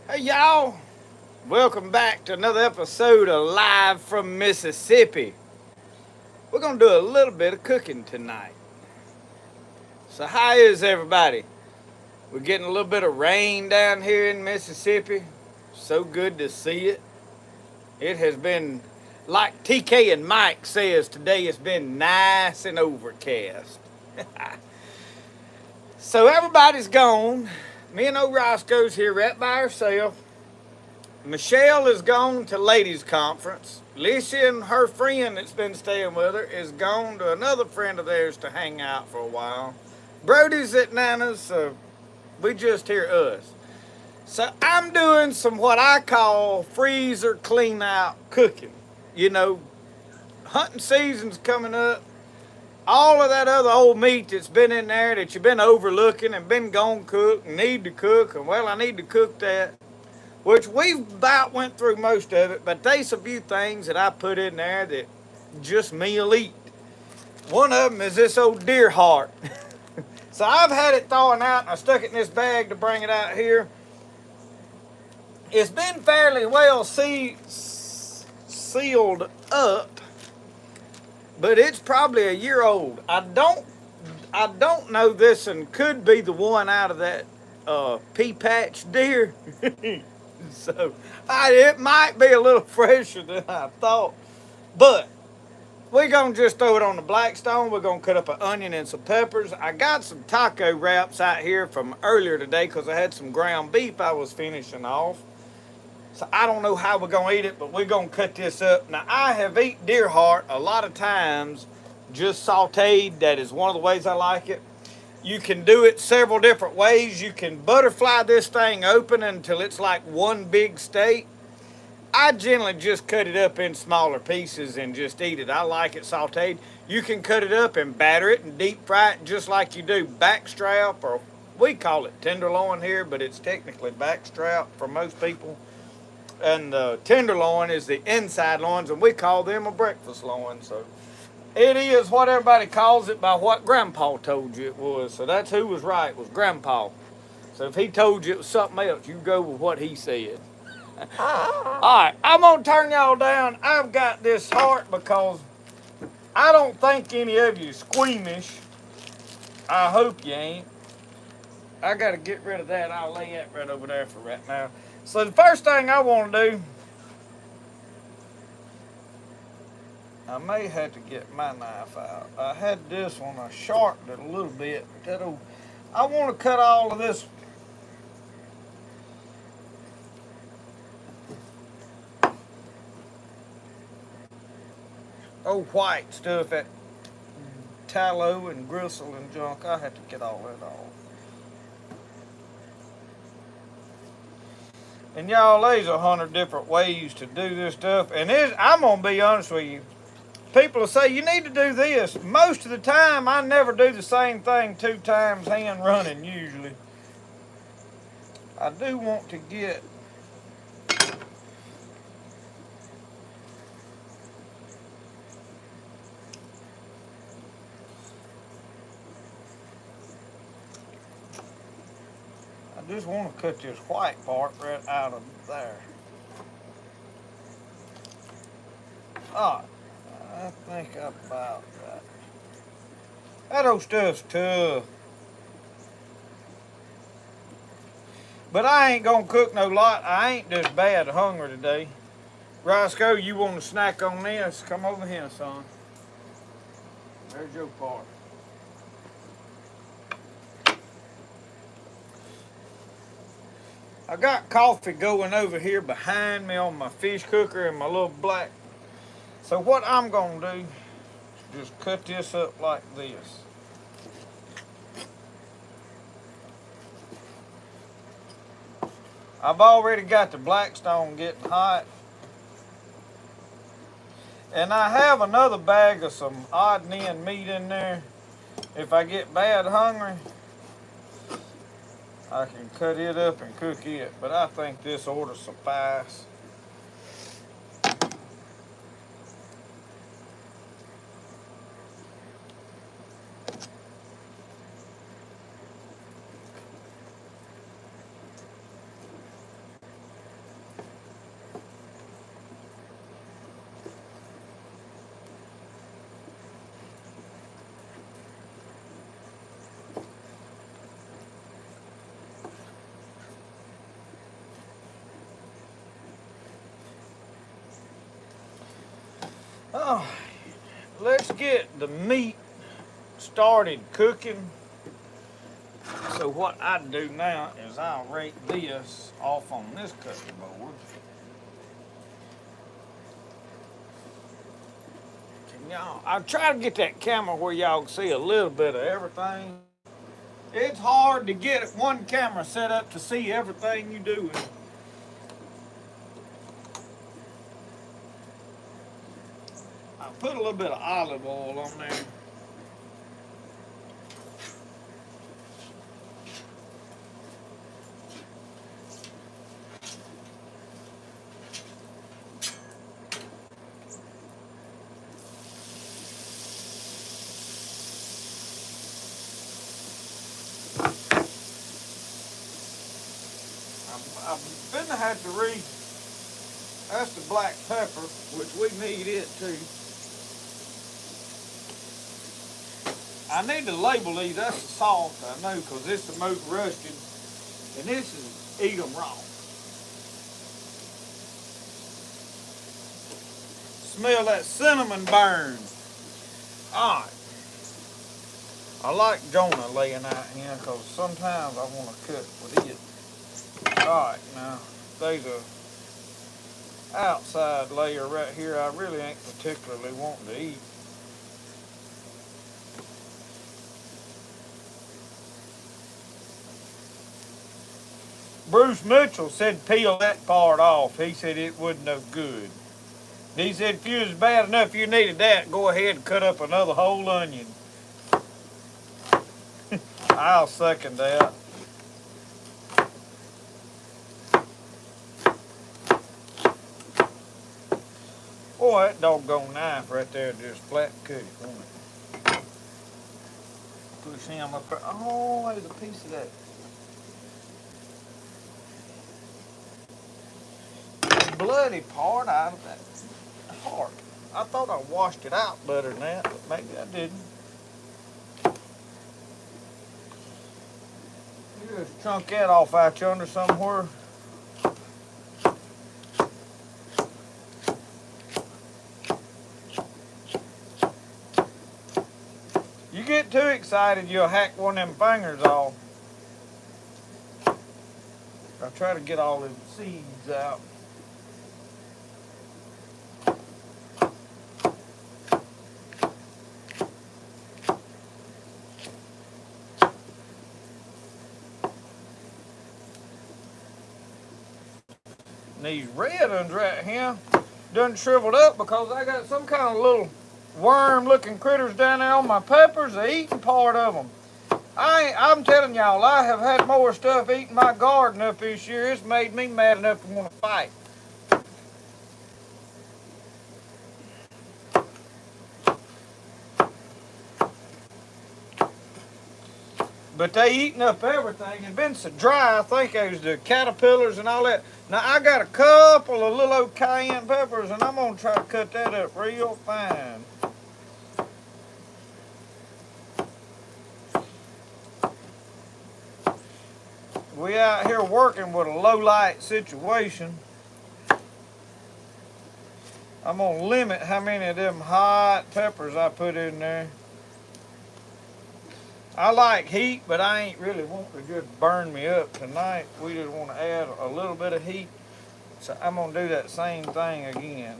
Hey y'all, welcome back to another episode of Live from Mississippi. We're gonna do a little bit of cooking tonight. So how is everybody? We're getting a little bit of rain down here in Mississippi. So good to see it. It has been, like TK and Mike says today, it's been nice and overcast. So everybody's gone. Me and old Roscoe's here right by herself. Michelle is gone to ladies' conference. Lisa and her friend that's been staying with her is gone to another friend of theirs to hang out for a while. Brody's at Nana's, so we just hear us. So I'm doing some what I call freezer clean out cooking. You know, hunting season's coming up. All of that other old meat that's been in there that you've been overlooking and been gone cook and need to cook, and well, I need to cook that, which we've about went through most of it, but there's a few things that I put in there that just me'll eat. One of them is this old deer heart. So I've had it thawing out, and I stuck it in this bag to bring it out here. It's been fairly well sealed up, but it's probably a year old. I don't know this, and could be the one out of that pea patch deer. So it might be a little fresher than I thought. But we're going to just throw it on the Blackstone. We're going to cut up an onion and some peppers. I got some taco wraps out here from earlier today because I had some ground beef I was finishing off. So I don't know how we're going to eat it, but we're going to cut this up. Now, I have eaten deer heart a lot of times just sauteed. That is one of the ways I like it. You can do it several different ways. You can butterfly this thing open until it's like one big steak. I generally just cut it up in smaller pieces and just eat it. I like it sauteed. You can cut it up and batter it and deep fry it just like you do backstrap, or we call it tenderloin here, but it's technically backstrap for most people. And the tenderloin is the inside loins, and we call them a breakfast loin. So it is what everybody calls it by what Grandpa told you it was. So that's who was right, was Grandpa. So if he told you it was something else, you go with what he said. All right, I'm going to turn y'all down. I've got this heart because I don't think any of you squeamish. I hope you ain't. I got to get rid of that. I'll lay that right over there for right now. So the first thing I want to do, I may have to get my knife out. I had this one, I sharpened it a little bit. But I want to cut all of this. Old white stuff, that tallow and gristle and junk. I have to get all that off. And y'all, there's 100 different ways to do this stuff. And I'm going to be honest with you. People will say, you need to do this. Most of the time, I never do the same thing 2 times hand running, usually. I do want to get... I just want to cut this white part right out of there. All right. I think about that. That old stuff's tough. But I ain't gonna cook no lot. I ain't just bad hungry today. Roscoe, you want to snack on this? Come over here, son. There's your part. I got coffee going over here behind me on my fish cooker and my little black. So what I'm gonna do is just cut this up like this. I've already got the Blackstone getting hot. And I have another bag of some odd and end meat in there. If I get bad hungry, I can cut it up and cook it. But I think this ought to suffice. Oh, let's get the meat started cooking. So what I do now is I'll rake this off on this cutting board. Can y'all? I try to get that camera where y'all can see a little bit of everything. It's hard to get one camera set up to see everything you do. I put a little bit of olive oil on there. I've been to have to that's the black pepper, which we need it too. I need to label these. That's the salt, I know, because this is the most rusted, and this is eat 'em raw. Smell that cinnamon burn. All right. I like Jonah laying out here because sometimes I want to cut with it. All right, now there's a outside layer right here I really ain't particularly wanting to eat. Bruce Mitchell said peel that part off. He said it wasn't no good. He said if you was bad enough you needed that, go ahead and cut up another whole onion. I'll second that. Boy, that doggone knife right there just flat cut it, won't it? Push him up there. Oh, there's a piece of that bloody part out of that heart. I thought I washed it out better than that, but maybe I didn't. You just chunk that off out yonder somewhere. You get too excited, you'll hack one of them fingers off. I try to get all the seeds out. And these red ones right here done shriveled up because I got some kind of little worm-looking critters down there on my peppers. They're eating part of them. I'm telling y'all, I have had more stuff eating my garden up this year. It's made me mad enough to want to fight. But they eating up everything. It's been so dry, I think it was the caterpillars and all that. Now, I got a couple of little old cayenne peppers, and I'm going to try to cut that up real fine. We out here working with a low light situation. I'm going to limit how many of them hot peppers I put in there. I like heat, but I ain't really wanting to just burn me up tonight. We just want to add a little bit of heat. So I'm going to do that same thing again.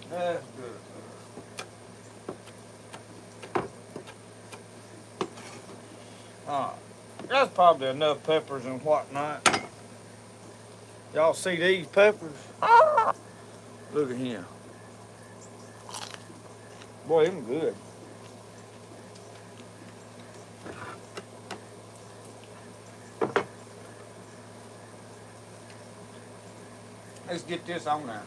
That's good. Alright, that's probably enough peppers and whatnot. Y'all see these peppers? Look at him. Boy, them good. Let's get this on there.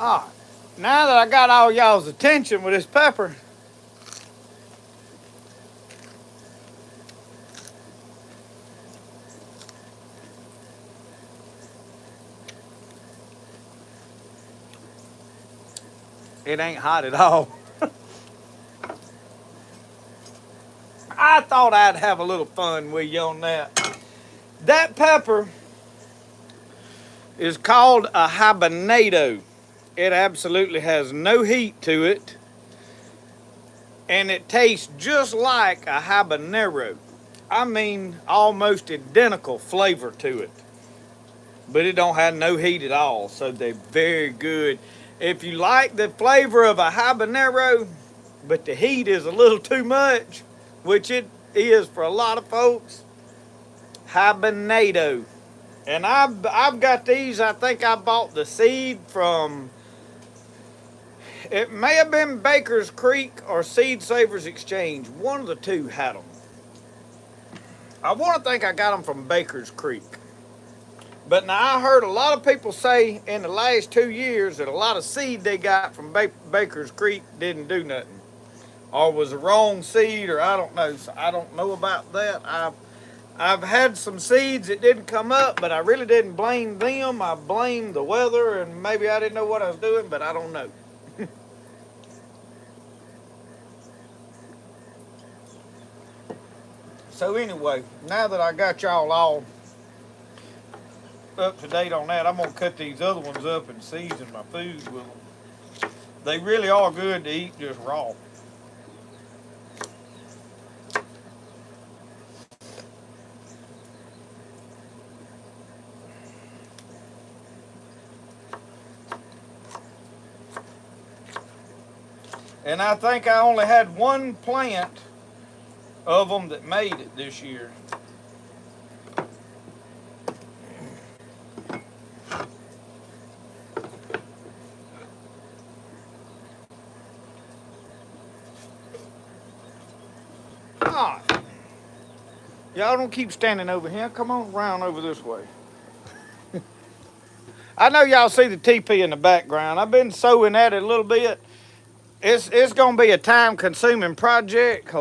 All right. Now that I got all y'all's attention with this pepper, it ain't hot at all. I thought I'd have a little fun with you on that. That pepper is called a habanero. It absolutely has no heat to it, and it tastes just like a habanero. I mean, almost identical flavor to it, but it don't have no heat at all, so they're very good. If you like the flavor of a habanero, but the heat is a little too much, which it is for a lot of folks, habanero. And I've got these. I think I bought the seed from, it may have been Baker's Creek or Seed Savers Exchange. One of the two had them. I want to think I got them from Baker's Creek. But now I heard a lot of people say in the last 2 years that a lot of seed they got from Baker's Creek didn't do nothing, or was the wrong seed, or I don't know. So I don't know about that. I've had some seeds that didn't come up, but I really didn't blame them. I blamed the weather, and maybe I didn't know what I was doing, but I don't know. So anyway, now that I got y'all all up to date on that, I'm gonna cut these other ones up and season my food with them. They really are good to eat just raw. And I think I only had one plant of them that made it this year. Ah, y'all don't keep standing over here. Come on around over this way. I know y'all see the teepee in the background. I've been sewing at it a little bit. It's gonna be a time-consuming project,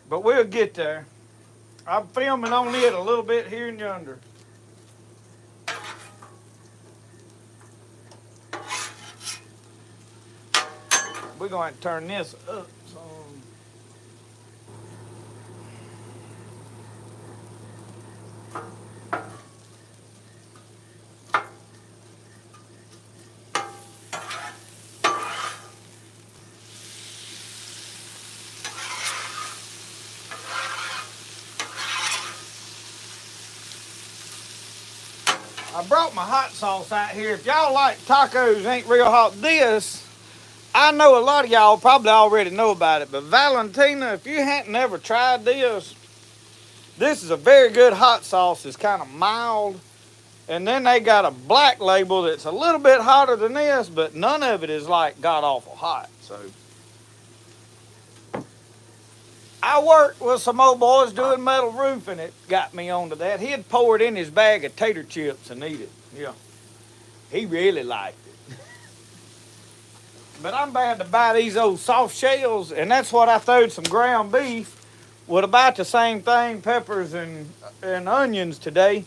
but we'll get there. I'm filming on it a little bit here and yonder. We're going to turn this up some. I brought my hot sauce out here. If y'all like tacos ain't real hot, I know a lot of y'all probably already know about it, but Valentina, if you hadn't ever tried this is a very good hot sauce. It's kind of mild. And then they got a black label that's a little bit hotter than this, but none of it is like god-awful hot. So I worked with some old boys doing metal roofing. It got me onto that. He'd pour it in his bag of tater chips and eat it. Yeah, he really liked it. But I'm bad to buy these old soft shells, and that's what I throwed some ground beef with about the same thing, peppers and onions today.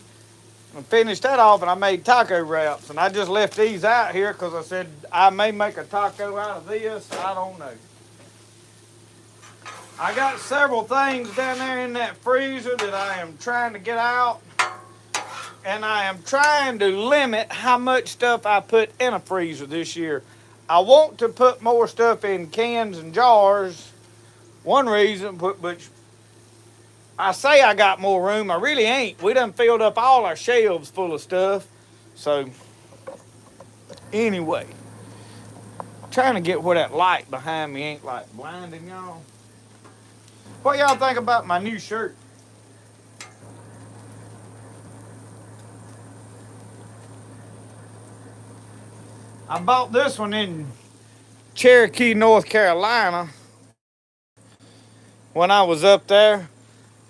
I finished that off, and I made taco wraps. And I just left these out here because I said I may make a taco out of this. I don't know. I got several things down there in that freezer that I am trying to get out. And I am trying to limit how much stuff I put in a freezer this year. I want to put more stuff in cans and jars. One reason, but I say I got more room. I really ain't. We done filled up all our shelves full of stuff. So, anyway, trying to get where that light behind me ain't like blinding y'all. What y'all think about my new shirt? I bought this one in Cherokee, North Carolina when I was up there.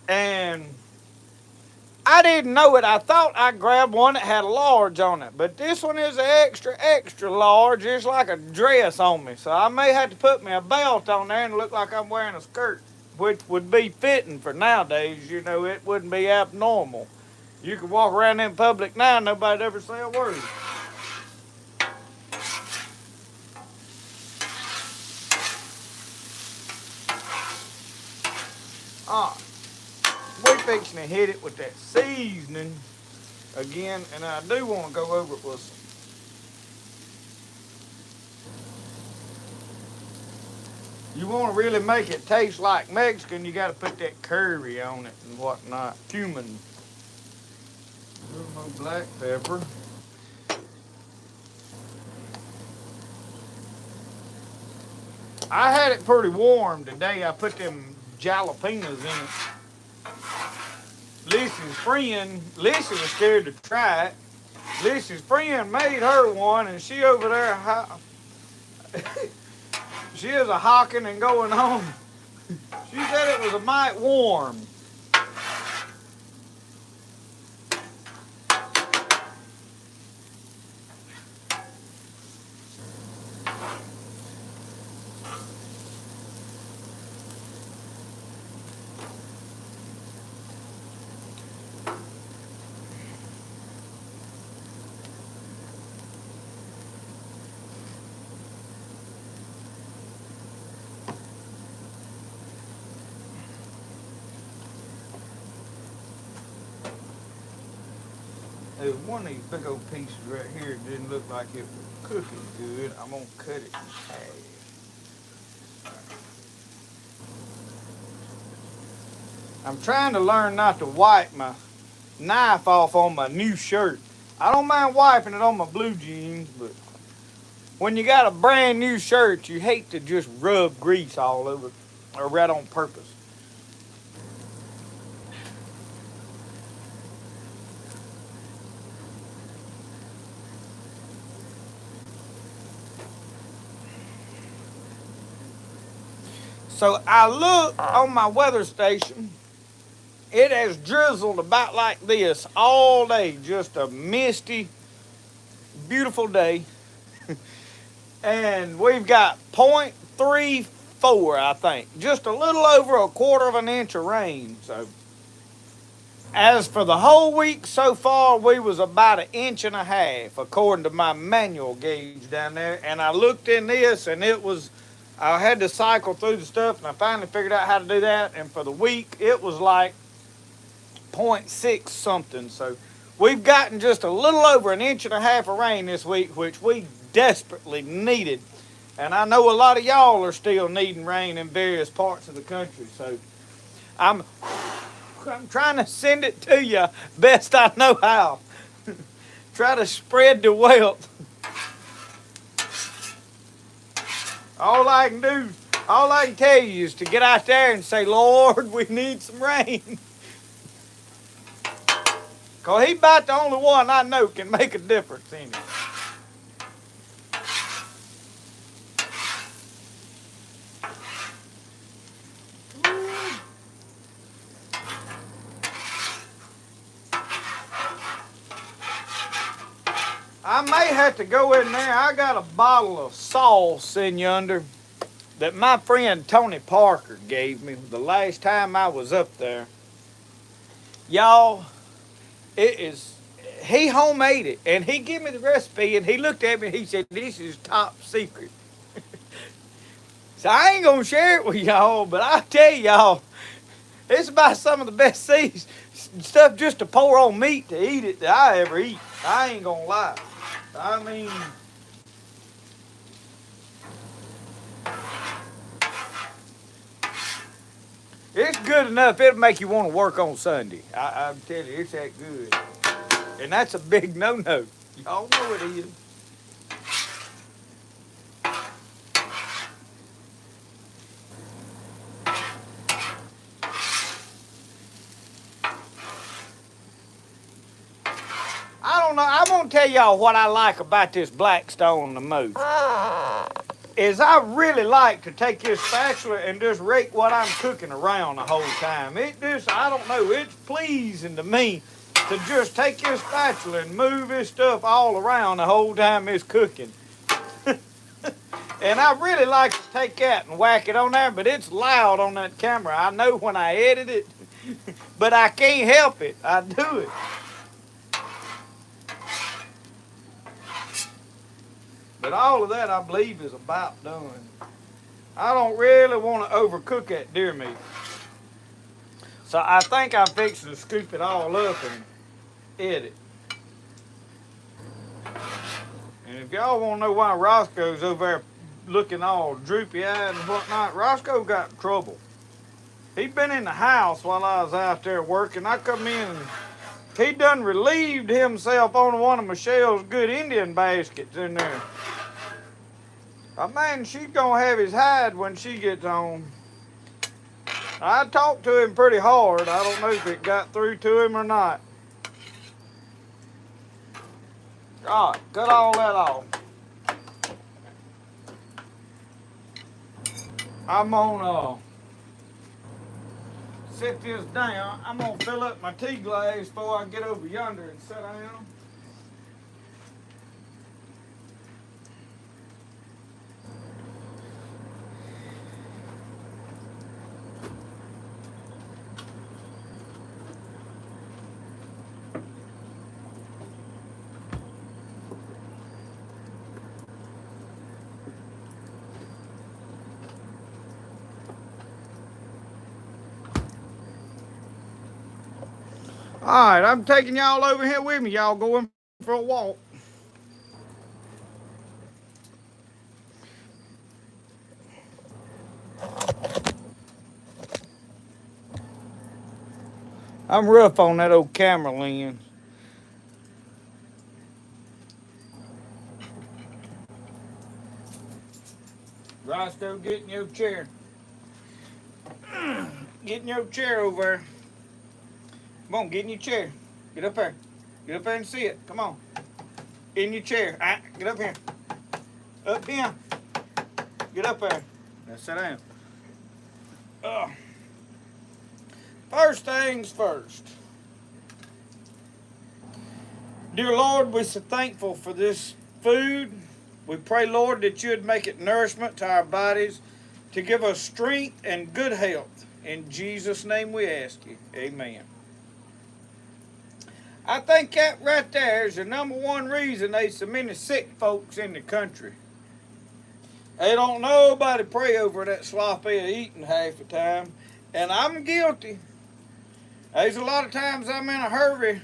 And I didn't know it. I thought I grabbed one that had a large on it, but this one is an extra, extra large. It's like a dress on me, so I may have to put me a belt on there and look like I'm wearing a skirt, which would be fitting for nowadays. You know, it wouldn't be abnormal. You could walk around in public now, and nobody'd ever say a word. Ah, we fixing to hit it with that seasoning again, and I do want to go over it with some. You want to really make it taste like Mexican, you got to put that curry on it and whatnot. Cumin. A little more black pepper. I had it pretty warm today. I put them jalapenos in it. Lissy was scared to try it. Lissy's friend made her one, and she over there, she is a hawking and going on. She said it was a mite warm. There's one of these big old pieces right here that didn't look like it was cooking good. I'm gonna cut it in half. I'm trying to learn not to wipe my knife off on my new shirt. I don't mind wiping it on my blue jeans, but when you got a brand new shirt, you hate to just rub grease all over it, or right on purpose. So I looked on my weather station. It has drizzled about like this all day. Just a misty, beautiful day. And we've got 0.34, I think. Just a little over a quarter of an inch of rain. So as for the whole week so far, we was about an inch and a half, according to my manual gauge down there. And I looked in this, and it was, I had to cycle through the stuff, and I finally figured out how to do that. And for the week, it was like 0.6 something. So we've gotten just a little over an inch and a half of rain this week, which we desperately needed. And I know a lot of y'all are still needing rain in various parts of the country. So I'm trying to send it to you best I know how. Try to spread the wealth. All I can tell you is to get out there and say, Lord, we need some rain. Because he's about the only one I know can make a difference in it. I may have to go in there. I got a bottle of sauce in yonder that my friend Tony Parker gave me the last time I was up there. Y'all, he homemade it, and he gave me the recipe, and he looked at me and he said, this is top secret. So I ain't gonna share it with y'all, but I tell y'all, it's about some of the best stuff just to pour on meat to eat it that I ever eat. I ain't gonna lie. I mean, it's good enough. It'll make you want to work on Sunday. I'm telling you, it's that good. And that's a big no-no. Y'all know it is. I don't know. I'm going to tell y'all what I like about this Blackstone the most. is I really like to take this spatula and just rake what I'm cooking around the whole time. It just, I don't know, it's pleasing to me to just take this spatula and move this stuff all around the whole time it's cooking. And I really like to take that and whack it on there, but it's loud on that camera. I know when I edit it, but I can't help it. I do it. But all of that, I believe, is about done. I don't really want to overcook that deer meat. So I think I'm fixing to scoop it all up and edit. And if y'all want to know why Roscoe's over there looking all droopy-eyed and whatnot, Roscoe got in trouble. He'd been in the house while I was out there working. I come in and he done relieved himself on one of Michelle's good Indian baskets in there. Man, she's gonna have his hide when she gets home. I talked to him pretty hard. I don't know if it got through to him or not. All right, cut all that off. I'm gonna set this down. I'm gonna fill up my tea glass before I get over yonder and sit down. All right, I'm taking y'all over here with me. Y'all going for a walk. I'm rough on that old camera lens. Roscoe, get in your chair. Get in your chair over there. Come on, get in your chair. Get up there. Get up there and see it. Come on. In your chair. All right, get up here. Up here. Get up there. Now sit down. First things first. Dear Lord, we're so thankful for this food. We pray, Lord, that you would make it nourishment to our bodies, to give us strength and good health. In Jesus' name we ask you. Amen. I think that right there is the number one reason there's so many sick folks in the country. They don't nobody pray over that sloppy eating half the time. And I'm guilty. There's a lot of times I'm in a hurry.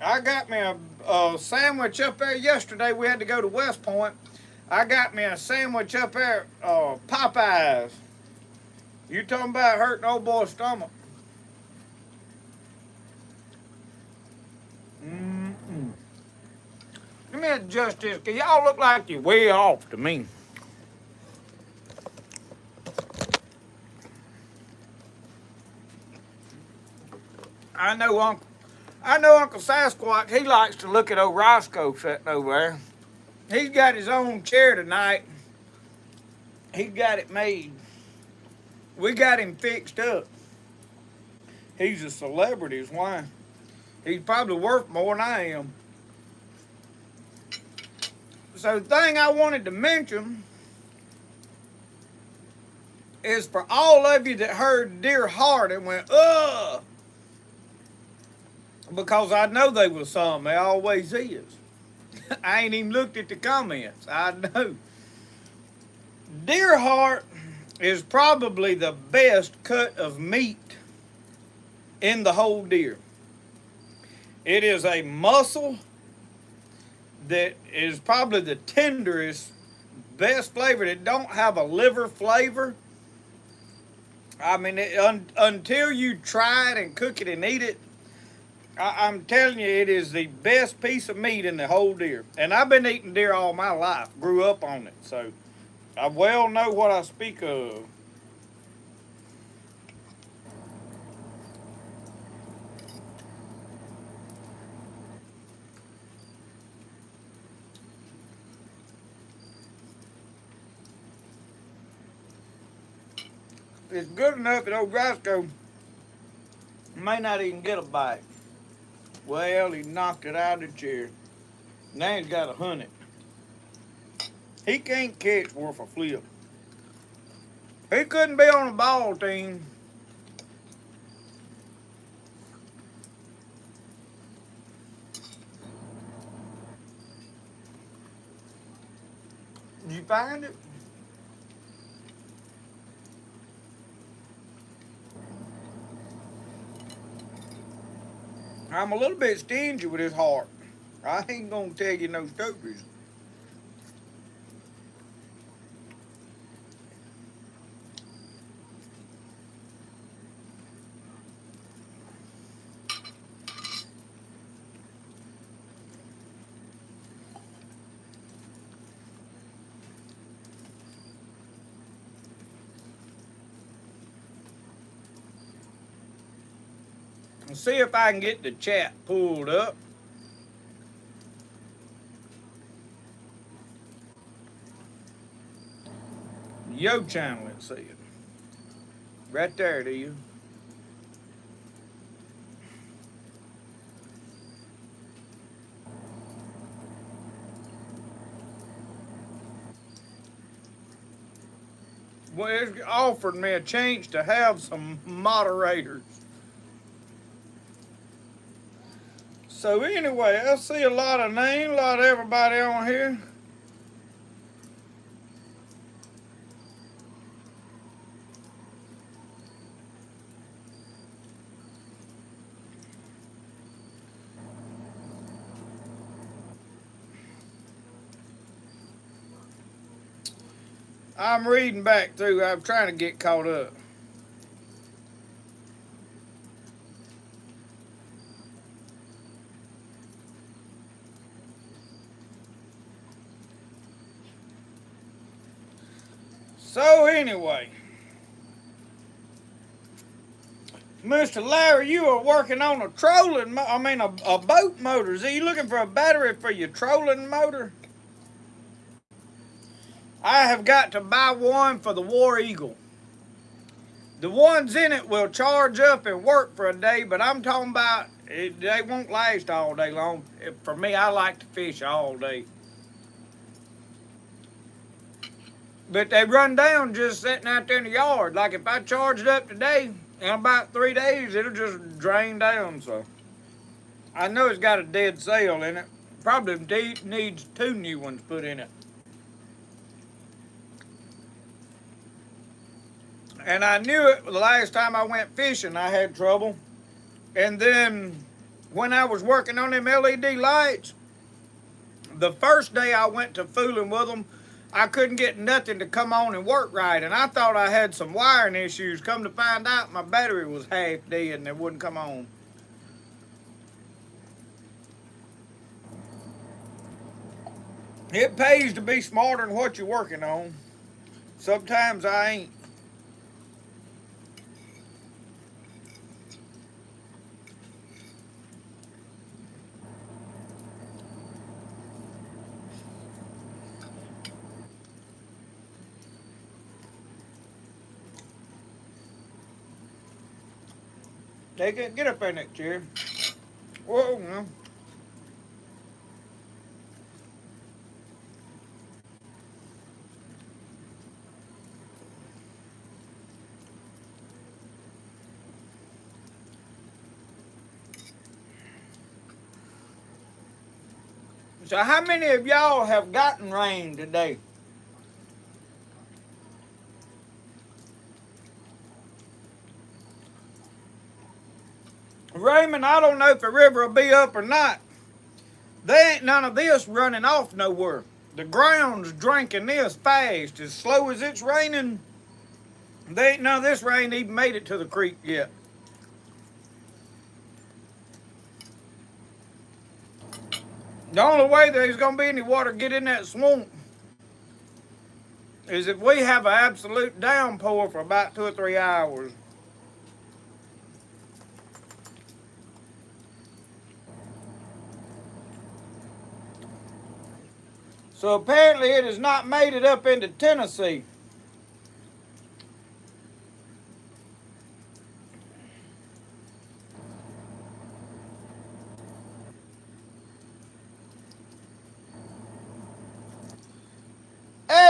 I got me a sandwich up there yesterday. We had to go to West Point. I got me a sandwich up there, Popeyes. You talking about hurting old boy's stomach. Let me adjust this, because y'all look like you're way off to me. I know Uncle Sasquatch, he likes to look at old Roscoe sitting over there. He's got his own chair tonight. He's got it made. We got him fixed up. He's a celebrity, is why. He's probably worth more than I am. So the thing I wanted to mention is for all of you that heard Dear Heart and went, ugh, because I know they was some, they always is. I ain't even looked at the comments, I know. Deer heart is probably the best cut of meat in the whole deer. It is a muscle that is probably the tenderest, best flavored. It don't have a liver flavor. I mean, until you try it and cook it and eat it, I'm telling you, it is the best piece of meat in the whole deer. And I've been eating deer all my life, grew up on it, so I well know what I speak of. it's good enough that old Roscoe may not even get a bite. Well, he knocked it out of the chair. Now he's got to hunt it. He can't catch worth a flip. He couldn't be on a ball team. Did you find it? I'm a little bit stingy with his heart. I ain't gonna tell you no stories. See if I can get the chat pulled up. Yo channel, let's see it. Right there, do you? Well, it's offered me a chance to have some moderators. So anyway, I see a lot of names, a lot of everybody on here. I'm reading back through. I'm trying to get caught up. So anyway, Mr. Larry, you are working on a a boat motor. Are you looking for a battery for your trolling motor? I have got to buy one for the War Eagle. The ones in it will charge up and work for a day, but I'm talking about they won't last all day long. For me, I like to fish all day. But they run down just sitting out there in the yard. Like if I charge it up today, in about 3 days, it'll just drain down. So I know it's got a dead cell in it. Probably needs 2 new ones put in it. And I knew it the last time I went fishing, I had trouble. And then when I was working on them LED lights, the first day I went to fooling with them, I couldn't get nothing to come on and work right. And I thought I had some wiring issues. Come to find out, my battery was half dead and it wouldn't come on. It pays to be smarter than what you're working on. Sometimes I ain't. Take it, get up in that chair. Whoa, no. So how many of y'all have gotten rain today? Raymond, I don't know if the river will be up or not. There ain't none of this running off nowhere. The ground's drinking this fast. As slow as it's raining, there ain't none of this rain even made it to the creek yet. The only way there's going to be any water get in that swamp is if we have an absolute downpour for about 2 or 3 hours. So apparently it has not made it up into Tennessee.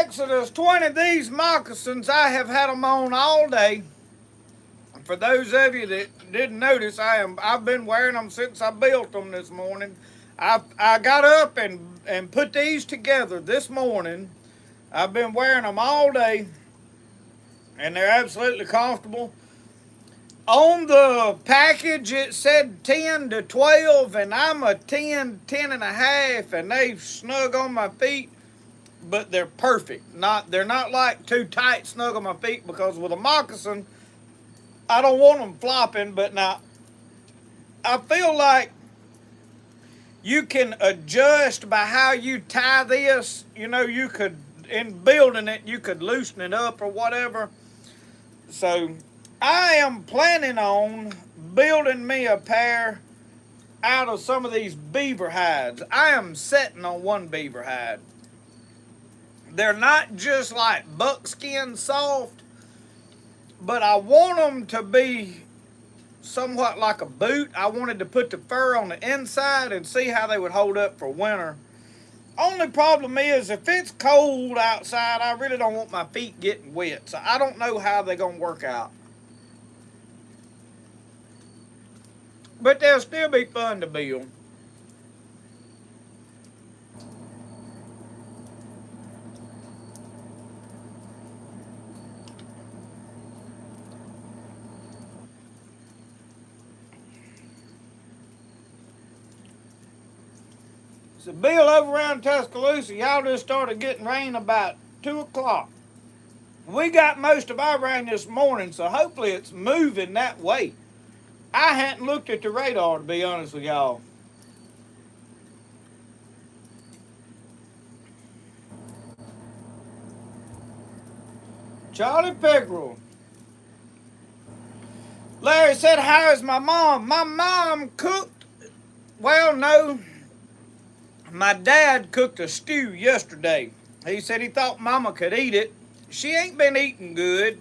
Exodus 20, these moccasins, I have had them on all day. For those of you that didn't notice, I've been wearing them since I built them this morning. I got up and put these together this morning. I've been wearing them all day, and they're absolutely comfortable. On the package, it said 10 to 12, and I'm a 10, 10 and a half, and they snug on my feet, but they're perfect. They're not like too tight snug on my feet, because with a moccasin, I don't want them flopping, but now I feel like you can adjust by how you tie this. You know, you could, in building it, you could loosen it up or whatever. So I am planning on building me a pair out of some of these beaver hides. I am setting on one beaver hide. They're not just like buckskin soft, but I want them to be somewhat like a boot. I wanted to put the fur on the inside and see how they would hold up for winter. Only problem is, if it's cold outside, I really don't want my feet getting wet. So I don't know how they're going to work out. But they'll still be fun to build. So Bill, over around Tuscaloosa, y'all just started getting rain about 2 o'clock. We got most of our rain this morning, so hopefully it's moving that way. I hadn't looked at the radar, to be honest with y'all. Charlie Pickerel. Larry said, how is my mom? My mom cooked, well, no. My dad cooked a stew yesterday. He said he thought Mama could eat it. She ain't been eating good.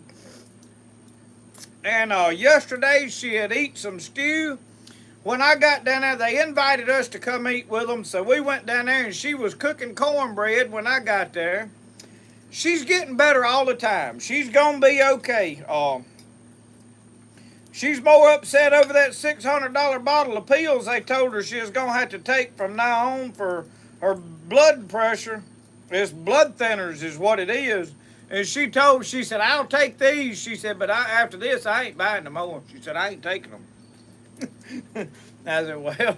And yesterday she had eaten some stew. When I got down there, they invited us to come eat with them. So we went down there and she was cooking cornbread when I got there. She's getting better all the time. She's going to be okay. She's more upset over that $600 bottle of pills they told her she was going to have to take from now on for her blood pressure. It's blood thinners is what it is. And she said, I'll take these. She said, but after this, I ain't buying no more. She said, I ain't taking them. I said, well.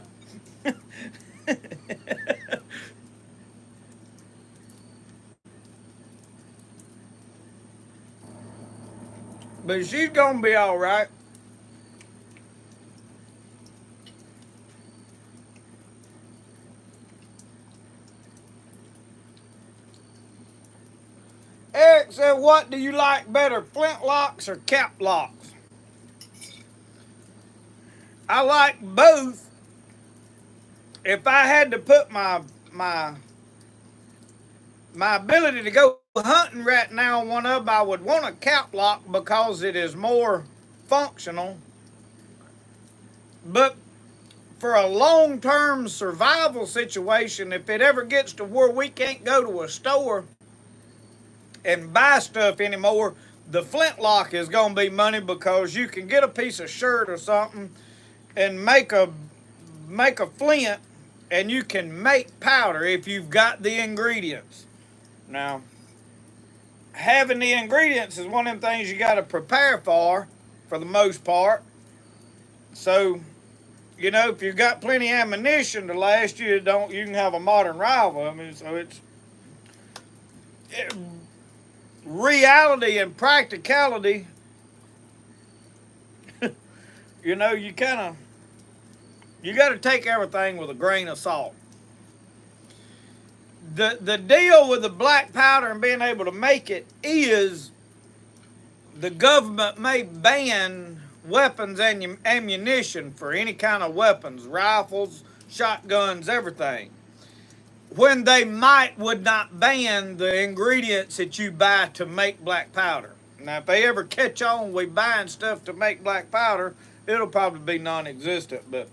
But she's going to be all right. Eric said, what do you like better, flintlocks or cap locks? I like both. If I had to put my ability to go hunting right now on one of them, I would want a cap lock because it is more functional. But for a long-term survival situation, if it ever gets to where we can't go to a store and buy stuff anymore, the flintlock is going to be money, because you can get a piece of shirt or something and make a flint, and you can make powder if you've got the ingredients. Now, having the ingredients is one of them things you got to prepare for the most part. So, you know, if you've got plenty of ammunition to last you, you can have a modern rifle. I mean, so reality and practicality, you know, you got to take everything with a grain of salt. The deal with the black powder and being able to make it is the government may ban weapons and ammunition for any kind of weapons, rifles, shotguns, everything, when they would not ban the ingredients that you buy to make black powder. Now, if they ever catch on we buying stuff to make black powder, it'll probably be non-existent. But,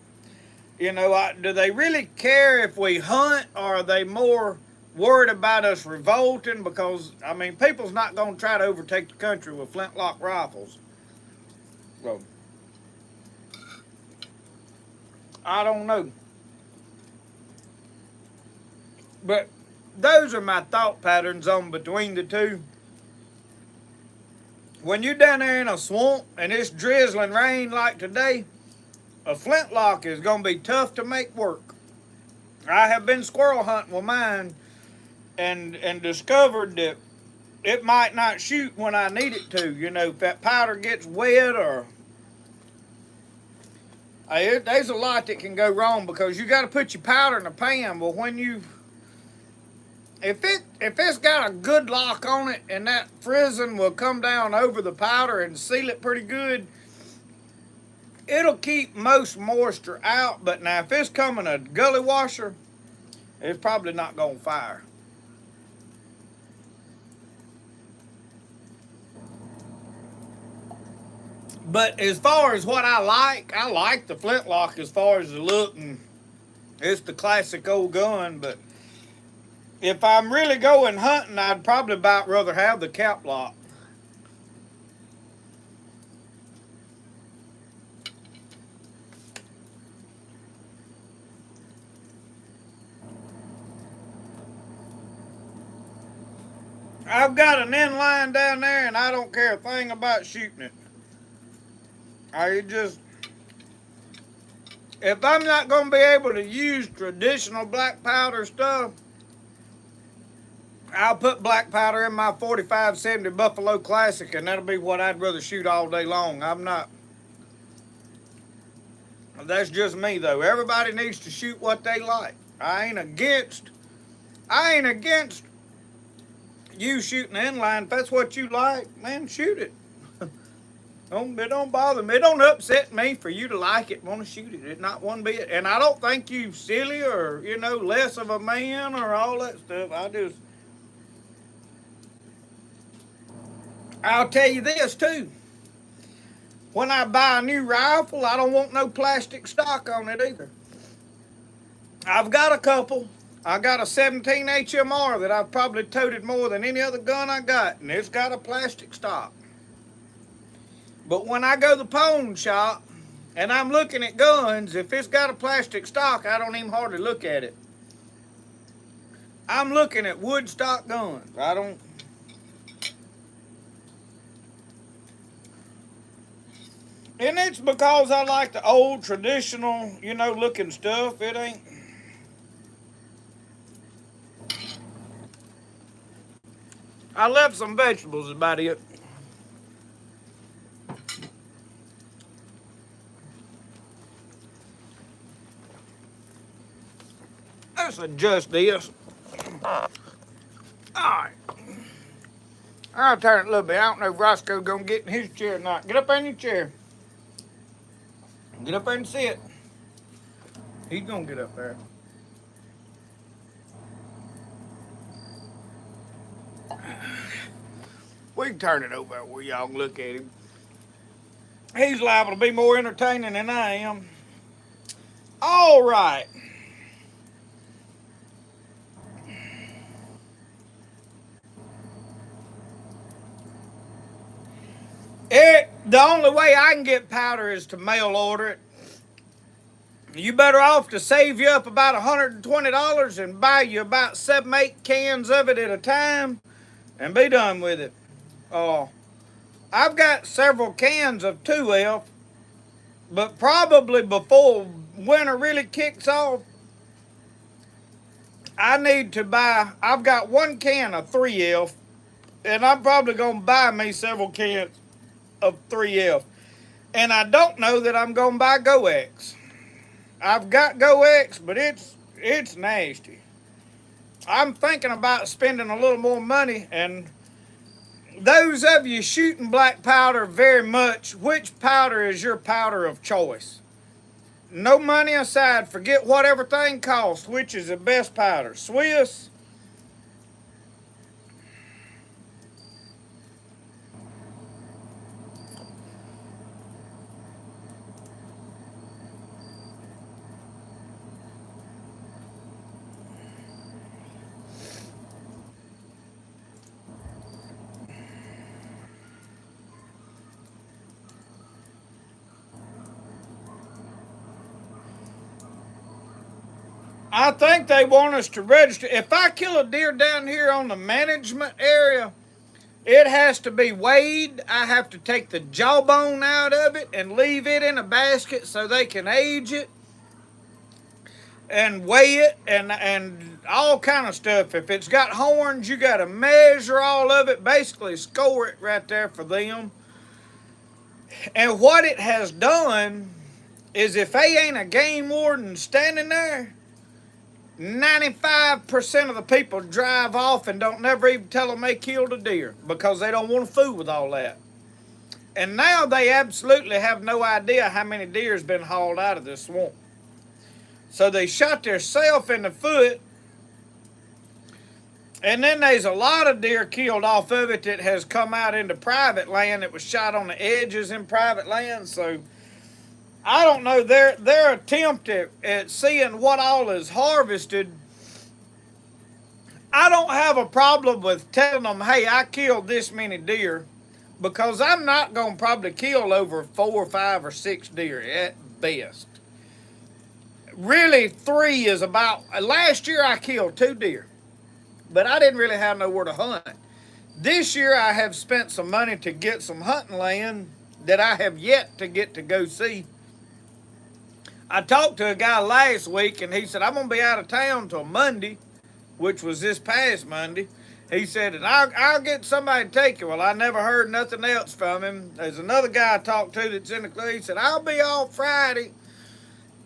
you know, do they really care if we hunt, or are they more worried about us revolting because, I mean, people's not going to try to overtake the country with flintlock rifles. So, I don't know. But those are my thought patterns on between the two. When you're down there in a swamp and it's drizzling rain like today, a flintlock is going to be tough to make work. I have been squirrel hunting with mine and discovered that it might not shoot when I need it to. You know, if that powder gets wet or there's a lot that can go wrong because you got to put your powder in a pan. Well, when you if it's got a good lock on it and that frizzing will come down over the powder and seal it pretty good, it'll keep most moisture out. But now if it's coming a gully washer, it's probably not gonna fire. But as far as what I like the flintlock as far as the look, and it's the classic old gun. But if I'm really going hunting, I'd probably about rather have the cap lock. I've got an inline down there and I don't care a thing about shooting it. I just, if I'm not going to be able to use traditional black powder stuff, I'll put black powder in my 45-70 Buffalo Classic, and that'll be what I'd rather shoot all day long. I'm not. That's just me, though. Everybody needs to shoot what they like. I ain't against you shooting inline. If that's what you like, man, shoot it. It don't bother me. It don't upset me for you to like it, want to shoot it. It's not one bit. And I don't think you silly or, less of a man or all that stuff. I'll tell you this, too. When I buy a new rifle, I don't want no plastic stock on it either. I've got a couple. I got a 17 HMR that I've probably toted more than any other gun I got, and it's got a plastic stock. But when I go to the pawn shop and I'm looking at guns, if it's got a plastic stock, I don't even hardly look at it. I'm looking at wood stock guns. And it's because I like the old traditional, looking stuff. It ain't. I left some vegetables about it. Let's adjust this. Alright. I'll turn it a little bit. I don't know if Roscoe's gonna get in his chair or not. Get up in your chair. Get up there and sit. He's gonna get up there. We can turn it over where y'all can look at him. He's liable to be more entertaining than I am. All right. The only way I can get powder is to mail order it. You better off to save you up about $120 and buy you about 7-8 cans of it at a time and be done with it. I've got several cans of 2F, but probably before winter really kicks off, I've got 1 can of 3F, and I'm probably going to buy me several cans of 3F. And I don't know that I'm going to buy GoX. I've got GoX, but it's nasty. I'm thinking about spending a little more money, and those of you shooting black powder very much, which powder is your powder of choice? No money aside, forget what everything costs, which is the best powder? Swiss? I think they want us to register. If I kill a deer down here on the management area, it has to be weighed. I have to take the jawbone out of it and leave it in a basket so they can age it and weigh it and all kind of stuff. If it's got horns, you got to measure all of it, basically score it right there for them. And what it has done is if they ain't a game warden standing there, 95% of the people drive off and don't never even tell them they killed a deer because they don't want to fool with all that. And now they absolutely have no idea how many deer has been hauled out of this swamp. So they shot themselves in the foot, and then there's a lot of deer killed off of it that has come out into private land that was shot on the edges in private land. So I don't know, their attempt at seeing what all is harvested. I don't have a problem with telling them, hey, I killed this many deer, because I'm not going to probably kill over 4 or 5 or 6 deer at best. Really, 3 is about, last year I killed 2 deer, but I didn't really have nowhere to hunt. This year I have spent some money to get some hunting land that I have yet to get to go see. I talked to a guy last week and he said, I'm going to be out of town till Monday, which was this past Monday. He said, and I'll get somebody to take you. Well, I never heard nothing else from him. There's another guy I talked to that's in the club. He said, I'll be off Friday.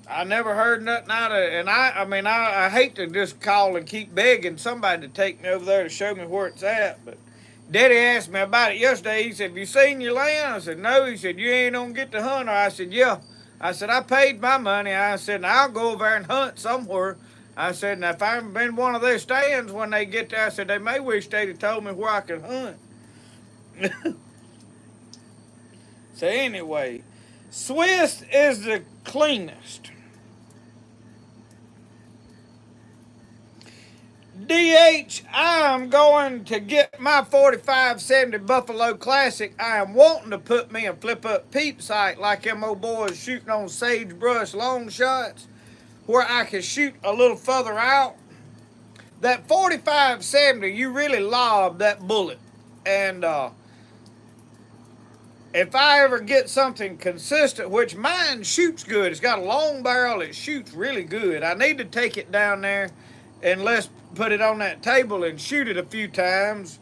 I never heard nothing out of it. And I hate to just call and keep begging somebody to take me over there to show me where it's at. But Daddy asked me about it yesterday. He said, have you seen your land? I said, no. He said, you ain't gonna get to hunt her. I said, yeah. I said, I paid my money. I said, I'll go over there and hunt somewhere. I said, and if I haven't been one of their stands when they get there, I said, they may wish they'd have told me where I could hunt. So anyway, Swiss is the cleanest. DH, I am going to get my 4570 Buffalo Classic. I am wanting to put me a flip-up peep sight like them old boys shooting on sagebrush long shots, where I can shoot a little further out. That 4570, you really lob that bullet. And if I ever get something consistent, which mine shoots good, it's got a long barrel, it shoots really good. I need to take it down there and let's put it on that table and shoot it a few times.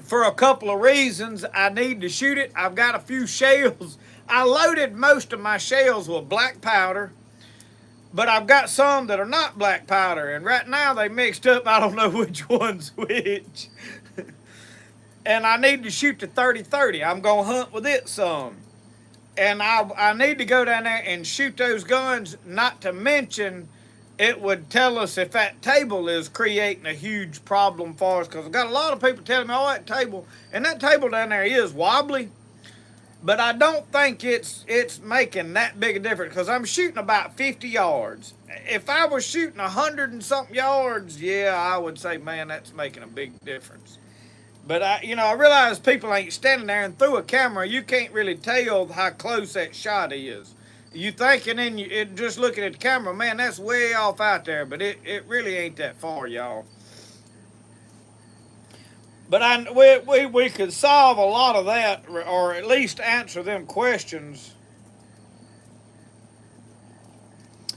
For a couple of reasons, I need to shoot it. I've got a few shells. I loaded most of my shells with black powder, but I've got some that are not black powder, and right now they mixed up. I don't know which one's which. And I need to shoot the 30-30. I'm going to hunt with it some. And I need to go down there and shoot those guns, not to mention it would tell us if that table is creating a huge problem for us, because I've got a lot of people telling me, oh, that table down there is wobbly. But I don't think it's making that big a difference, because I'm shooting about 50 yards. If I was shooting 100 and something yards, yeah, I would say, man, that's making a big difference. But I realize people ain't standing there, and through a camera, you can't really tell how close that shot is. You thinking and just looking at the camera, man, that's way off out there, but it really ain't that far, y'all. But we could solve a lot of that, or at least answer them questions.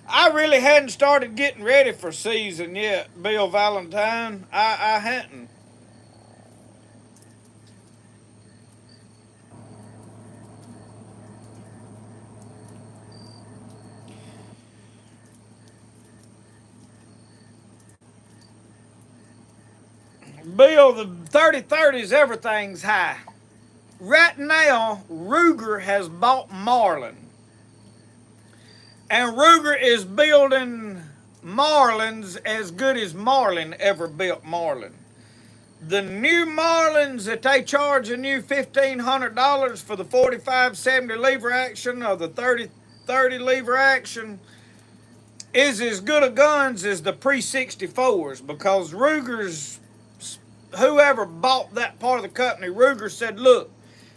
I really hadn't started getting ready for season yet, Bill Valentine. I hadn't. Bill, the 30-30s, everything's high. Right now, Ruger has bought Marlin. And Ruger is building Marlins as good as Marlin ever built Marlin. The new Marlins that they charge a new $1,500 for the 45-70 lever action or the 30-30 lever action is as good a guns as the pre-64s, because Ruger's, whoever bought that part of the company, Ruger said, look,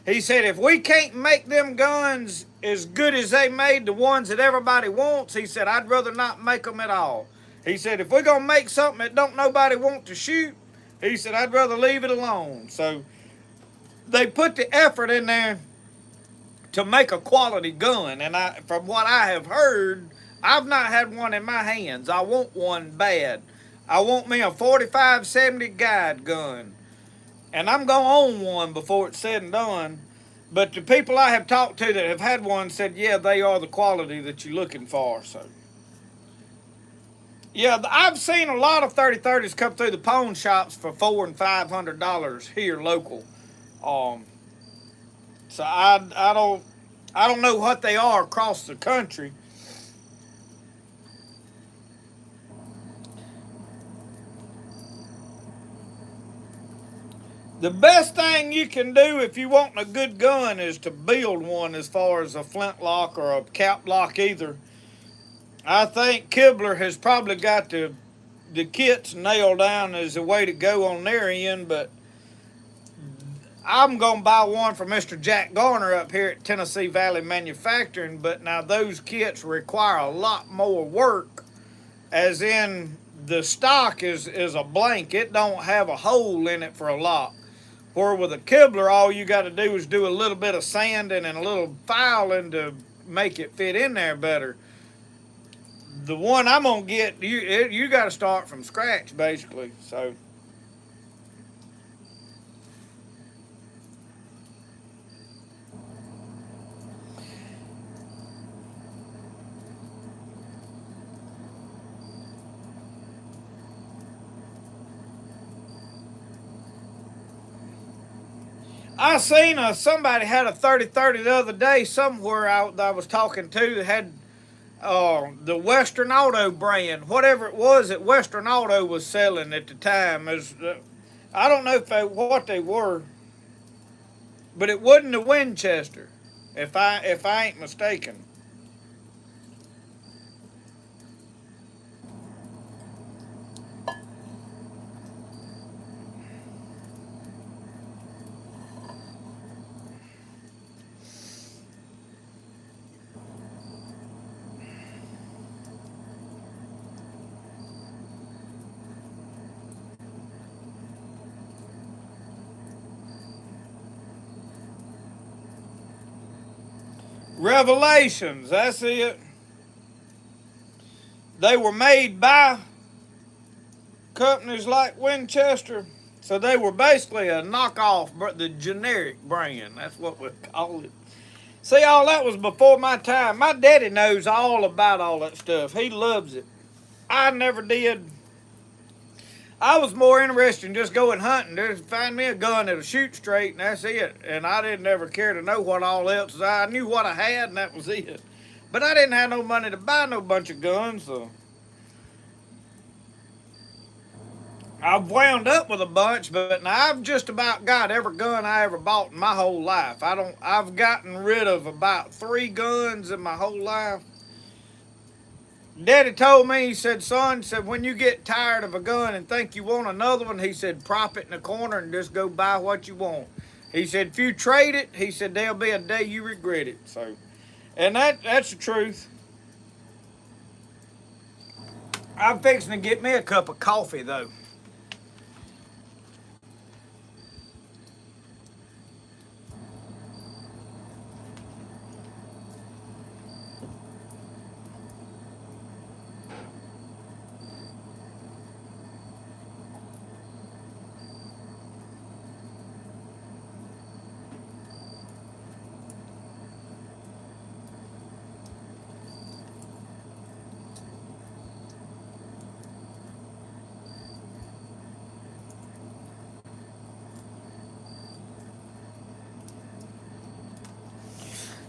He said, if we can't make them guns as good as they made the ones that everybody wants, he said, I'd rather not make them at all. He said, if we're going to make something that don't nobody want to shoot, he said, I'd rather leave it alone. So they put the effort in there to make a quality gun. And from what I have heard, I've not had one in my hands. I want one bad. I want me a 45-70 guide gun. And I'm going to own one before it's said and done. But the people I have talked to that have had one said, yeah, they are the quality that you're looking for. So, yeah, I've seen a lot of 30-30s come through the pawn shops for $400 and $500 here local. So I don't know what they are across the country. The best thing you can do if you want a good gun is to build one, as far as a flintlock or a cap lock either. I think Kibler has probably got the kits nailed down as a way to go on their end, but I'm going to buy one from Mr. Jack Garner up here at Tennessee Valley Manufacturing, but now those kits require a lot more work, as in the stock is a blank. It don't have a hole in it for a lock. Where with a Kibler, all you got to do is do a little bit of sanding and a little filing to make it fit in there better. The one I'm going to get, you got to start from scratch, basically. So I seen somebody had a 30-30 the other day somewhere out that I was talking to that had the Western Auto brand, whatever it was that Western Auto was selling at the time. I don't know what they were, but it wasn't the Winchester, if I ain't mistaken. Revelations, that's it. They were made by companies like Winchester, so they were basically a knockoff, but the generic brand. That's what we call it. See, all that was before my time. My daddy knows all about all that stuff. He loves it. I never did. I was more interested in just going hunting. Just find me a gun that'll shoot straight, and that's it. And I didn't ever care to know what all else was. I knew what I had, and that was it. But I didn't have no money to buy no bunch of guns, so I've wound up with a bunch. But now I've just about got every gun I ever bought in my whole life. I've gotten rid of about 3 guns in my whole life. Daddy told me, he said, son, when you get tired of a gun and think you want another one, he said, prop it in the corner and just go buy what you want. He said, if you trade it, he said, there'll be a day you regret it. So, and that's the truth. I'm fixing to get me a cup of coffee, though.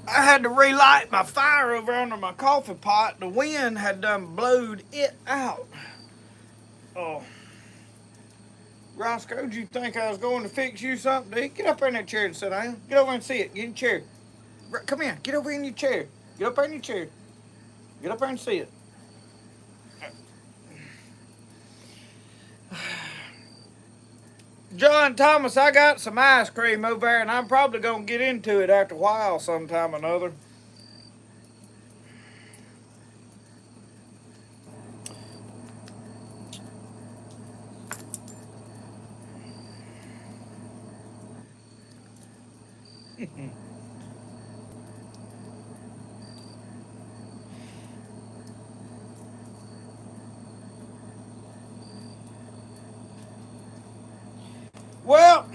I had to relight my fire over under my coffee pot. The wind had done blowed it out. Oh, Roscoe, do you think I was going to fix you something? Get up there in that chair and sit down. Get over and see it. Get in your chair. Come here. Get over in your chair. Get up there in your chair. Get up there and see it. John Thomas, I got some ice cream over there, and I'm probably gonna get into it after a while, sometime or another. Well,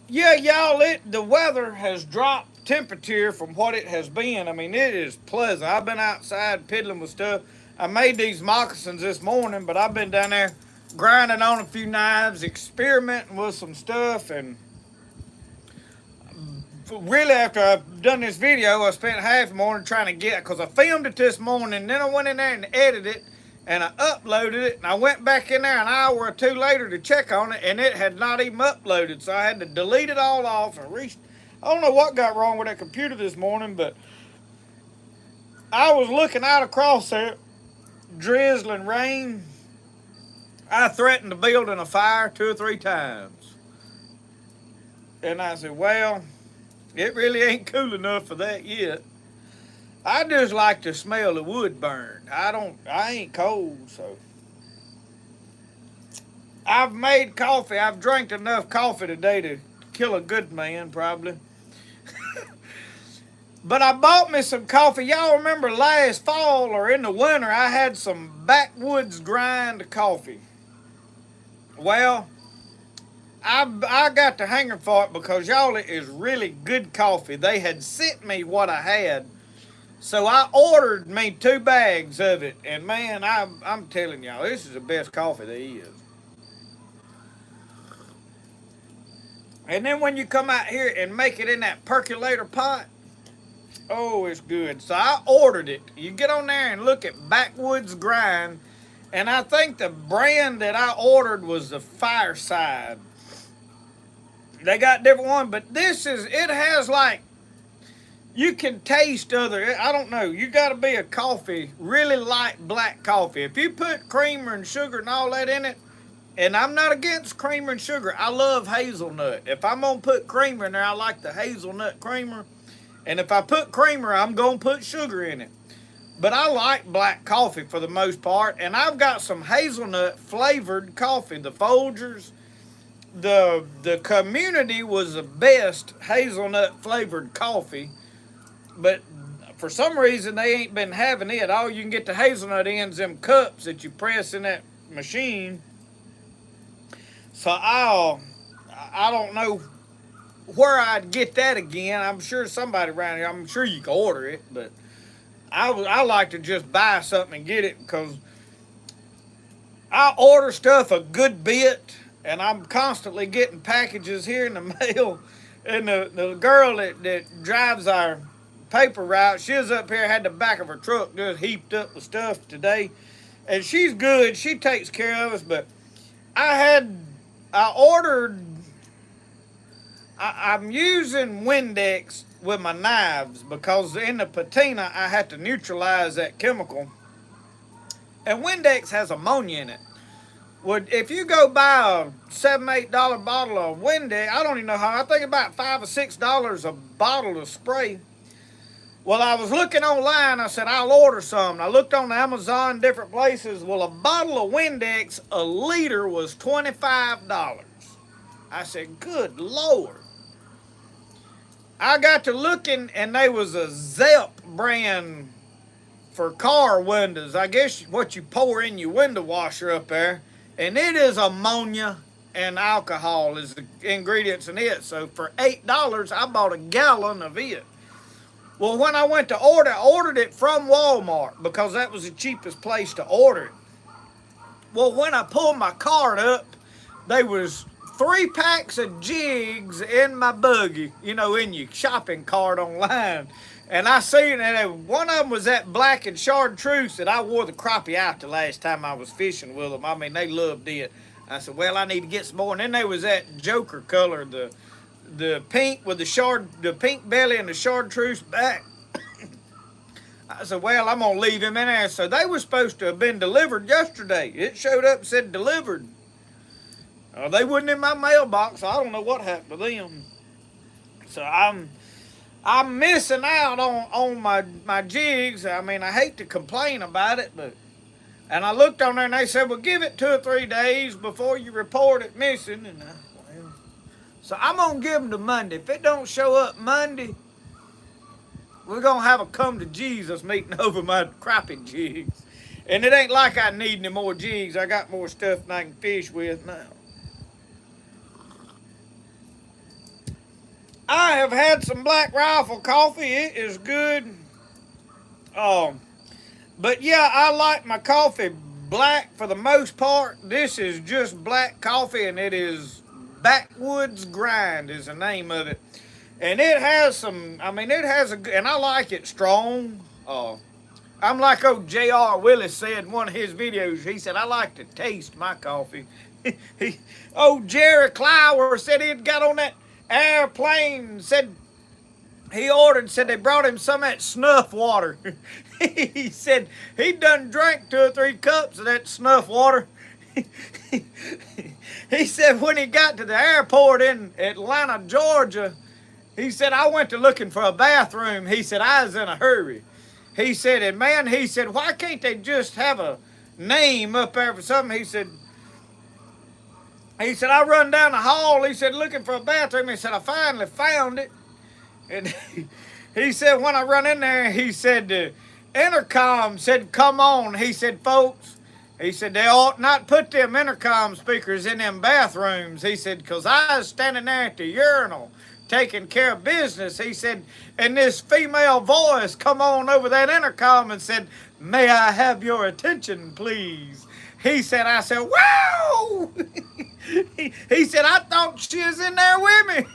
yeah, y'all, the weather has dropped temperature from what it has been. I mean, it is pleasant. I've been outside piddling with stuff. I made these moccasins this morning, but I've been down there grinding on a few knives, experimenting with some stuff, and really, after I've done this video, I spent half the morning trying to get, because I filmed it this morning, then I went in there and edited it, and I uploaded it, and I went back in there an hour or two later to check on it, and it had not even uploaded, so I had to delete it all off and I don't know what got wrong with that computer this morning, but I was looking out across there, drizzling rain. I threatened to build in a fire 2 or 3 times, and I said, well, it really ain't cool enough for that yet. I just like to smell the wood burn. I ain't cold, so. I've made coffee. I've drank enough coffee today to kill a good man, probably. But I bought me some coffee. Y'all remember last fall or in the winter, I had some backwoods grind coffee. Well, I got the hanger for it because y'all, it is really good coffee. They had sent me what I had, so I ordered me 2 bags of it, and man, I'm telling y'all, this is the best coffee there is. And then when you come out here and make it in that percolator pot, oh, it's good. So I ordered it. You get on there and look at Backwoods Grind, and I think the brand that I ordered was the Fireside. They got different one, but it has like, you can taste other, I don't know, you got to be a coffee, really light black coffee. If you put creamer and sugar and all that in it, and I'm not against creamer and sugar, I love hazelnut. If I'm going to put creamer in there, I like the hazelnut creamer. And if I put creamer, I'm going to put sugar in it. But I like black coffee for the most part, and I've got some hazelnut flavored coffee, the Folgers. The Community was the best hazelnut flavored coffee, but for some reason they ain't been having it. All you can get the hazelnut ends, them cups that you press in that machine. So I don't know where I'd get that again. I'm sure somebody around here, I'm sure you can order it, but I like to just buy something and get it because I order stuff a good bit, and I'm constantly getting packages here in the mail. And the girl that drives our paper route, she was up here, had the back of her truck just heaped up with stuff today. And she's good. She takes care of us, but I ordered, I'm using Windex with my knives because in the patina I had to neutralize that chemical. And Windex has ammonia in it. Well, if you go buy a $7, $8 bottle of Windex, I don't even know how, I think about $5 or $6 a bottle of spray. Well, I was looking online, I said, I'll order some. I looked on Amazon, different places. Well, a bottle of Windex, a liter, was $25. I said, good Lord. I got to looking, and there was a Zep brand for car windows. I guess what you pour in your window washer up there. And it is ammonia and alcohol is the ingredients in it. So for $8, I bought a gallon of it. Well, when I went to order, I ordered it from Walmart because that was the cheapest place to order it. Well, when I pulled my cart up, there was 3 packs of jigs in my buggy, in your shopping cart online. And I seen that one of them was that black and chartreuse that I wore the crappie out the last time I was fishing with them. I mean, they loved it. I said, well, I need to get some more. And then there was that Joker color, the pink with the pink belly and the chartreuse back. I said, well, I'm going to leave him in there. So they were supposed to have been delivered yesterday. It showed up and said delivered. They wasn't in my mailbox. So I don't know what happened to them. So I'm missing out on my jigs. I mean, I hate to complain about it, but and I looked on there and they said, well, give it 2 or 3 days before you report it missing. And well, so I'm gonna give them to Monday. If it don't show up Monday, we're gonna have a come to Jesus meeting over my crappie jigs. And it ain't like I need any more jigs. I got more stuff than I can fish with now. I have had some Black Rifle coffee. It is good. Um, but yeah, I like my coffee black for the most part. This is just black coffee, and it is Backwoods Grind is the name of it. And it has some. I mean, it has a, and I like it strong. I'm like old J.R. Willis said in one of his videos. He said, I like to taste my coffee. Old Jerry Clower said he'd got on that airplane, said he ordered, said they brought him some of that snuff water. He said he done drank 2 or 3 cups of that snuff water. He said when he got to the airport in Atlanta, Georgia, he said, I went to looking for a bathroom. He said, I was in a hurry. He said, and man, he said, why can't they just have a name up there for something? He said, I run down the hall. He said, looking for a bathroom. He said, I finally found it. And he said, when I run in there, he said, the intercom said, come on. He said, folks, he said, they ought not put them intercom speakers in them bathrooms. He said, because I was standing there at the urinal taking care of business. He said, and this female voice come on over that intercom and said, may I have your attention, please? He said, I said, wow! He said, I thought she was in there with me.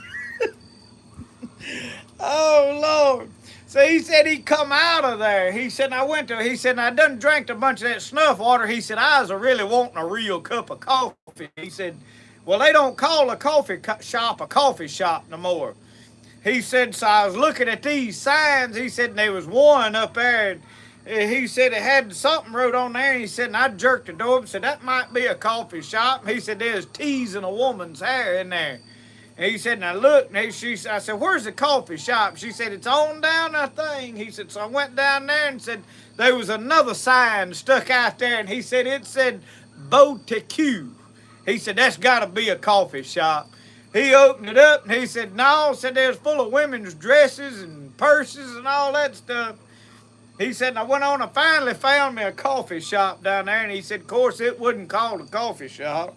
Oh, Lord. So he said he come out of there. He said, he said, I done drank a bunch of that snuff water. He said, I was really wanting a real cup of coffee. He said, well, they don't call a coffee shop no more. He said, so I was looking at these signs. He said, and there was one up there. And he said it had something wrote on there. And he said, and I jerked the door up and said, that might be a coffee shop. And he said, there's teasing a woman's hair in there. And he said, and I looked, and I said, where's the coffee shop? She said, it's on down that thing. He said, so I went down there and said, there was another sign stuck out there. And he said, it said, Boutique. He said, that's got to be a coffee shop. He opened it up, and he said, no, said there's full of women's dresses and purses and all that stuff. He said, and I went on and finally found me a coffee shop down there. And he said, of course, it wasn't called a coffee shop.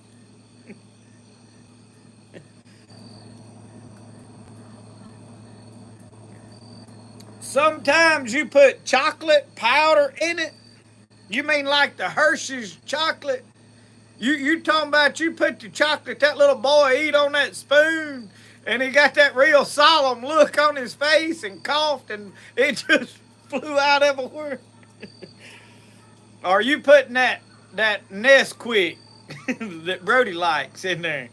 Sometimes you put chocolate powder in it. You mean like the Hershey's chocolate? You talking about you put the chocolate that little boy eat on that spoon, and he got that real solemn look on his face and coughed, and it just flew out everywhere. Are you putting that Nesquik that Brody likes in there?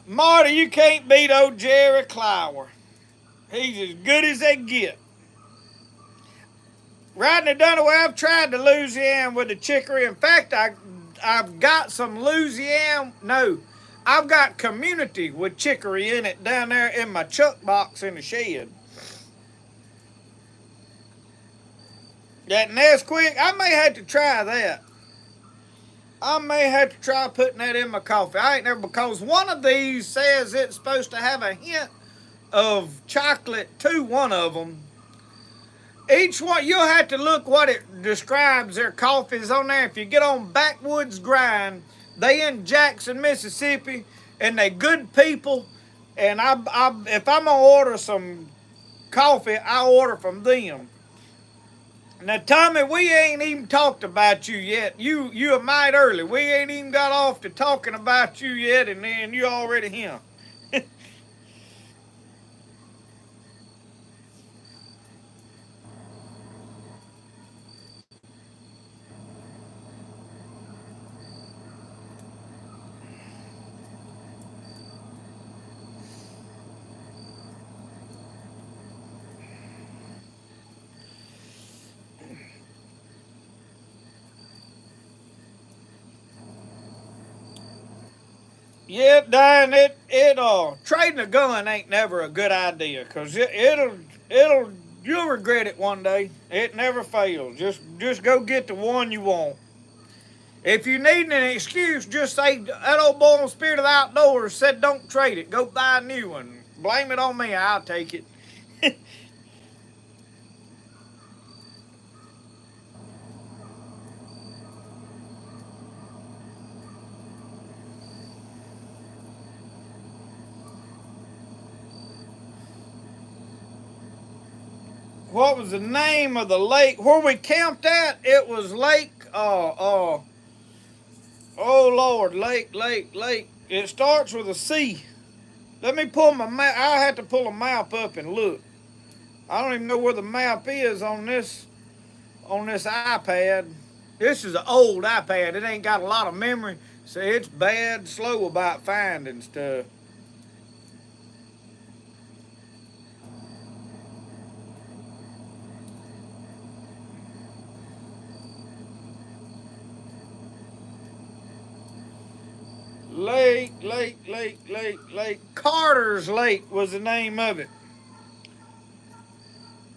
Marty, you can't beat old Jerry Clower. He's as good as they get. Rodney Dunaway, I've tried the Louisiana with the chicory. In fact, I've got some Louisiana. No, I've got community with chicory in it down there in my chuck box in the shed. That Nesquik, I may have to try that. I may have to try putting that in my coffee. I ain't never, because one of these says it's supposed to have a hint of chocolate to one of them. Each one, you'll have to look what it describes their coffees on there. If you get on Backwoods Grind, they in Jackson, Mississippi, and they good people. And if I'm gonna order some coffee, I order from them. Now, Tommy, we ain't even talked about you yet. You a mite early. We ain't even got off to talking about you yet, and then you already here. Yeah, Diane, trading a gun ain't never a good idea, cause it'll you'll regret it one day. It never fails. Just go get the one you want. If you need an excuse, just say that old boy on Spirit of the Outdoors said don't trade it. Go buy a new one. Blame it on me. I'll take it. What was the name of the lake where we camped at? It was Lake. Oh Lord, Lake. It starts with a C. Let me pull my map. I had to pull a map up and look. I don't even know where the map is on this iPad. This is an old iPad. It ain't got a lot of memory, so it's bad, slow about finding stuff. Lake. Carter's Lake was the name of it.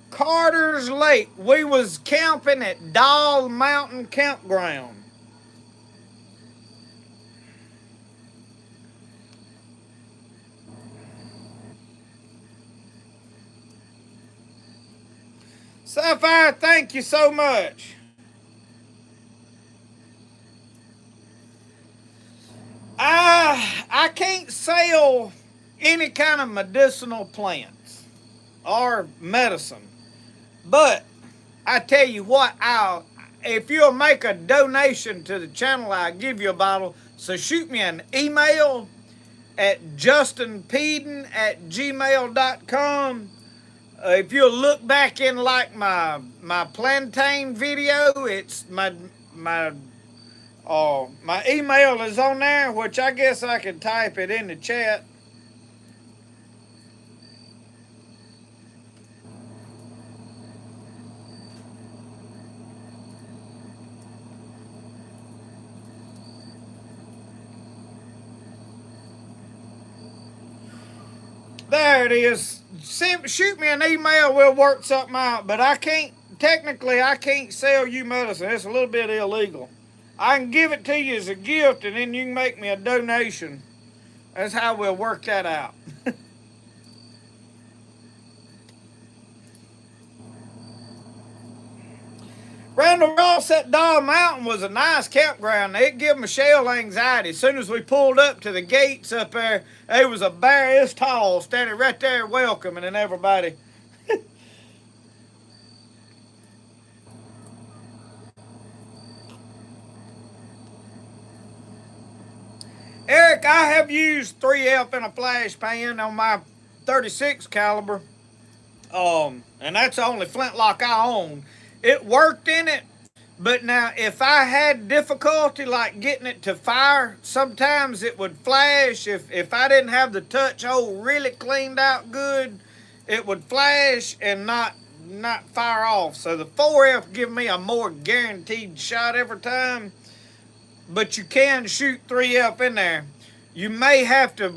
Carter's Lake. We was camping at Doll Mountain Campground. Sapphire, thank you so much. I can't sell any kind of medicinal plants or medicine, but I tell you what, if you'll make a donation to the channel, I'll give you a bottle. So shoot me an email at justinpeden@gmail.com. If you'll look back in like my plantain video, it's my email is on there, which I guess I could type it in the chat. There it is. Shoot me an email. We'll work something out. But technically, I can't sell you medicine. It's a little bit illegal. I can give it to you as a gift, and then you can make me a donation. That's how we'll work that out. Randall Ross at Doll Mountain was a nice campground. It gave Michelle anxiety. As soon as we pulled up to the gates up there, there was a bear this tall standing right there welcoming everybody. Eric, I have used 3F in a flash pan on my 36 caliber. And that's the only flintlock I own. It worked in it, but now if I had difficulty like getting it to fire, sometimes it would flash. If I didn't have the touch hole really cleaned out good, it would flash and not fire off. So the 4F give me a more guaranteed shot every time. But you can shoot 3F in there. You may have to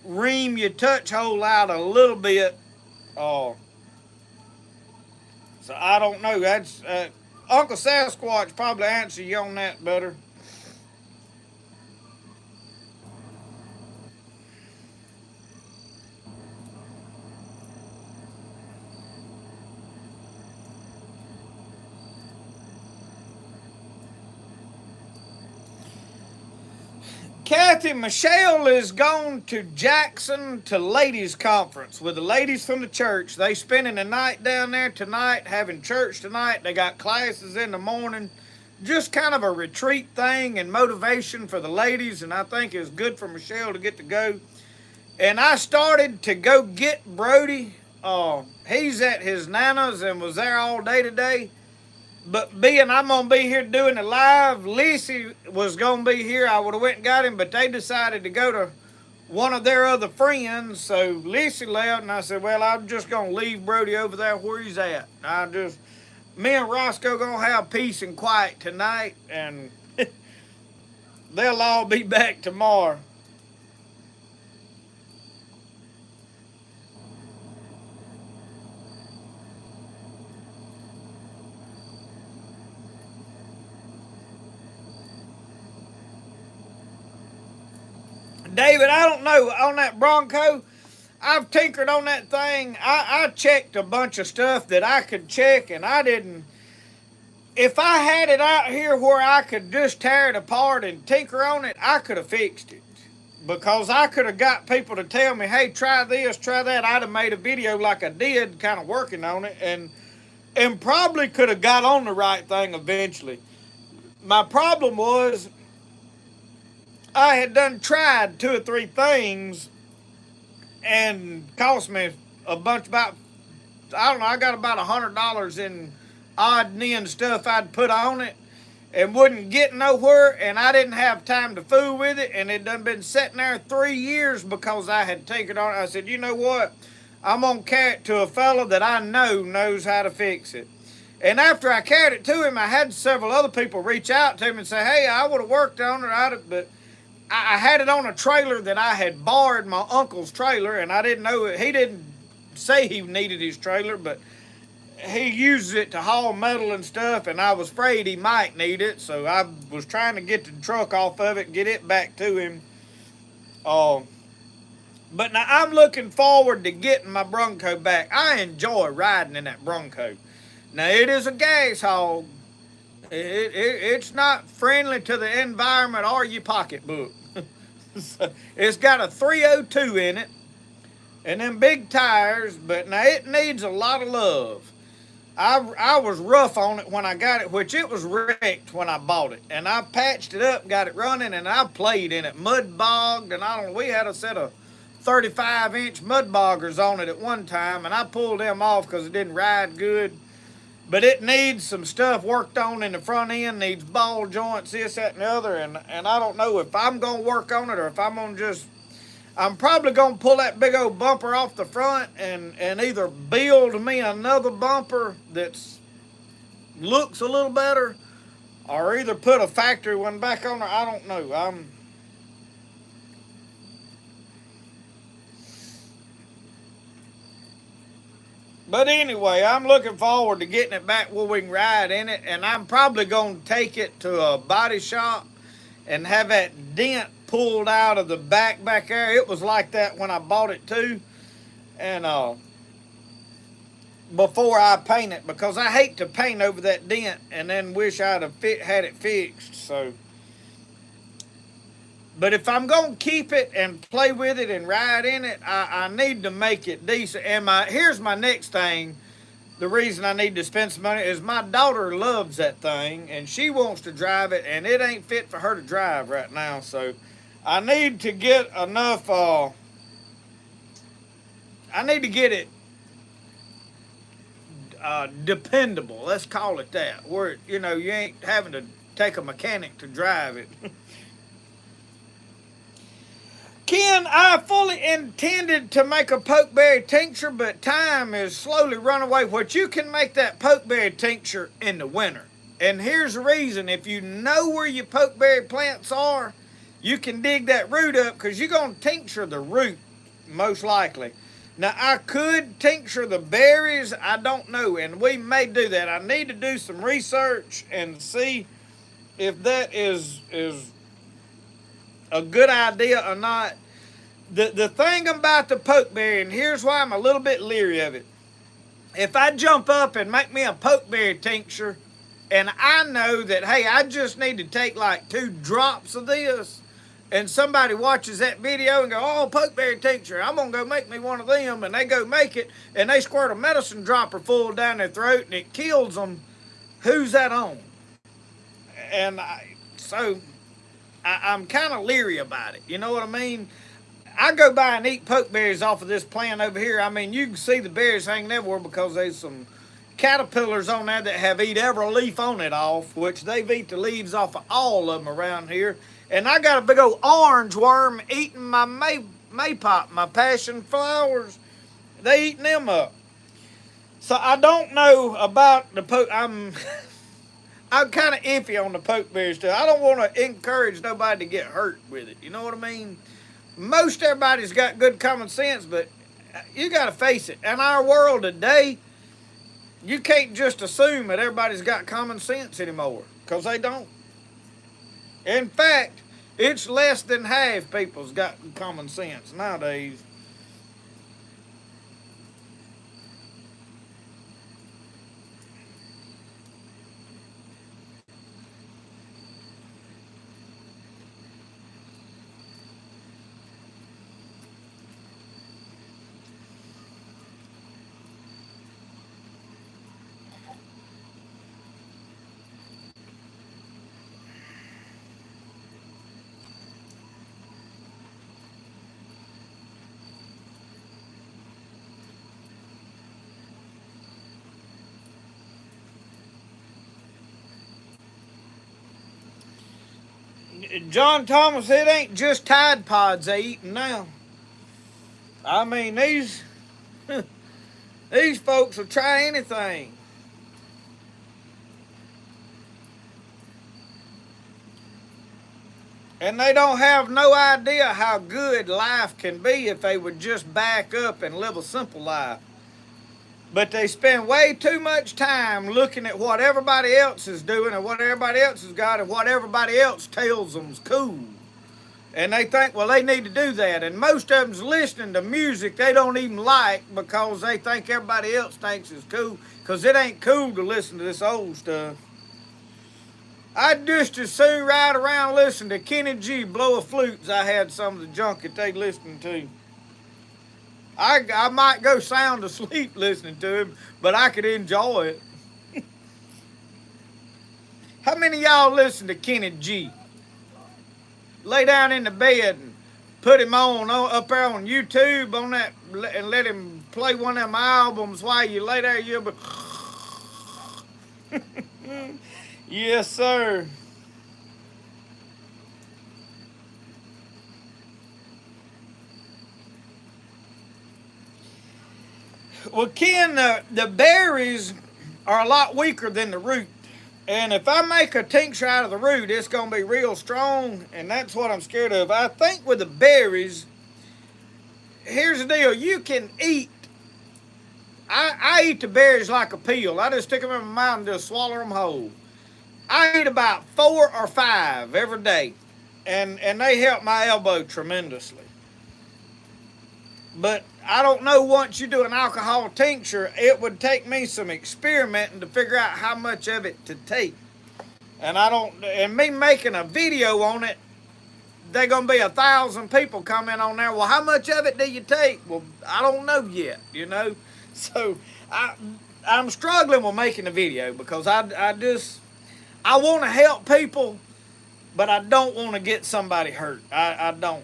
ream your touch hole out a little bit. Oh, so I don't know. That's Uncle Sasquatch probably answer you on that better. Kathy Michelle is going to Jackson to ladies conference with the ladies from the church. They spending the night down there tonight, having church tonight. They got classes in the morning. Just kind of a retreat thing and motivation for the ladies, and I think it's good for Michelle to get to go. And I started to go get Brody. He's at his Nana's and was there all day today. But being I'm going to be here doing it live, Lissy was going to be here. I would have went and got him, but they decided to go to one of their other friends. So Lissy left, and I said, well, I'm just going to leave Brody over there where he's at. Me and Roscoe going to have peace and quiet tonight, and they'll all be back tomorrow. David, I don't know. On that Bronco, I've tinkered on that thing. I checked a bunch of stuff that I could check, and I didn't. If I had it out here where I could just tear it apart and tinker on it, I could have fixed it. Because I could have got people to tell me, hey, try this, try that. I'd have made a video like I did, kind of working on it, and probably could have got on the right thing eventually. My problem was I had done tried 2 or 3 things and cost me a bunch, about, I don't know, I got about $100 in odd and end stuff I'd put on it and wouldn't get nowhere, and I didn't have time to fool with it, and it done been sitting there 3 years because I had taken it on. I said, you know what? I'm going to carry it to a fella that I know knows how to fix it. And after I carried it to him, I had several other people reach out to him and say, hey, I would have worked on it, but I had it on a trailer that I had borrowed my uncle's trailer, and I didn't know it. He didn't say he needed his trailer, but he uses it to haul metal and stuff, and I was afraid he might need it, so I was trying to get the truck off of it and get it back to him. But now I'm looking forward to getting my Bronco back. I enjoy riding in that Bronco. Now, it is a gas hog. It's not friendly to the environment or your pocketbook. So, it's got a 302 in it and them big tires, but now it needs a lot of love. I was rough on it when I got it, which it was wrecked when I bought it. And I patched it up, got it running, and I played in it. Mud bogged, and I don't know, we had a set of 35-inch mud boggers on it at one time, and I pulled them off because it didn't ride good. But it needs some stuff worked on in the front end, needs ball joints, this, that, and the other, and I don't know if I'm going to work on it or if I'm going to just, I'm probably going to pull that big old bumper off the front and either build me another bumper that's looks a little better or either put a factory one back on there. I don't know. But anyway, I'm looking forward to getting it back where we can ride in it, and I'm probably going to take it to a body shop and have that dent pulled out of the back there. It was like that when I bought it too, and before I paint it, because I hate to paint over that dent and then wish I'd have had it fixed. So, but if I'm going to keep it and play with it and ride in it, I need to make it decent. And here's my next thing. The reason I need to spend some money is my daughter loves that thing, and she wants to drive it, and it ain't fit for her to drive right now. So I need to get enough, I need to get it dependable. Let's call it that. Where, you know, you ain't having to take a mechanic to drive it. Ken, I fully intended to make a pokeberry tincture, but time has slowly run away. What you can make that pokeberry tincture in the winter. And here's the reason. If you know where your pokeberry plants are, you can dig that root up because you're going to tincture the root, most likely. Now, I could tincture the berries. I don't know, and we may do that. I need to do some research and see if that is a good idea or not. The thing about the pokeberry, and here's why I'm a little bit leery of it. If I jump up and make me a pokeberry tincture, and I know that, hey, I just need to take like 2 drops of this, and somebody watches that video and go, oh, pokeberry tincture, I'm going to go make me one of them, and they go make it, and they squirt a medicine dropper full down their throat, and it kills them, who's that on? And I'm kind of leery about it. You know what I mean? I go by and eat pokeberries off of this plant over here. I mean, you can see the berries hanging everywhere because there's some caterpillars on there that have eat every leaf on it off, which they've eat the leaves off of all of them around here. And I got a big old orange worm eating my maypop, my passion flowers. They eating them up. So I don't know about the I'm kind of iffy on the pokeberries too. I don't want to encourage nobody to get hurt with it. You know what I mean? Most everybody's got good common sense, but you got to face it. In our world today, you can't just assume that everybody's got common sense anymore, because they don't. In fact, It's less than half people's got common sense nowadays. John Thomas, it ain't just Tide Pods they eating now. I mean, these folks will try anything. And they don't have no idea how good life can be if they would just back up and live a simple life. But they spend way too much time looking at what everybody else is doing and what everybody else has got and what everybody else tells them's cool. And they think, well, they need to do that. And most of them's listening to music they don't even like because they think everybody else thinks it's cool. Because it ain't cool to listen to this old stuff. I'd just as soon ride around listening to Kenny G blow a flute as I had some of the junk that they listening to. I might go sound asleep listening to him, but I could enjoy it. How many of y'all listen to Kenny G? Lay down in the bed and put him on up there on YouTube on that and let him play one of them albums while you lay there. You'll be... Yes, sir. Well, Ken, the berries are a lot weaker than the root. And if I make a tincture out of the root, it's going to be real strong, and that's what I'm scared of. I think with the berries, here's the deal. You can eat. I eat the berries like a peel. I just stick them in my mouth and just swallow them whole. I eat about 4 or 5 every day, and they help my elbow tremendously. But I don't know, once you do an alcohol tincture, it would take me some experimenting to figure out how much of it to take. And me making a video on it, they're going to be 1,000 people comment on there. Well, how much of it do you take? Well, I don't know yet, you know. So I'm struggling with making a video because I want to help people, but I don't want to get somebody hurt. I don't.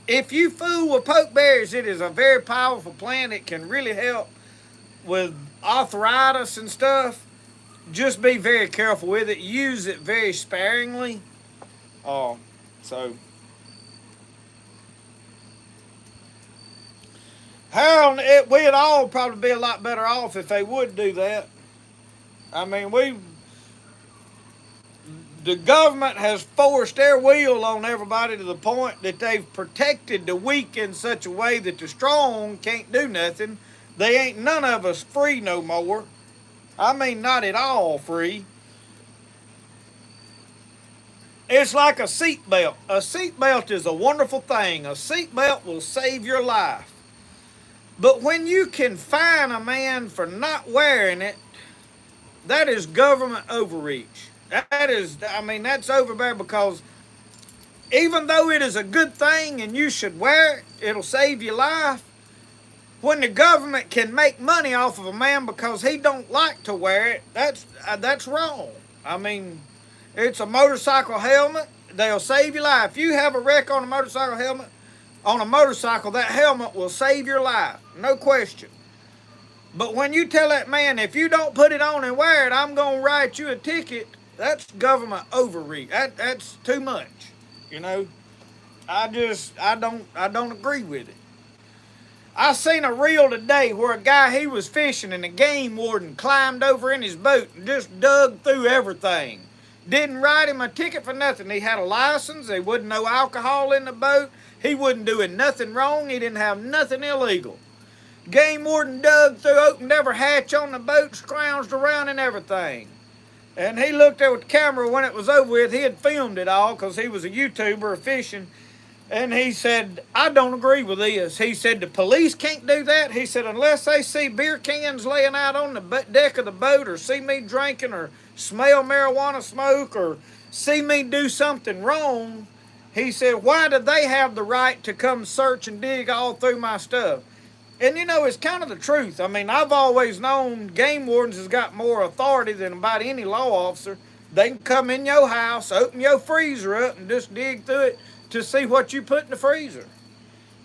If you fool with pokeberries, it is a very powerful plant. It can really help with arthritis and stuff. Just be very careful with it. Use it very sparingly. So Harold, we'd all probably be a lot better off if they would do that. I mean, the government has forced their will on everybody to the point that they've protected the weak in such a way that the strong can't do nothing. They ain't none of us free no more. I mean, not at all free. It's like a seatbelt. A seatbelt is a wonderful thing. A seatbelt will save your life. But when you can fine a man for not wearing it, that is government overreach. That's overbear, because even though it is a good thing and you should wear it, it'll save your life. When the government can make money off of a man because he don't like to wear it, that's wrong. I mean, it's a motorcycle helmet. They'll save your life. If you have a wreck on a motorcycle helmet, that helmet will save your life, no question. But when you tell that man, if you don't put it on and wear it, I'm going to write you a ticket, that's government overreach. That's too much, you know. I don't agree with it. I seen a reel today where a guy, he was fishing and the game warden climbed over in his boat and just dug through everything. Didn't write him a ticket for nothing. He had a license. There wasn't no alcohol in the boat. He wasn't doing nothing wrong. He didn't have nothing illegal. Game warden dug through, opened every hatch on the boat, scrounged around and everything. And he looked there with the camera when it was over with. He had filmed it all because he was a YouTuber fishing. And he said, I don't agree with this. He said, the police can't do that. He said, unless they see beer cans laying out on the deck of the boat, or see me drinking, or smell marijuana smoke, or see me do something wrong, he said, why do they have the right to come search and dig all through my stuff? And you know, it's kind of the truth. I mean, I've always known game wardens has got more authority than about any law officer. They can come in your house, open your freezer up, and just dig through it to see what you put in the freezer.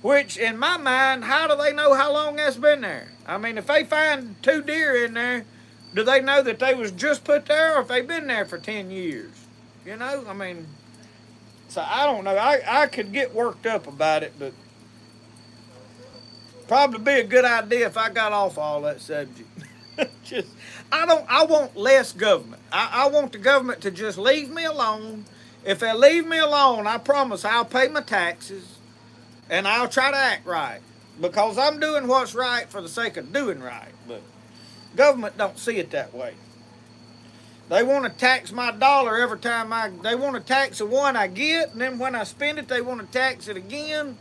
Which, in my mind, how do they know how long that's been there? I mean, if they find 2 deer in there, do they know that they was just put there, or if they've been there for 10 years? You know, I mean, so I don't know. I could get worked up about it, but probably be a good idea if I got off all that subject. Just, I want less government. I want the government to just leave me alone. If they leave me alone, I promise I'll pay my taxes and I'll try to act right, because I'm doing what's right for the sake of doing right. But government don't see it that way. They want to tax my dollar every time they want to tax the one I get, and then when I spend it, they want to tax it again.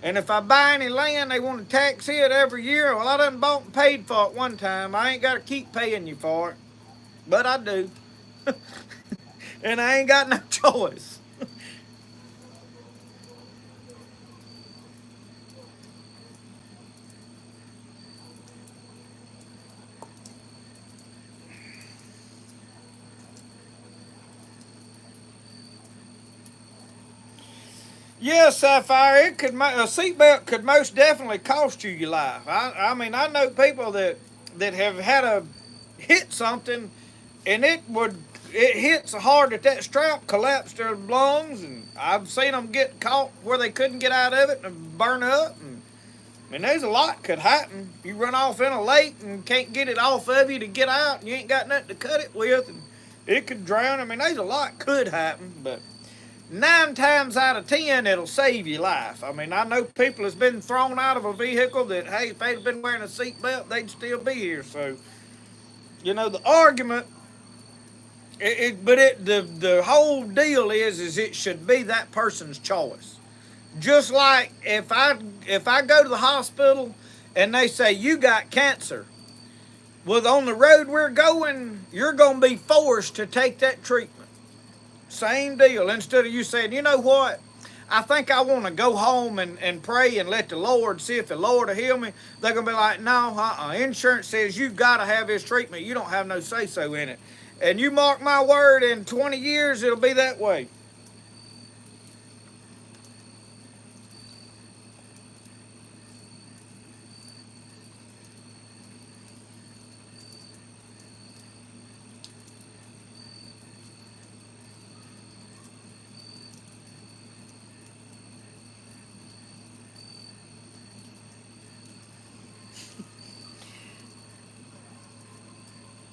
And if I buy any land, they want to tax it every year. Well, I done bought and paid for it one time. I ain't got to keep paying you for it, but I do. And I ain't got no choice. Yes, Sapphire, it could, a seatbelt could most definitely cost you your life. I mean, I know people that have had a hit something, and it hit so hard that that strap collapsed their lungs, and I've seen them get caught where they couldn't get out of it and burn up. And I mean, there's a lot could happen. You run off in a lake and can't get it off of you to get out, and you ain't got nothing to cut it with, and it could drown. I mean, there's a lot could happen, but 9 times out of 10, it'll save your life. I mean, I know people that's been thrown out of a vehicle that, hey, if they'd been wearing a seatbelt, they'd still be here. So, you know, the argument, the whole deal is it should be that person's choice. Just like if I go to the hospital and they say you got cancer, well, on the road we're going, you're going to be forced to take that treatment. Same deal. Instead of you saying, you know what, I think I want to go home and pray and let the Lord see if the Lord will heal me. They're going to be like, no, insurance says you've got to have this treatment. You don't have no say-so in it. And you mark my word, in 20 years, it'll be that way.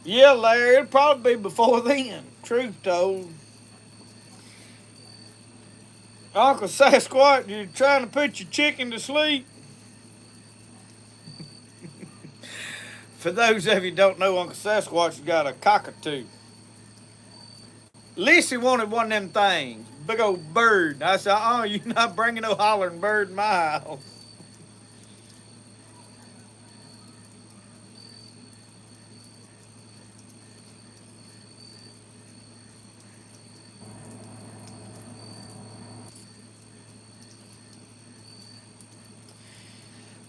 Yeah, Larry, it'll probably be before then, truth told. Uncle Sasquatch, you're trying to put your chicken to sleep? For those of you who don't know, Uncle Sasquatch has got a cockatoo. Lissy wanted one of them things, big old bird. I said, oh, you're not bringing no hollering bird in my house.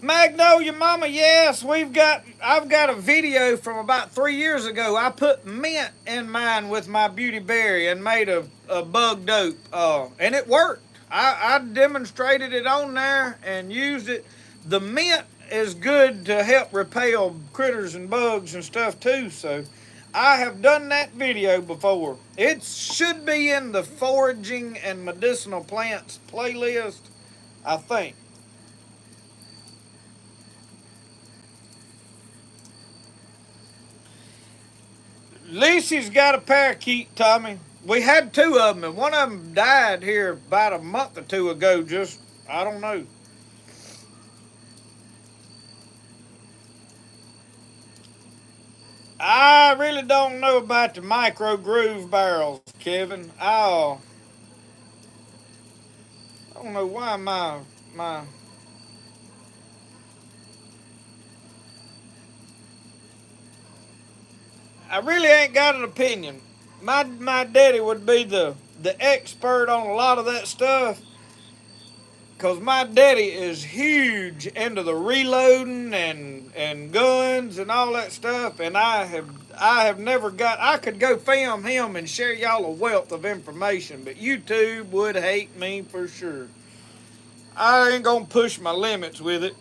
Magnolia Mama, yes, I've got a video from about 3 years ago. I put mint in mine with my beauty berry and made a bug dope, and it worked. I demonstrated it on there and used it. The mint is good to help repel critters and bugs and stuff too, so I have done that video before. It should be in the foraging and medicinal plants playlist, I think. Lucy's got a parakeet, Tommy. We had 2 of them, and one of them died here about a month or 2 ago. Just, I don't know. I really don't know about the micro groove barrels, Kevin. I don't know why my I really ain't got an opinion. My daddy would be the expert on a lot of that stuff, cause my daddy is huge into the reloading and guns and all that stuff, and I have never got. I could go film him and share y'all a wealth of information, but YouTube would hate me for sure. I ain't gonna push my limits with it.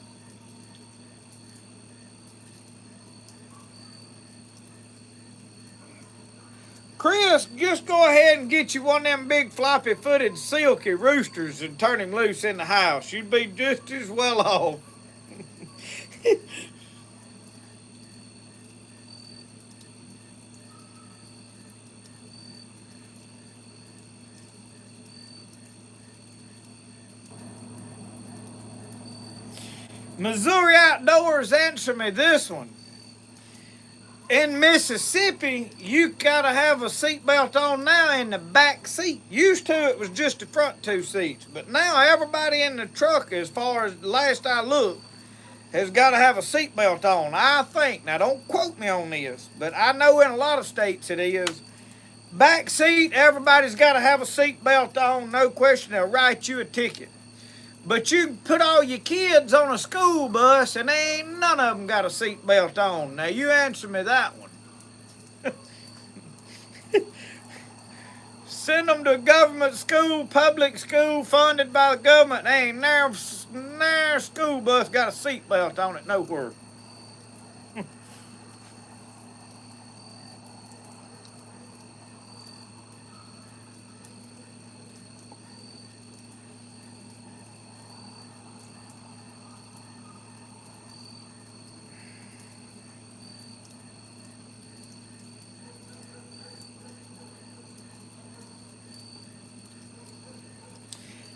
Chris, just go ahead and get you one of them big floppy footed silky roosters and turn him loose in the house. You'd be just as well off. Missouri Outdoors, answer me this one. In Mississippi, you gotta have a seatbelt on now in the back seat. Used to, it was just the front two seats, but now everybody in the truck, as far as the last I looked, has got to have a seatbelt on. I think. Now, don't quote me on this, but I know in a lot of states it is. Back seat, everybody's got to have a seatbelt on. No question, they'll write you a ticket. But you can put all your kids on a school bus and ain't none of them got a seatbelt on. Now, you answer me that one. Send them to a government school, public school, funded by the government. Ain't never school bus got a seatbelt on it nowhere.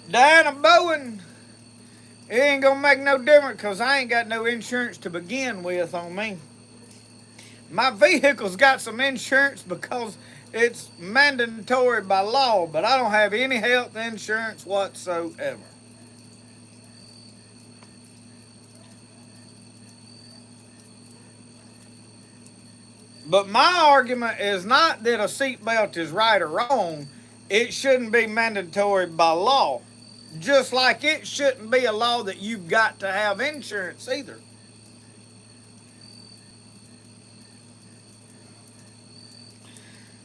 Diana Bowen, it ain't gonna make no difference because I ain't got no insurance to begin with on me. My vehicle's got some insurance because it's mandatory by law, but I don't have any health insurance whatsoever. But my argument is not that a seatbelt is right or wrong. It shouldn't be mandatory by law. Just like it shouldn't be a law that you've got to have insurance either.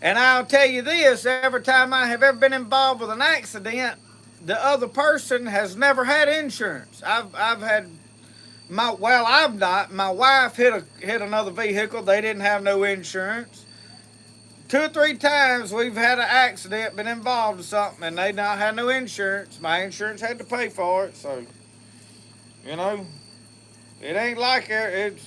And I'll tell you this, every time I have ever been involved with an accident, the other person has never had insurance. I've had I've not. My wife hit another vehicle. They didn't have no insurance. Two or three times we've had an accident, been involved in something, and they not had no insurance. My insurance had to pay for it, so you know it ain't like it's.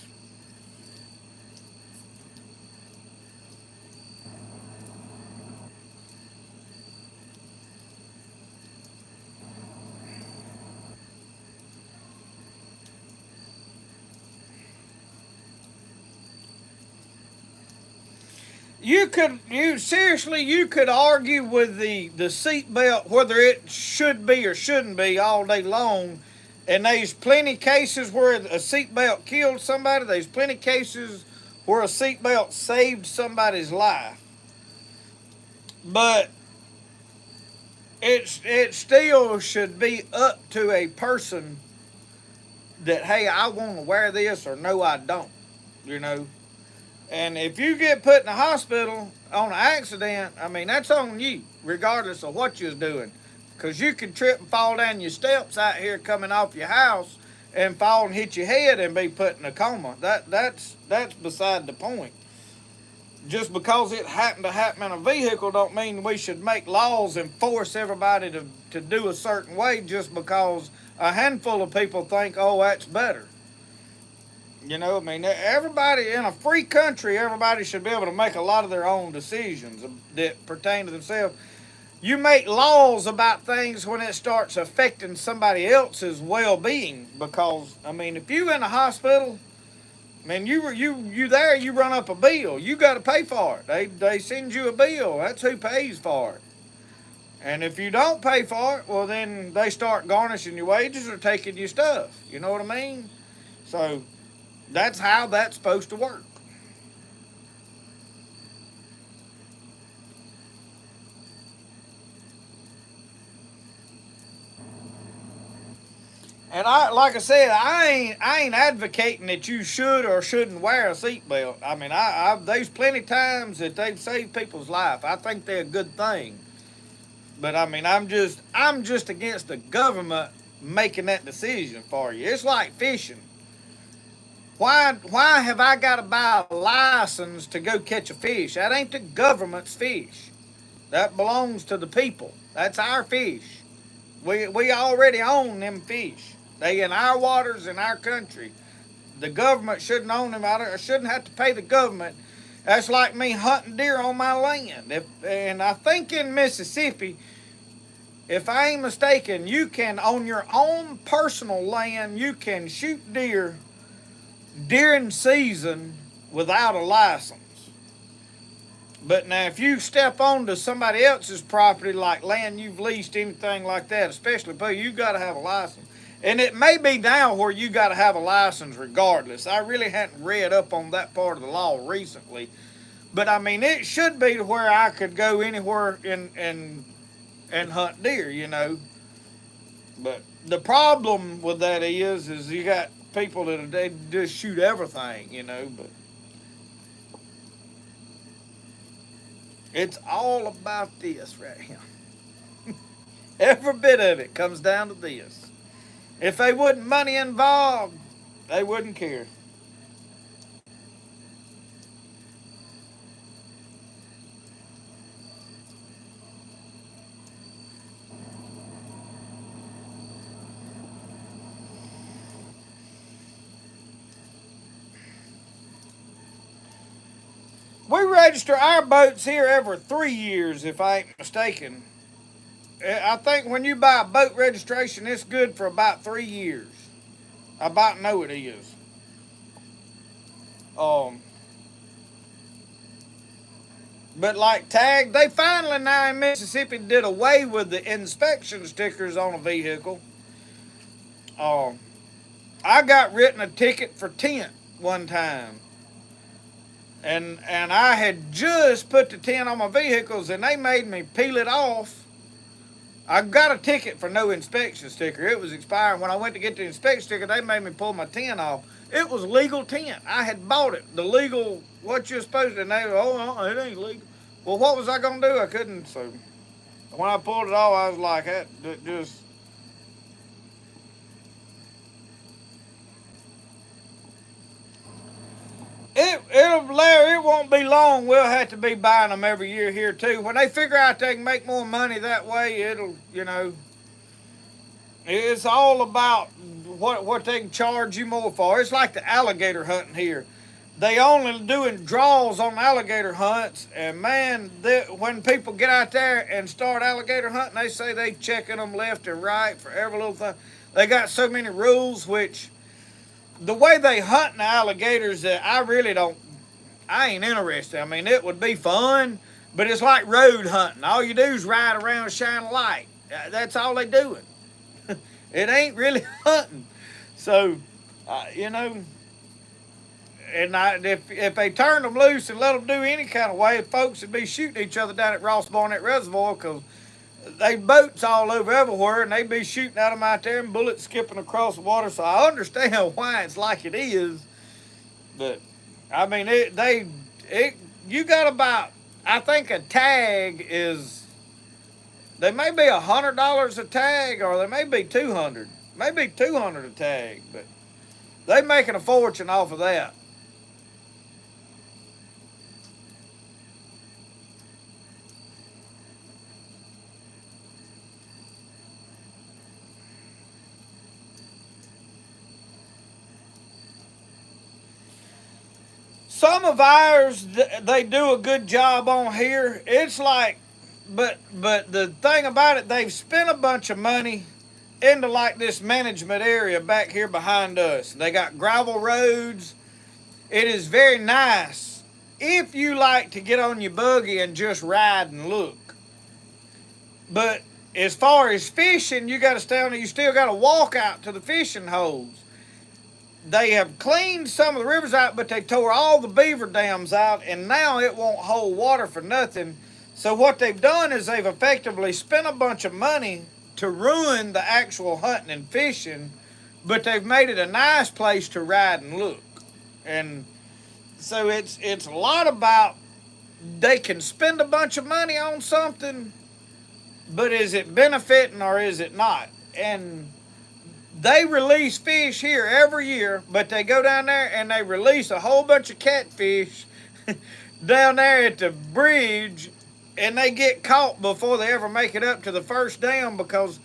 You could argue with the seatbelt whether it should be or shouldn't be all day long. And there's plenty cases where a seatbelt killed somebody. There's plenty cases where a seatbelt saved somebody's life. But it still should be up to a person that, hey, I want to wear this or no, I don't. You know. And if you get put in the hospital on an accident, I mean, that's on you, regardless of what you're doing. Because you can trip and fall down your steps out here coming off your house and fall and hit your head and be put in a coma. That's beside the point. Just because it happened to happen in a vehicle don't mean we should make laws and force everybody to do a certain way just because a handful of people think, oh, that's better. You know, I mean, everybody in a free country, everybody should be able to make a lot of their own decisions that pertain to themselves. You make laws about things when it starts affecting somebody else's well-being because, I mean, if you in a hospital Man, you there, you run up a bill. You got to pay for it. They send you a bill. That's who pays for it. And if you don't pay for it, well, then they start garnishing your wages or taking your stuff. You know what I mean? So that's how that's supposed to work. And like I said, I ain't advocating that you should or shouldn't wear a seatbelt. I mean, there's plenty of times that they've saved people's life. I think they're a good thing. But I mean, I'm just against the government making that decision for you. It's like fishing. Why have I got to buy a license to go catch a fish? That ain't the government's fish. That belongs to the people. That's our fish. We already own them fish. They in our waters in our country. The government shouldn't own them. I shouldn't have to pay the government. That's like me hunting deer on my land. And I think in Mississippi, if I ain't mistaken, you can on your own personal land you can shoot deer during season without a license. But now, if you step onto somebody else's property, like land you've leased, anything like that, especially pay, you got to have a license. And it may be now where you got to have a license regardless. I really hadn't read up on that part of the law recently, but I mean, it should be to where I could go anywhere and hunt deer, you know. But the problem with that is you got people that they just shoot everything, you know. But it's all about this right here. Every bit of it comes down to this. If they wasn't money involved, they wouldn't care. We register our boats here every 3 years, if I ain't mistaken. I think when you buy a boat registration, it's good for about 3 years. I about know it is. Um, but like tag, they finally now in Mississippi did away with the inspection stickers on a vehicle. Um, I got written a ticket for tint one time. And I had just put the tint on my vehicles and they made me peel it off. I got a ticket for no inspection sticker. It was expiring. When I went to get the inspection sticker, they made me pull my tint off. It was legal tint. I had bought it. The legal, what you're supposed to, and they were, oh, it ain't legal. Well, what was I going to do? I couldn't. So when I pulled it off, I was like, that just, it won't be long. We'll have to be buying them every year here too. When they figure out they can make more money that way, it'll, you know, it's all about what they can charge you more for. It's like the alligator hunting here. They only doing draws on alligator hunts, and man, when people get out there and start alligator hunting, they say they checking them left and right for every little thing. They got so many rules, which the way they hunt the alligators, I really don't. I ain't interested. I mean, it would be fun, but it's like road hunting. All you do is ride around, shine a light. That's all they doing. It ain't really hunting. So, you know, and if they turned them loose and let them do any kind of way, folks would be shooting each other down at Ross Barnett Reservoir because they boats all over everywhere and they be shooting at them out there and bullets skipping across the water. So I understand why it's like it is, but I mean you got about, I think a tag is, they may be $100 a tag or they may be 200, maybe 200 a tag, but they making a fortune off of that. Some of ours, they do a good job on here. It's like, but the thing about it, they've spent a bunch of money into like this management area back here behind us. They got gravel roads, It is very nice if you like to get on your buggy and just ride and look. But as far as fishing, you got to stay on it. You still got to walk out to the fishing holes. They have cleaned some of the rivers out, but they tore all the beaver dams out, and now it won't hold water for nothing. So what they've done is they've effectively spent a bunch of money to ruin the actual hunting and fishing, but they've made it a nice place to ride and look. And so it's a lot about they can spend a bunch of money on something, but is it benefiting or is it not? And they release fish here every year, but they go down there and they release a whole bunch of catfish down there at the bridge, and they get caught before they ever make it up to the first dam because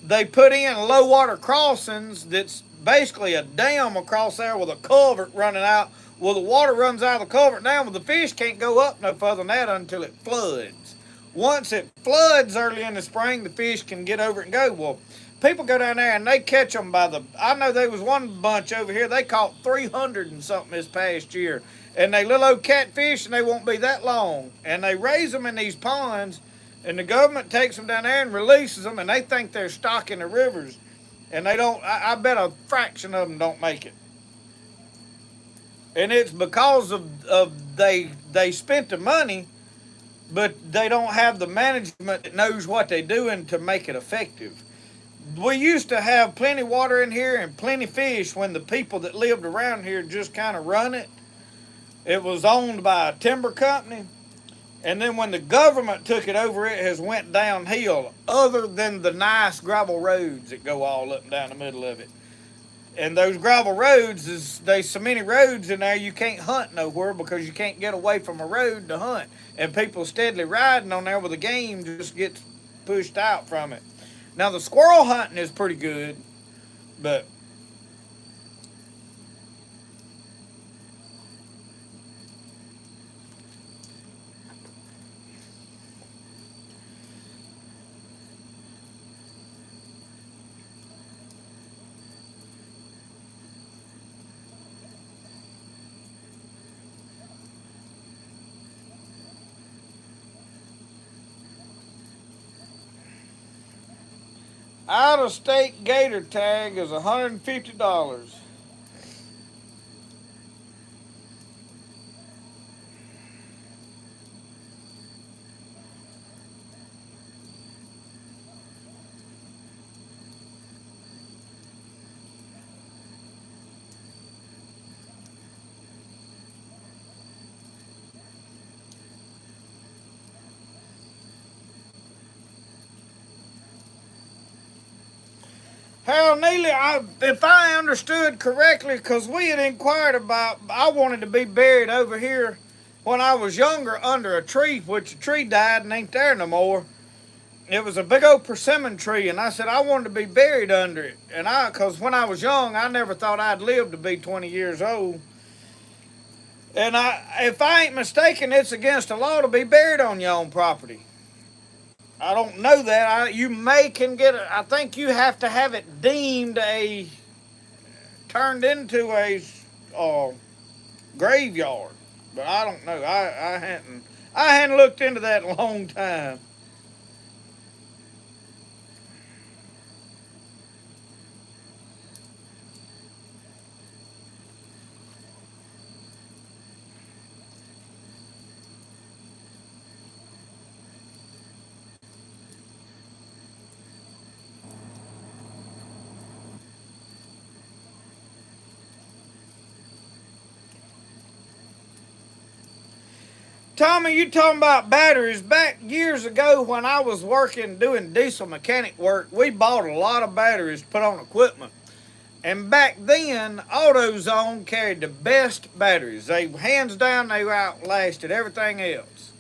they put in low water crossings that's basically a dam across there with a culvert running out. Well, the water runs out of the culvert down, but the fish can't go up no further than that until it floods. Once it floods early in the spring, the fish can get over it and go. Well, people go down there and they catch them by the. I know there was one bunch over here. They caught 300 and something this past year, and they little old catfish, and they won't be that long. And they raise them in these ponds, and the government takes them down there and releases them, and they think they're stocking the rivers, and they don't. I bet a fraction of them don't make it, and it's because of they spent the money, but they don't have the management that knows what they're doing to make it effective. We used to have plenty water in here and plenty fish when the people that lived around here just kind of run it. It was owned by a timber company, and then when the government took it over, it has went downhill. Other than the nice gravel roads that go all up and down the middle of it, and those gravel roads there's so many roads in there you can't hunt nowhere because you can't get away from a road to hunt, and people steadily riding on there with the game just gets pushed out from it. Now the squirrel hunting is pretty good, but out of state gator tag is $150. Harold Neely, if I understood correctly, because we had inquired about, I wanted to be buried over here when I was younger under a tree, which the tree died and ain't there no more. It was a big old persimmon tree, and I said I wanted to be buried under it. And because when I was young, I never thought I'd live to be 20 years old. And if I ain't mistaken, it's against the law to be buried on your own property. I don't know that. You may can get it. I think you have to have it deemed turned into a uh, graveyard. But I don't know. I hadn't looked into that in a long time. Tommy, you talking about batteries. Back years ago when I was working doing diesel mechanic work, we bought a lot of batteries to put on equipment. And back then, AutoZone carried the best batteries. Hands down, they outlasted everything else.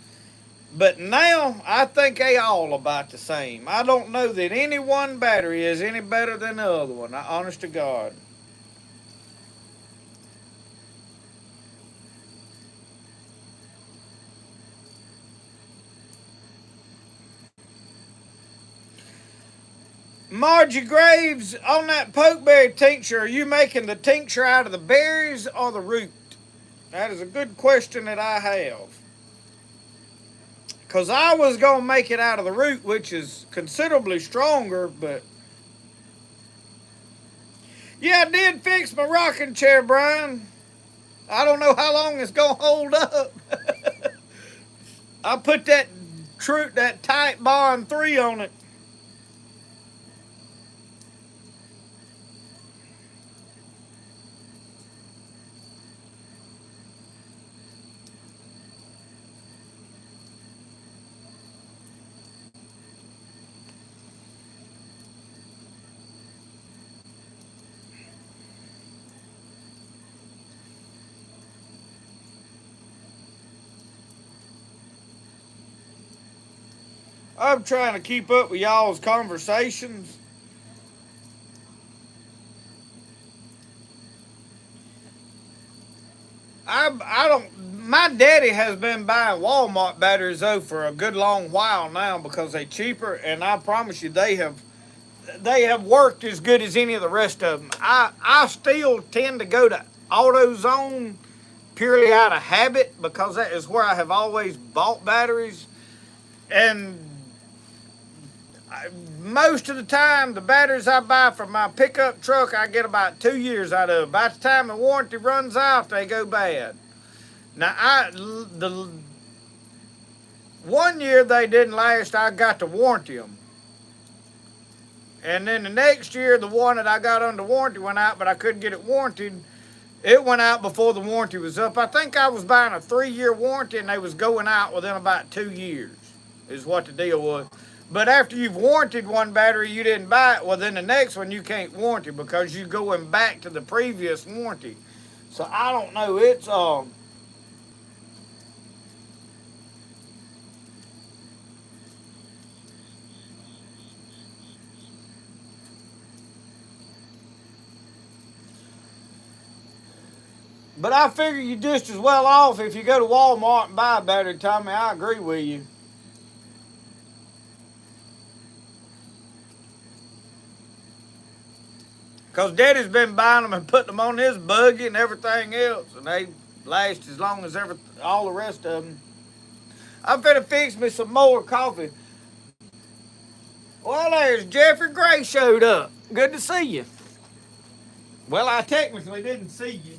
But now, I think they all about the same. I don't know that any one battery is any better than the other one, honest to God. Margie Graves, on that pokeberry tincture, are you making the tincture out of the berries or the root? That is a good question that I have. Because I was going to make it out of the root, which is considerably stronger, but yeah, I did fix my rocking chair, Brian. I don't know how long it's going to hold up. I put that tight bond 3 on it. I'm trying to keep up with y'all's conversations. I don't. My daddy has been buying Walmart batteries though for a good long while now because they're cheaper, and I promise you they have worked as good as any of the rest of them. I still tend to go to AutoZone purely out of habit because that is where I have always bought batteries, and most of the time, the batteries I buy for my pickup truck, I get about 2 years out of. By the time the warranty runs out, they go bad. Now, the 1 year they didn't last, I got to warranty them. And then the next year, the one that I got under warranty went out, but I couldn't get it warranted. It went out before the warranty was up. I think I was buying a 3-year warranty, and they was going out within about 2 years, is what the deal was. But after you've warranted one battery, you didn't buy it, well, then the next one you can't warranty because you're going back to the previous warranty. So I don't know. But I figure you're just as well off if you go to Walmart and buy a battery, Tommy. I agree with you. Because Daddy's been buying them and putting them on his buggy and everything else, and they last as long as all the rest of them. I'm finna fix me some more coffee. Well, there's Jeffrey Gray showed up. Good to see you. Well, I technically didn't see you.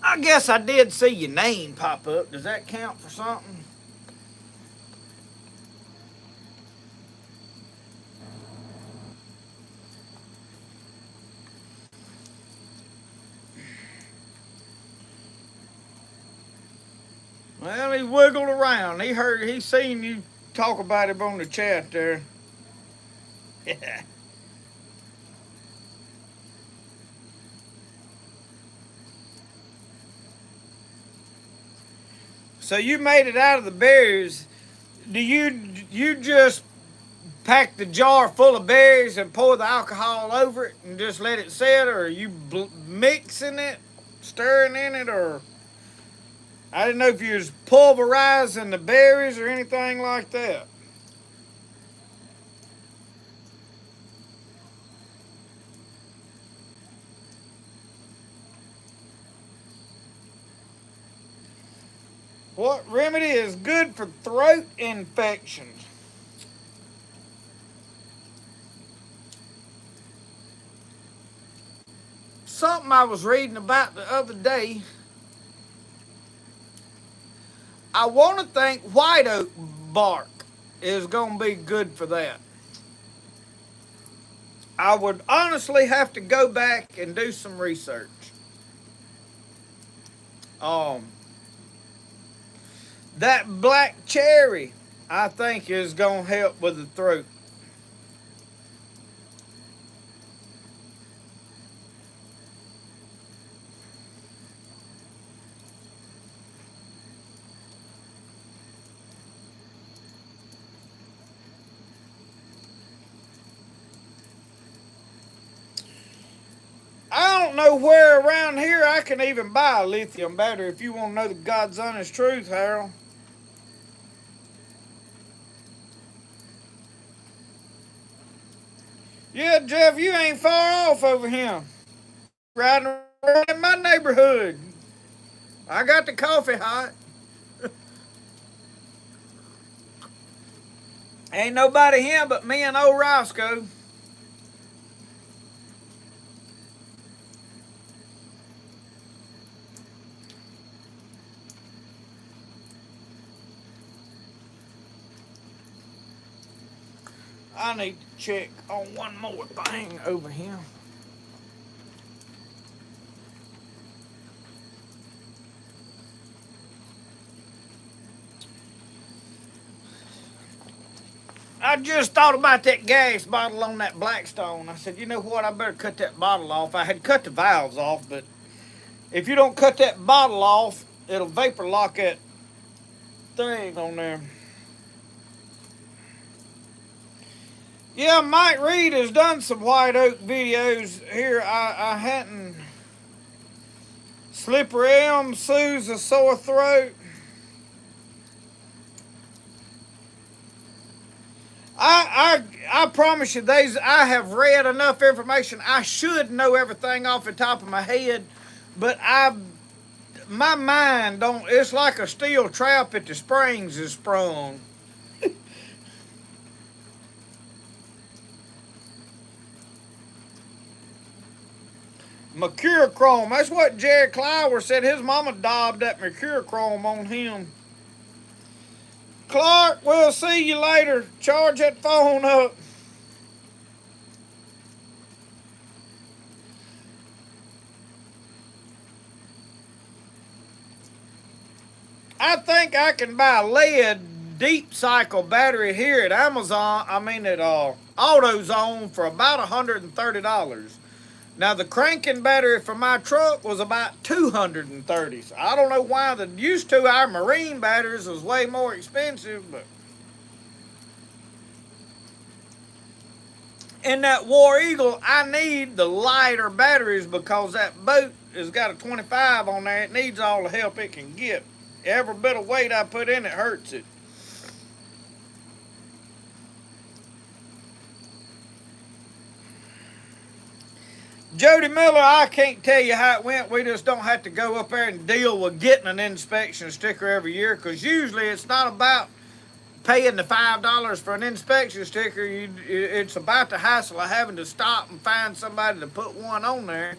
I guess I did see your name pop up. Does that count for something? Well, he wiggled around. He seen you talk about him on the chat there. So you made it out of the berries. Do you just pack the jar full of berries and pour the alcohol over it and just let it sit, or are you mixing it, stirring in it, or I didn't know if you was pulverizing the berries or anything like that. What remedy is good for throat infections? Something I was reading about the other day. I want to think white oak bark is going to be good for that. I would honestly have to go back and do some research. Um, that black cherry, I think, is going to help with the throat. know where around here I can even buy a lithium battery if you want to know the God's honest truth, Harold. Yeah, Jeff, you ain't far off over here. Riding around in my neighborhood. I got the coffee hot. Ain't nobody here but me and old Roscoe. I need to check on one more thing over here. I just thought about that gas bottle on that Blackstone. I said, you know what? I better cut that bottle off. I had cut the valves off, but if you don't cut that bottle off, it'll vapor lock that thing on there. Yeah, Mike Reed has done some white oak videos here. I hadn't. Slippery Elm soothes a sore throat. I promise you, I have read enough information. I should know everything off the top of my head, but my mind don't. It's like a steel trap at the springs is sprung. Mercurochrome. That's what Jared Clower said. His mama daubed that mercurochrome on him. Clark, we'll see you later. Charge that phone up. I think I can buy a lead deep cycle battery here at Amazon. I mean at AutoZone for about $130. Now the cranking battery for my truck was about $230. So I don't know why the used to our marine batteries was way more expensive, but in that War Eagle, I need the lighter batteries because that boat has got a 25 on there. It needs all the help it can get. Every bit of weight I put in it hurts it. Jody Miller, I can't tell you how it went. We just don't have to go up there and deal with getting an inspection sticker every year because usually it's not about paying the $5 for an inspection sticker. It's about the hassle of having to stop and find somebody to put one on there.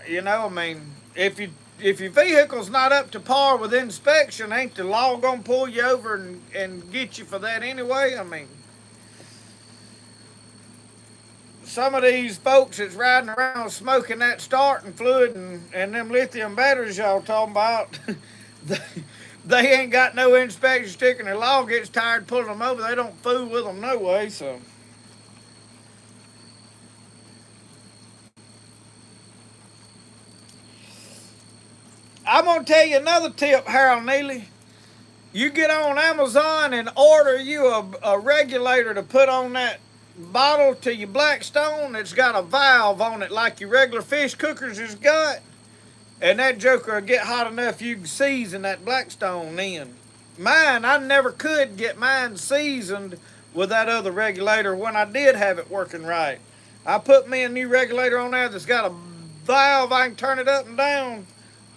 You know, I mean, if your vehicle's not up to par with inspection, ain't the law gonna pull you over and get you for that anyway? I mean, some of these folks that's riding around smoking that starting fluid and them lithium batteries y'all talking about, they ain't got no inspection sticker and the law gets tired pulling them over. They don't fool with them no way, so. I'm going to tell you another tip, Harold Neely. You get on Amazon and order you a regulator to put on that bottle to your Blackstone that's got a valve on it like your regular fish cookers has got. And that joker will get hot enough you can season that Blackstone in. Mine, I never could get mine seasoned with that other regulator when I did have it working right. I put me a new regulator on there that's got a valve. I can turn it up and down.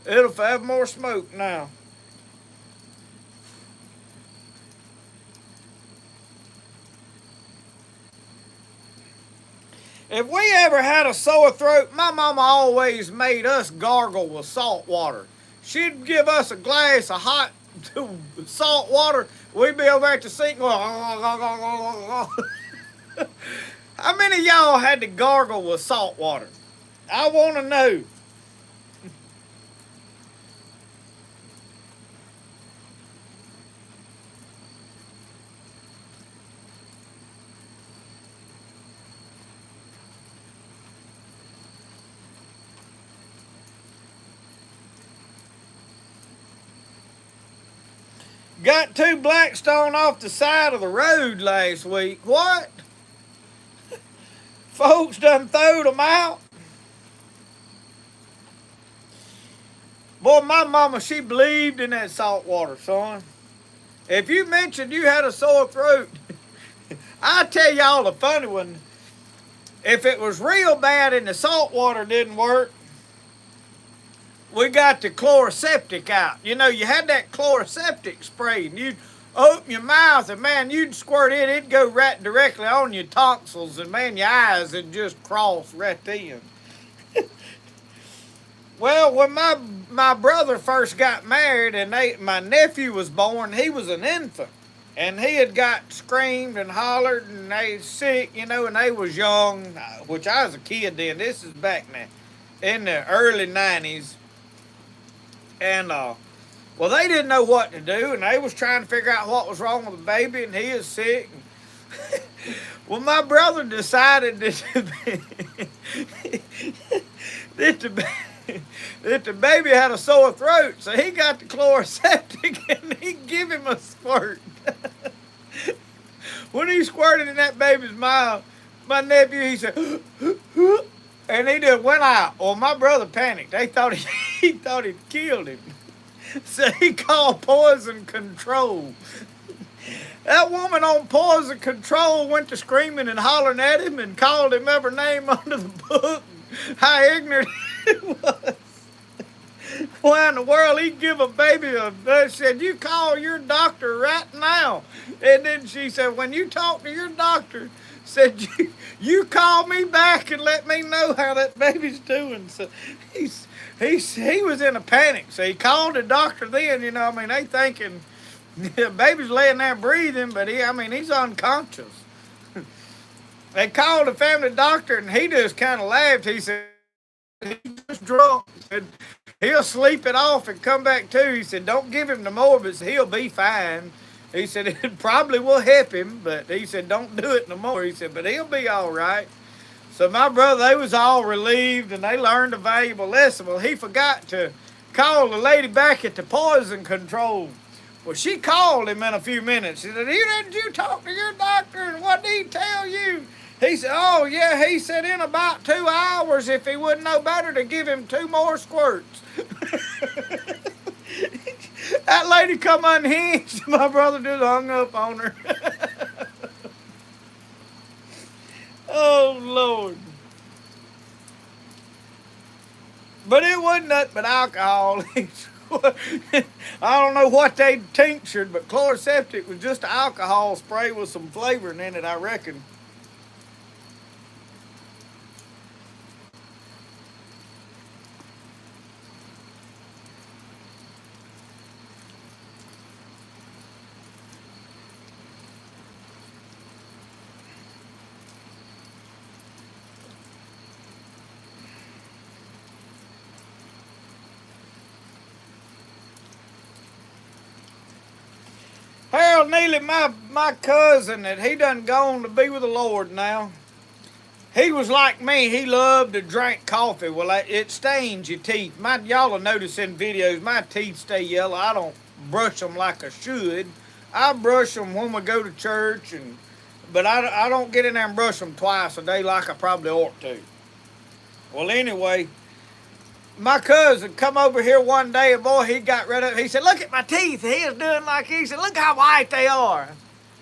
It'll have more smoke now. If we ever had a sore throat, my mama always made us gargle with salt water. She'd give us a glass of hot salt water. We'd be over at the sink going, how many of y'all had to gargle with salt water? I want to know. Got two Blackstone off the side of the road last week. What? Folks done throwed them out. Boy, my mama, she believed in that salt water, son. If you mentioned you had a sore throat, I tell y'all the funny one. If it was real bad and the salt water didn't work, we got the chloroseptic out. You know, you had that chloroseptic spray, and you'd open your mouth, and man, you'd squirt it, it'd go right directly on your tonsils, and man, your eyes would just cross right then. Well, when my brother first got married and my nephew was born, he was an infant. And he had got screamed and hollered and they was sick, you know, and they was young, which I was a kid then. This is back in the early 90s. And, well, they didn't know what to do, and they was trying to figure out what was wrong with the baby, and he was sick. Well, my brother decided that that the, that the baby had a sore throat, so he got the chloroseptic and he give him a squirt. When he squirted in that baby's mouth, my nephew, he said, and he just went out. Well, my brother panicked. They thought he thought he'd killed him. So he called poison control. That woman on poison control went to screaming and hollering at him and called him every name under the book. How ignorant he was. Why in the world he'd give a baby she said, you call your doctor right now. And then she said, when you talk to your doctor, said you call me back and let me know how that baby's doing. So he was in a panic. So he called the doctor then, you know, I mean, they thinking the baby's laying there breathing, but he's unconscious. They called the family doctor and he just kind of laughed. He said, he's just drunk. He said, he'll sleep it off and come back to. He said, don't give him the Morbus. He'll be fine. He said, it probably will help him, but he said, don't do it no more. He said, but he'll be all right. So my brother, they was all relieved, and they learned a valuable lesson. Well, he forgot to call the lady back at the poison control. Well, she called him in a few minutes. She said, did you talk to your doctor, and what did he tell you? He said, oh, yeah, he said in about 2 hours, if he wouldn't know better, to give him 2 more squirts. That lady come unhinged. My brother just hung up on her. Oh, Lord. But it wasn't nothing but alcohol. I don't know what they tinctured, but chloroseptic was just alcohol spray with some flavoring in it, I reckon. Harold Neely, my cousin, that he done gone to be with the Lord now. He was like me. He loved to drink coffee. Well, it stains your teeth. Y'all will notice in videos, my teeth stay yellow. I don't brush them like I should. I brush them when we go to church, but I don't get in there and brush them twice a day like I probably ought to. Well, anyway, my cousin come over here one day, and boy, he got rid of it. He said, look at my teeth. He was doing like he said, look how white they are.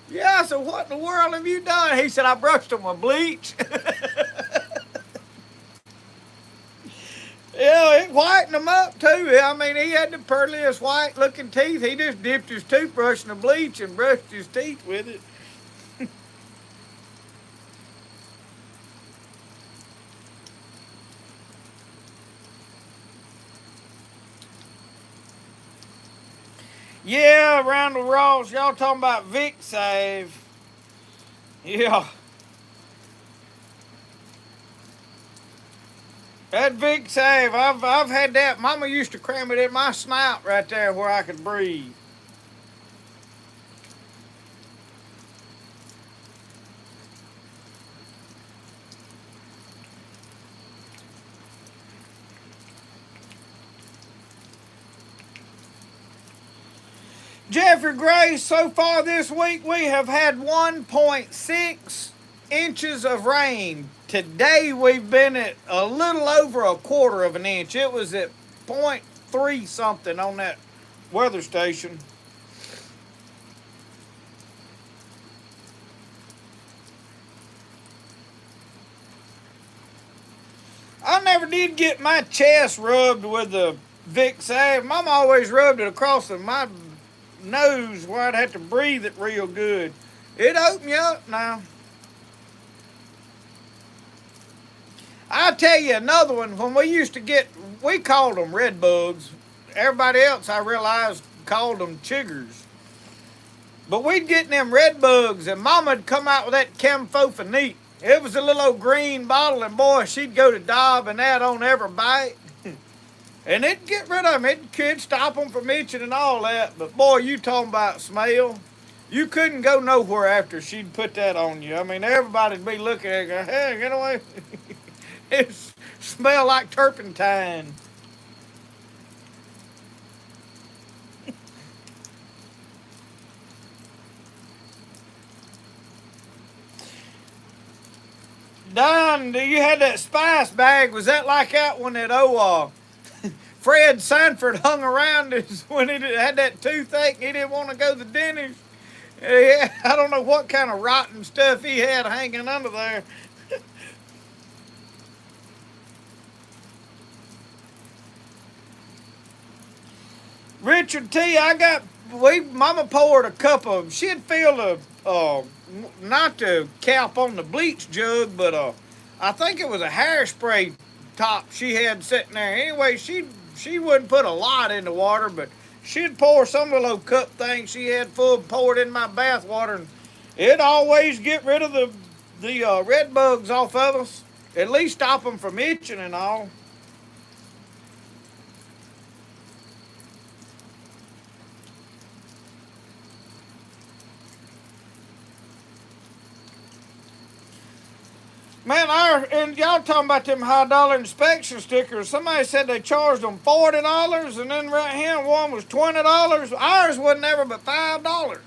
Yeah, I said, what in the world have you done? He said, I brushed them with bleach. Yeah, it whitened them up too. I mean, he had the pearliest white looking teeth. He just dipped his toothbrush in the bleach and brushed his teeth with it. Yeah, Randall Ross, y'all talking about Vic Save. Yeah. That Vic Save, I've had that. Mama used to cram it in my snout right there where I could breathe. Jeffrey Gray, so far this week we have had 1.6 inches of rain. Today we've been at a little over a quarter of an inch. It was at 3 something on that weather station. I never did get my chest rubbed with the Vicks salve. Mama always rubbed it across my nose where I'd have to breathe it real good. It opened you up now. I'll tell you another one. When we used to get, we called them red bugs. Everybody else, I realized, called them chiggers. But we'd get them red bugs, and Mama'd come out with that camphofenite. It was a little old green bottle, and boy, she'd go to daubing that on every bite. And it'd get rid of them. It could stop them from itching and all that. But boy, you talking about smell. You couldn't go nowhere after she'd put that on you. I mean, everybody'd be looking at her, hey, get away. It smelled like turpentine. Don, you had that spice bag. Was that like that one that Fred Sanford hung around when he had that toothache and he didn't want to go to the dentist? Yeah, I don't know what kind of rotten stuff he had hanging under there. Richard T, Mama poured a cup of, she'd fill not the cap on the bleach jug, but I think it was a hairspray top she had sitting there. Anyway, she wouldn't put a lot in the water, but she'd pour some little cup thing she had full, pour it in my bath water, and it'd always get rid of the red bugs off of us. At least stop them from itching and all. Man, and y'all talking about them high-dollar inspection stickers. Somebody said they charged them $40, and then right here one was $20. Ours wasn't ever but $5.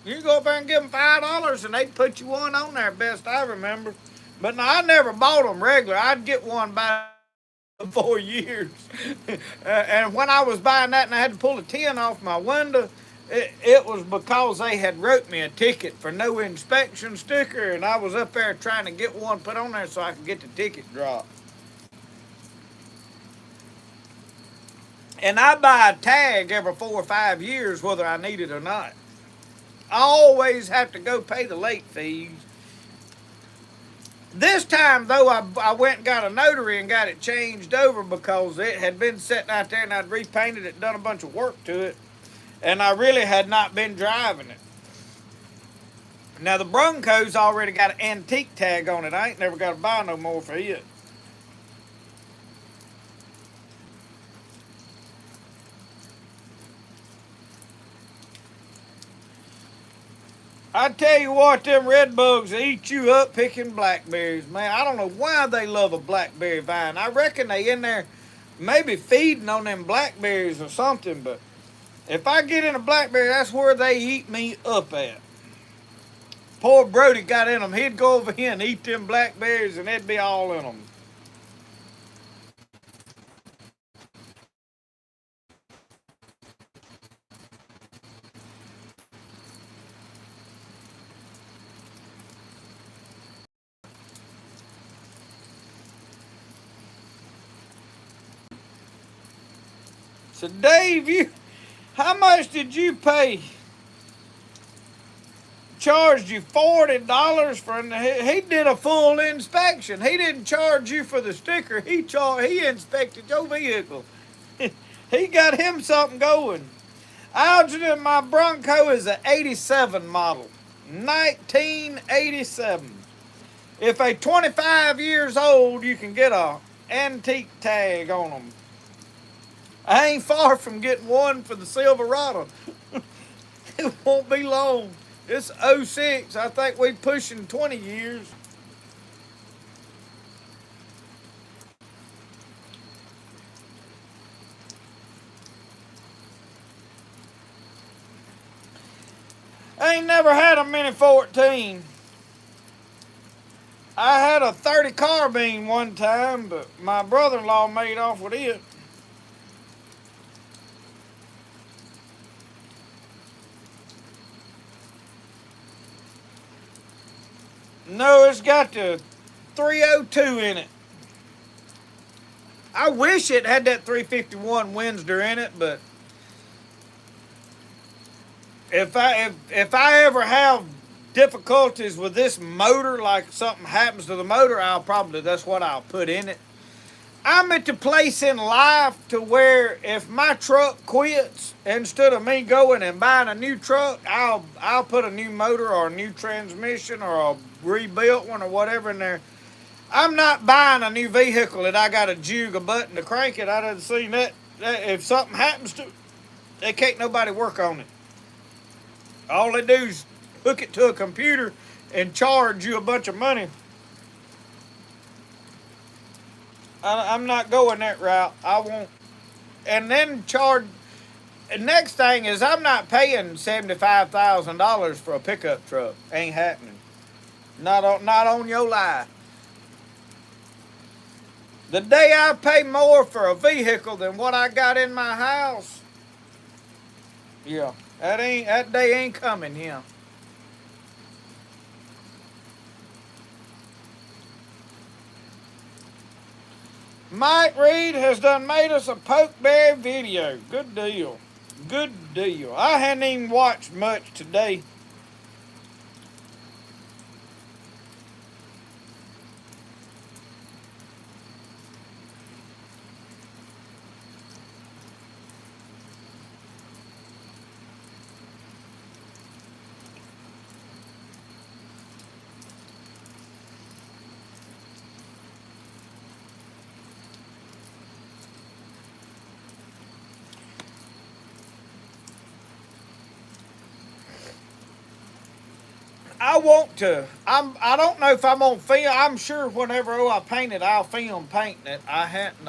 You go up there and give them $5, and they'd put you one on there, best I remember. But no, I never bought them regular. I'd get one by 4 years. And when I was buying that and I had to pull the tin off my window, it was because they had wrote me a ticket for no inspection sticker, and I was up there trying to get one put on there so I could get the ticket dropped. And I buy a tag every 4 or 5 years, whether I need it or not. I always have to go pay the late fees. This time, though, I went and got a notary and got it changed over because it had been sitting out there and I'd repainted it, done a bunch of work to it, and I really had not been driving it. Now, the Bronco's already got an antique tag on it. I ain't never got to buy no more for it. I tell you what, them red bugs eat you up picking blackberries. Man, I don't know why they love a blackberry vine. I reckon they in there maybe feeding on them blackberries or something, but if I get in a blackberry, that's where they eat me up at. Poor Brody got in them. He'd go over here and eat them blackberries, and they'd be all in them. So, Dave, how much did you pay? Charged you $40 for he did a full inspection. He didn't charge you for the sticker. He inspected your vehicle. He got him something going. Algernon, my Bronco is an 87 model. 1987. If a 25 years old, you can get a antique tag on them. I ain't far from getting one for the Silverado. It won't be long. It's '06. I think we pushing 20 years. I ain't never had a Mini 14. I had a 30 carbine one time, but my brother-in-law made off with it. No, it's got the 302 in it. I wish it had that 351 Windsor in it, but if I ever have difficulties with this motor, like something happens to the motor, that's what I'll put in it. I'm at the place in life to where if my truck quits, instead of me going and buying a new truck, I'll put a new motor or a new transmission or a rebuilt one or whatever in there. I'm not buying a new vehicle that I got to jig a button to crank it. I done seen that if something happens to it, they can't nobody work on it. All they do is hook it to a computer and charge you a bunch of money. I'm not going that route. I won't. And then charge. The next thing is I'm not paying $75,000 for a pickup truck. Ain't happening. Not on your life. The day I pay more for a vehicle than what I got in my house, yeah, that day ain't coming. Yeah. Mike Reed has done made us a pokeberry video. Good deal. Good deal. I hadn't even watched much today. I want to. I don't know if I'm on film. I'm sure whenever I paint it, I'll film painting it. I hadn't.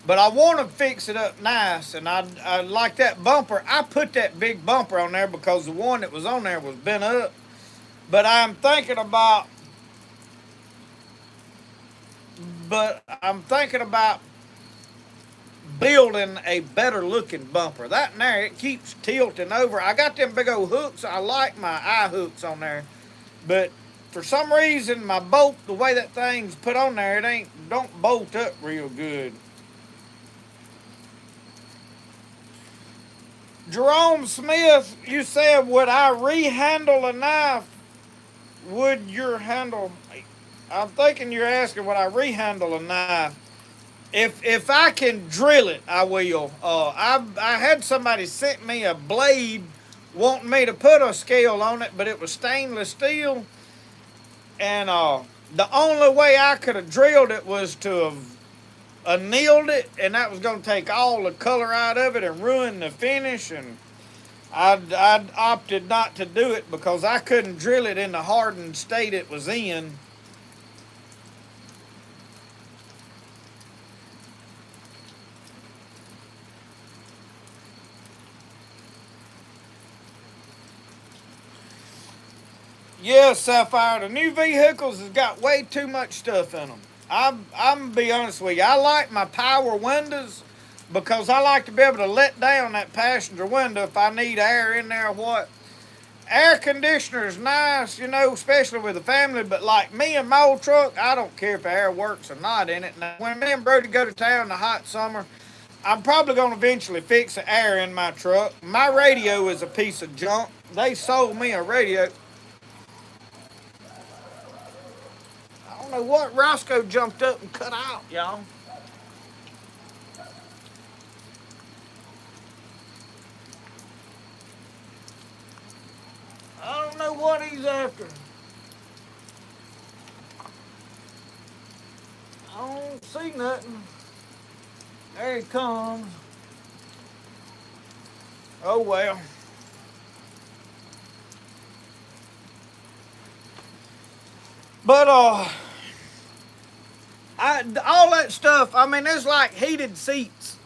But I want to fix it up nice, and I like that bumper. I put that big bumper on there because the one that was on there was bent up. But I'm thinking about building a better looking bumper. That in there, it keeps tilting over. I got them big old hooks. I like my eye hooks on there. But for some reason, my bolt, the way that thing's put on there, don't bolt up real good. Jerome Smith, you said, would I rehandle a knife? Would your handle? I'm thinking you're asking, would I rehandle a knife? If I can drill it, I will. I had somebody sent me a blade wanting me to put a scale on it, but it was stainless steel, and the only way I could have drilled it was to have annealed it, and that was going to take all the color out of it and ruin the finish, and I'd opted not to do it because I couldn't drill it in the hardened state it was in. Yeah, Sapphire, the new vehicles has got way too much stuff in them. I'm going to be honest with you. I like my power windows because I like to be able to let down that passenger window if I need air in there or what. Air conditioner is nice, especially with the family, but like me and my old truck, I don't care if air works or not in it. Now, when me and Brody go to town in the hot summer, I'm probably going to eventually fix the air in my truck. My radio is a piece of junk. They sold me a radio. I don't know what Roscoe jumped up and cut out, y'all. I don't know what he's after. I don't see nothing. There he comes. Oh well. But all that stuff. I mean, it's like heated seats.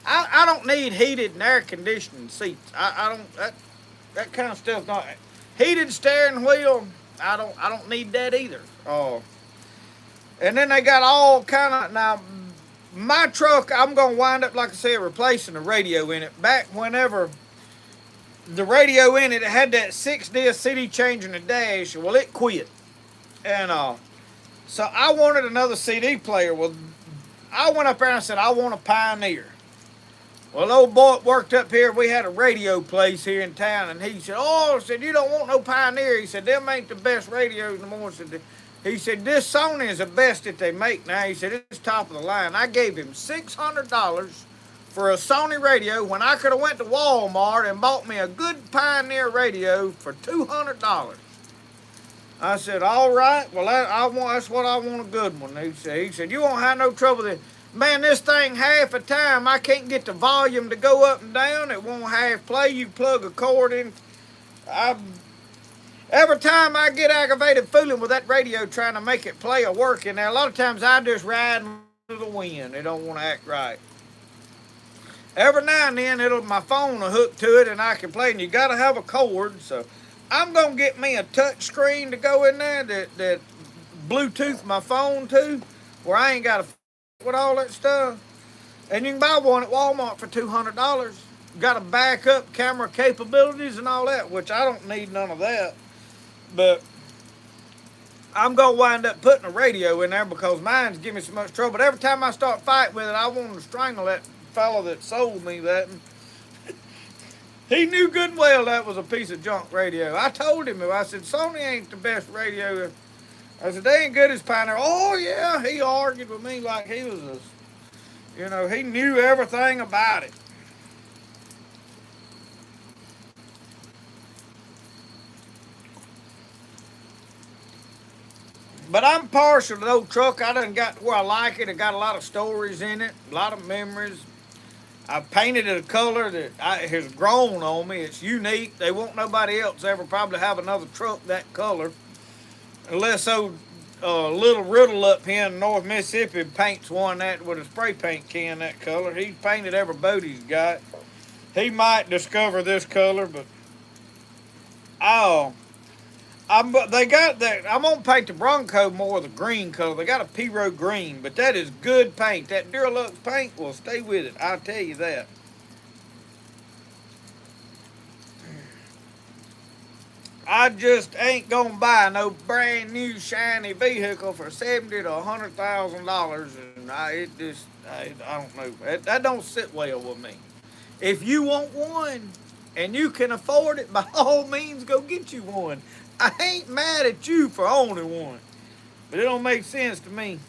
I don't need heated and air conditioned seats. I don't that kind of stuff. Not heated steering wheel. I don't need that either. Oh, and then they got all kind of now. My truck, I'm gonna wind up, like I said, replacing the radio in it. Back whenever the radio in it had that 6-disc CD changer in the dash. Well, it quit. And so I wanted another CD player. Well, I went up there and I said, I want a Pioneer. Well, the old boy worked up here. We had a radio place here in town, and he said, "Oh," said, "you don't want no Pioneer." He said, "Them ain't the best radios no more." He said, "This Sony is the best that they make now." He said, "It's top of the line." I gave him $600 for a Sony radio when I could have went to Walmart and bought me a good Pioneer radio for $200. I said, "All right, well, that's what I want, a good one." He said, "You won't have no trouble with it." Man, this thing half the time I can't get the volume to go up and down. It won't half play. You plug a cord in. I Every time I get aggravated fooling with that radio trying to make it play or work, and a lot of times I just ride to the wind. It don't want to act right. Every now and then my phone will hook to it and I can play, and you got to have a cord. So I'm gonna get me a touch screen to go in there that Bluetooth my phone to, where I ain't got to with all that stuff. And you can buy one at Walmart for $200. Got a backup camera capabilities and all that, which I don't need none of that. But I'm going to wind up putting a radio in there because mine's giving me so much trouble. But every time I start fighting with it, I want to strangle that fellow that sold me that. And he knew good and well that was a piece of junk radio. I told him, I said, "Sony ain't the best radio." I said, "They ain't good as Pioneer." "Oh, yeah." He argued with me like he was he knew everything about it. But I'm partial to the old truck. I done got to where I like it. It got a lot of stories in it, a lot of memories. I painted it a color that has grown on me. It's unique. They won't nobody else ever probably have another truck that color. Unless old little Riddle up here in North Mississippi paints one that with a spray paint can that color. He's painted every boat he's got. He might discover this color, but oh, they got that. I'm gonna paint the Bronco more of the green color. They got a Piro green, but that is good paint. That Duralux paint will stay with it. I'll tell you that. I just ain't gonna buy no brand new shiny vehicle for $70 to $100,000, and I don't know. That don't sit well with me. If you want one and you can afford it, by all means, go get you one. I ain't mad at you for owning one, but it don't make sense to me.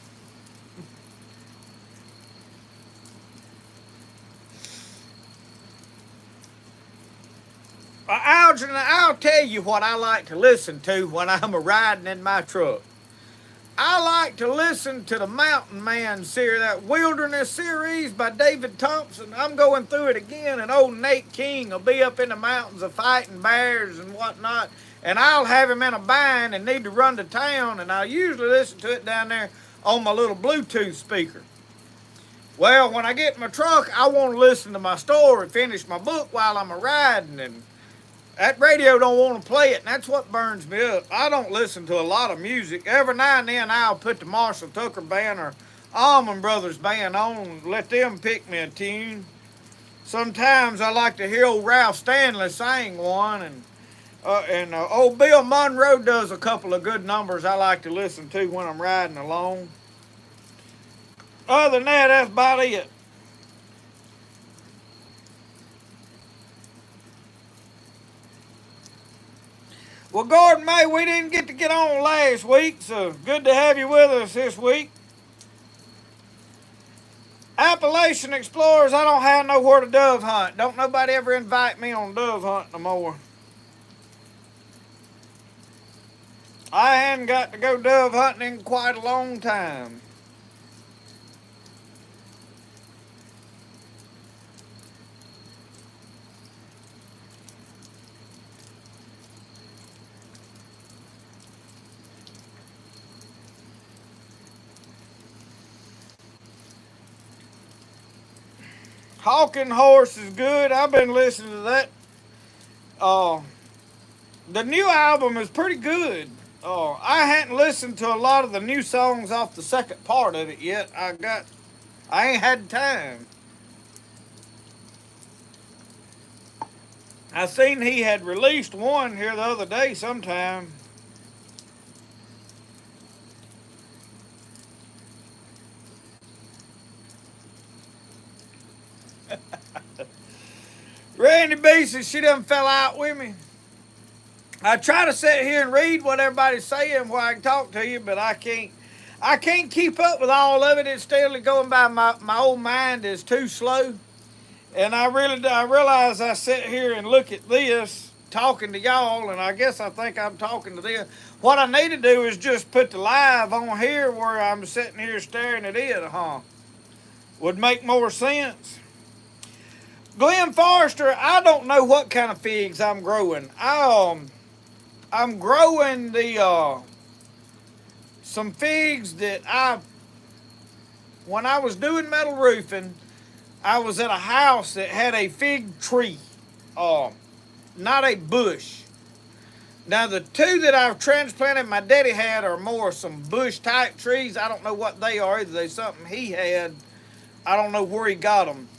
Algernon, I'll tell you what I like to listen to when I'm riding in my truck. I like to listen to the Mountain Man series, that Wilderness series by David Thompson. I'm going through it again, and old Nate King will be up in the mountains of fighting bears and whatnot, and I'll have him in a bind and need to run to town, and I usually listen to it down there on my little Bluetooth speaker. Well, when I get in my truck, I want to listen to my story, finish my book while I'm riding, and that radio don't want to play it, and that's what burns me up. I don't listen to a lot of music. Every now and then I'll put the Marshall Tucker Band or Allman Brothers Band on and let them pick me a tune. Sometimes I like to hear old Ralph Stanley sing one, and old Bill Monroe does a couple of good numbers I like to listen to when I'm riding along. Other than that, that's about it. Well, Gordon May, we didn't get on last week, so good to have you with us this week. Appalachian Explorers, I don't have nowhere to dove hunt. Don't nobody ever invite me on dove hunt no more. I hadn't got to go dove hunting in quite a long time. Hawking Horse is good. I've been listening to that. Uh, the new album is pretty good. I hadn't listened to a lot of the new songs off the second part of it yet. I ain't had time. I seen he had released one here the other day sometime. Randy B says she done fell out with me. I try to sit here and read what everybody's saying while I can talk to you, but I can't. I can't keep up with all of it. It's still going by. My old mind is too slow. And I realize I sit here and look at this, talking to y'all, and I guess I think I'm talking to them. What I need to do is just put the live on here where I'm sitting here staring at it, huh? Would make more sense. Glenn Forrester, I don't know what kind of figs I'm growing. I'm growing the some figs that when I was doing metal roofing, I was at a house that had a fig tree, not a bush. Now the two that I've transplanted my daddy had are more some bush type trees. I don't know what they are either. They're something he had. I don't know where he got them.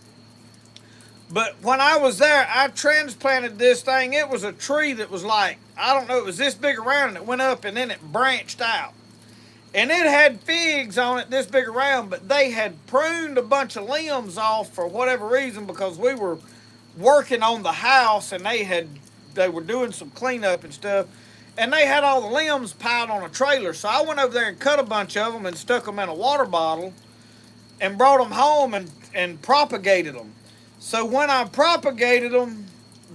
But when I was there, I transplanted this thing. It was a tree that was like, I don't know, it was this big around and it went up and then it branched out. And it had figs on it this big around, but they had pruned a bunch of limbs off for whatever reason because we were working on the house and they were doing some cleanup and stuff. And they had all the limbs piled on a trailer. So I went over there and cut a bunch of them and stuck them in a water bottle and brought them home and propagated them. So when I propagated them,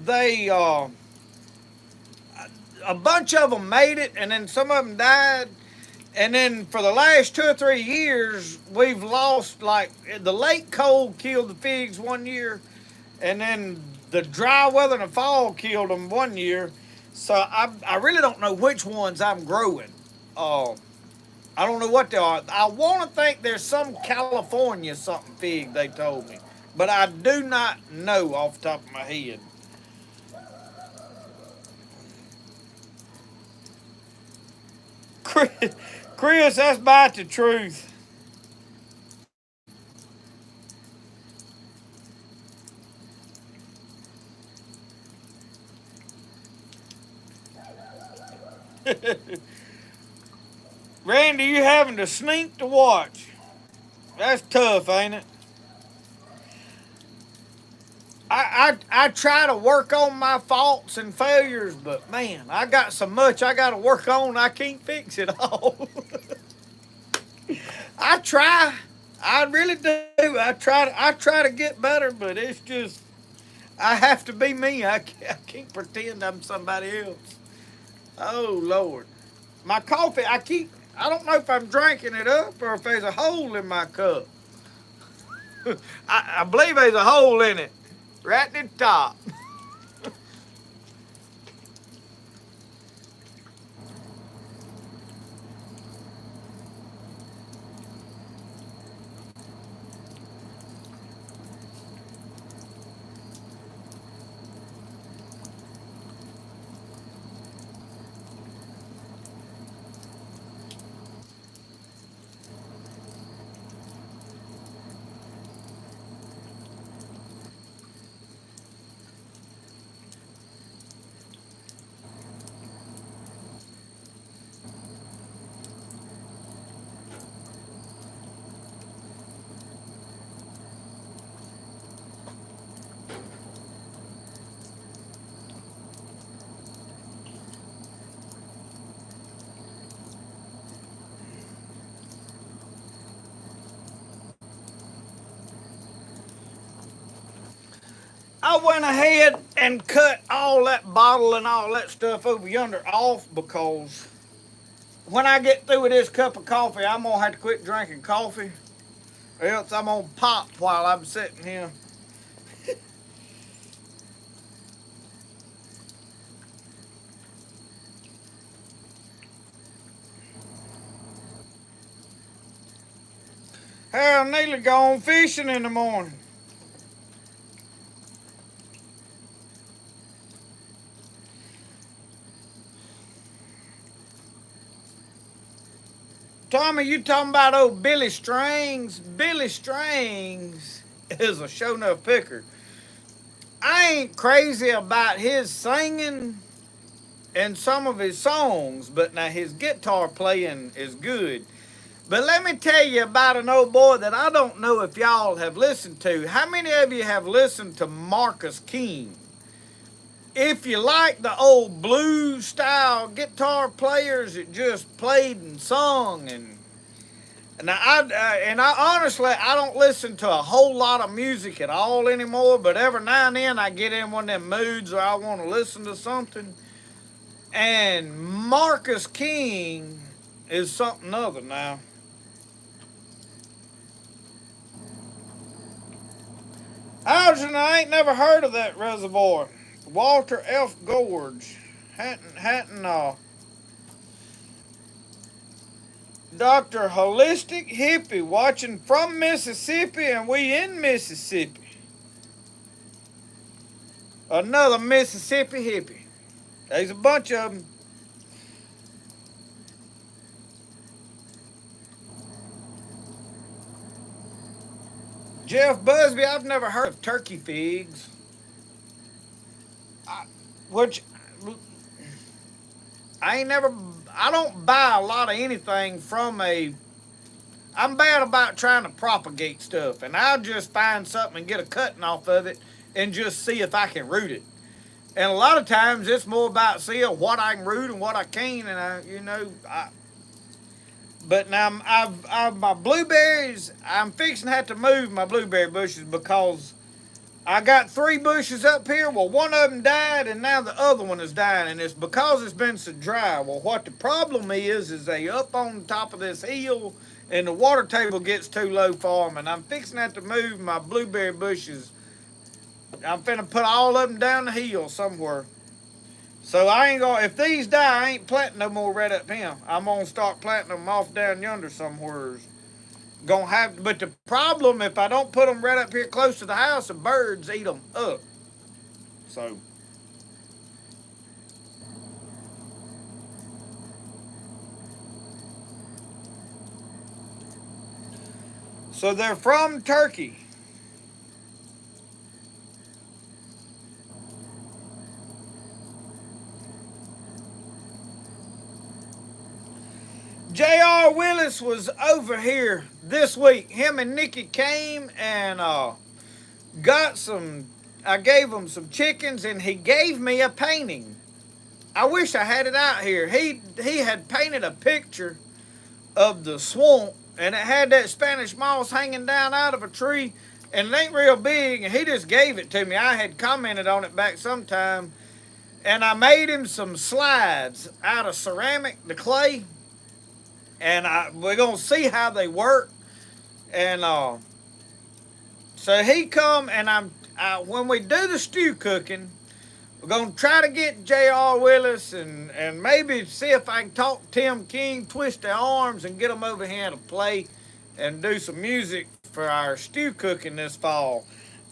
they a bunch of them made it, and then some of them died. And then for the last 2 or 3 years, we've lost, like, the late cold killed the figs one year, and then the dry weather in the fall killed them one year. So I really don't know which ones I'm growing. I don't know what they are. I want to think there's some California something fig they told me, but I do not know off the top of my head. Chris, that's about the truth. Randy, you having to sneak to watch. That's tough, ain't it? I try to work on my faults and failures, but man, I got so much I got to work on, I can't fix it all. I try. I really do. I try to get better, but it's just, I have to be me. I can't pretend I'm somebody else. Oh, Lord. My coffee, I don't know if I'm drinking it up or if there's a hole in my cup. I believe there's a hole in it, right at the top. I went ahead and cut all that bottle and all that stuff over yonder off because when I get through with this cup of coffee, I'm going to have to quit drinking coffee or else I'm going to pop while I'm sitting here. Harold Neely gone fishing in the morning. Tommy, you talking about old Billy Strings? Billy Strings is a show enough picker. I ain't crazy about his singing and some of his songs, but now his guitar playing is good. But let me tell you about an old boy that I don't know if y'all have listened to. How many of you have listened to Marcus King? if you like the old blues style guitar players that just played and sung and I honestly I don't listen to a whole lot of music at all anymore, but every now and then I get in one of them moods where I want to listen to something. And Marcus King is something other now. Algernon, I ain't never heard of that reservoir. Walter F. Gorge. Dr. Holistic Hippie watching from Mississippi, and we in Mississippi. Another Mississippi hippie. There's a bunch of them. Jeff Busby, I've never heard of turkey figs. I, which I ain't never. I don't buy a lot of anything from a. I'm bad about trying to propagate stuff, and I'll just find something and get a cutting off of it, and just see if I can root it. And a lot of times it's more about seeing what I can root and what I can't, and But now I've my blueberries. I'm fixing to have to move my blueberry bushes because I got 3 bushes up here. Well, one of them died, and now the other one is dying, and it's because it's been so dry. Well, what the problem is they up on top of this hill, and the water table gets too low for them, and I'm fixing to have to move my blueberry bushes. I'm finna put all of them down the hill somewhere. So I ain't gonna, if these die, I ain't planting no more right up here. I'm gonna start planting them off down yonder somewhere. Gonna have, but the problem if I don't put them right up here close to the house, the birds eat them up. So, so they're from Turkey. J.R. Willis was over here this week. Him and Nikki came and got some. I gave him some chickens, and he gave me a painting. I wish I had it out here. He had painted a picture of the swamp, and it had that Spanish moss hanging down out of a tree, and it ain't real big, and he just gave it to me. I had commented on it back sometime, and I made him some slides out of ceramic, the clay, and we're gonna see how they work. And so he come, and when we do the stew cooking, we're going to try to get J.R. Willis and maybe see if I can talk Tim King, twist their arms, and get them over here to play and do some music for our stew cooking this fall.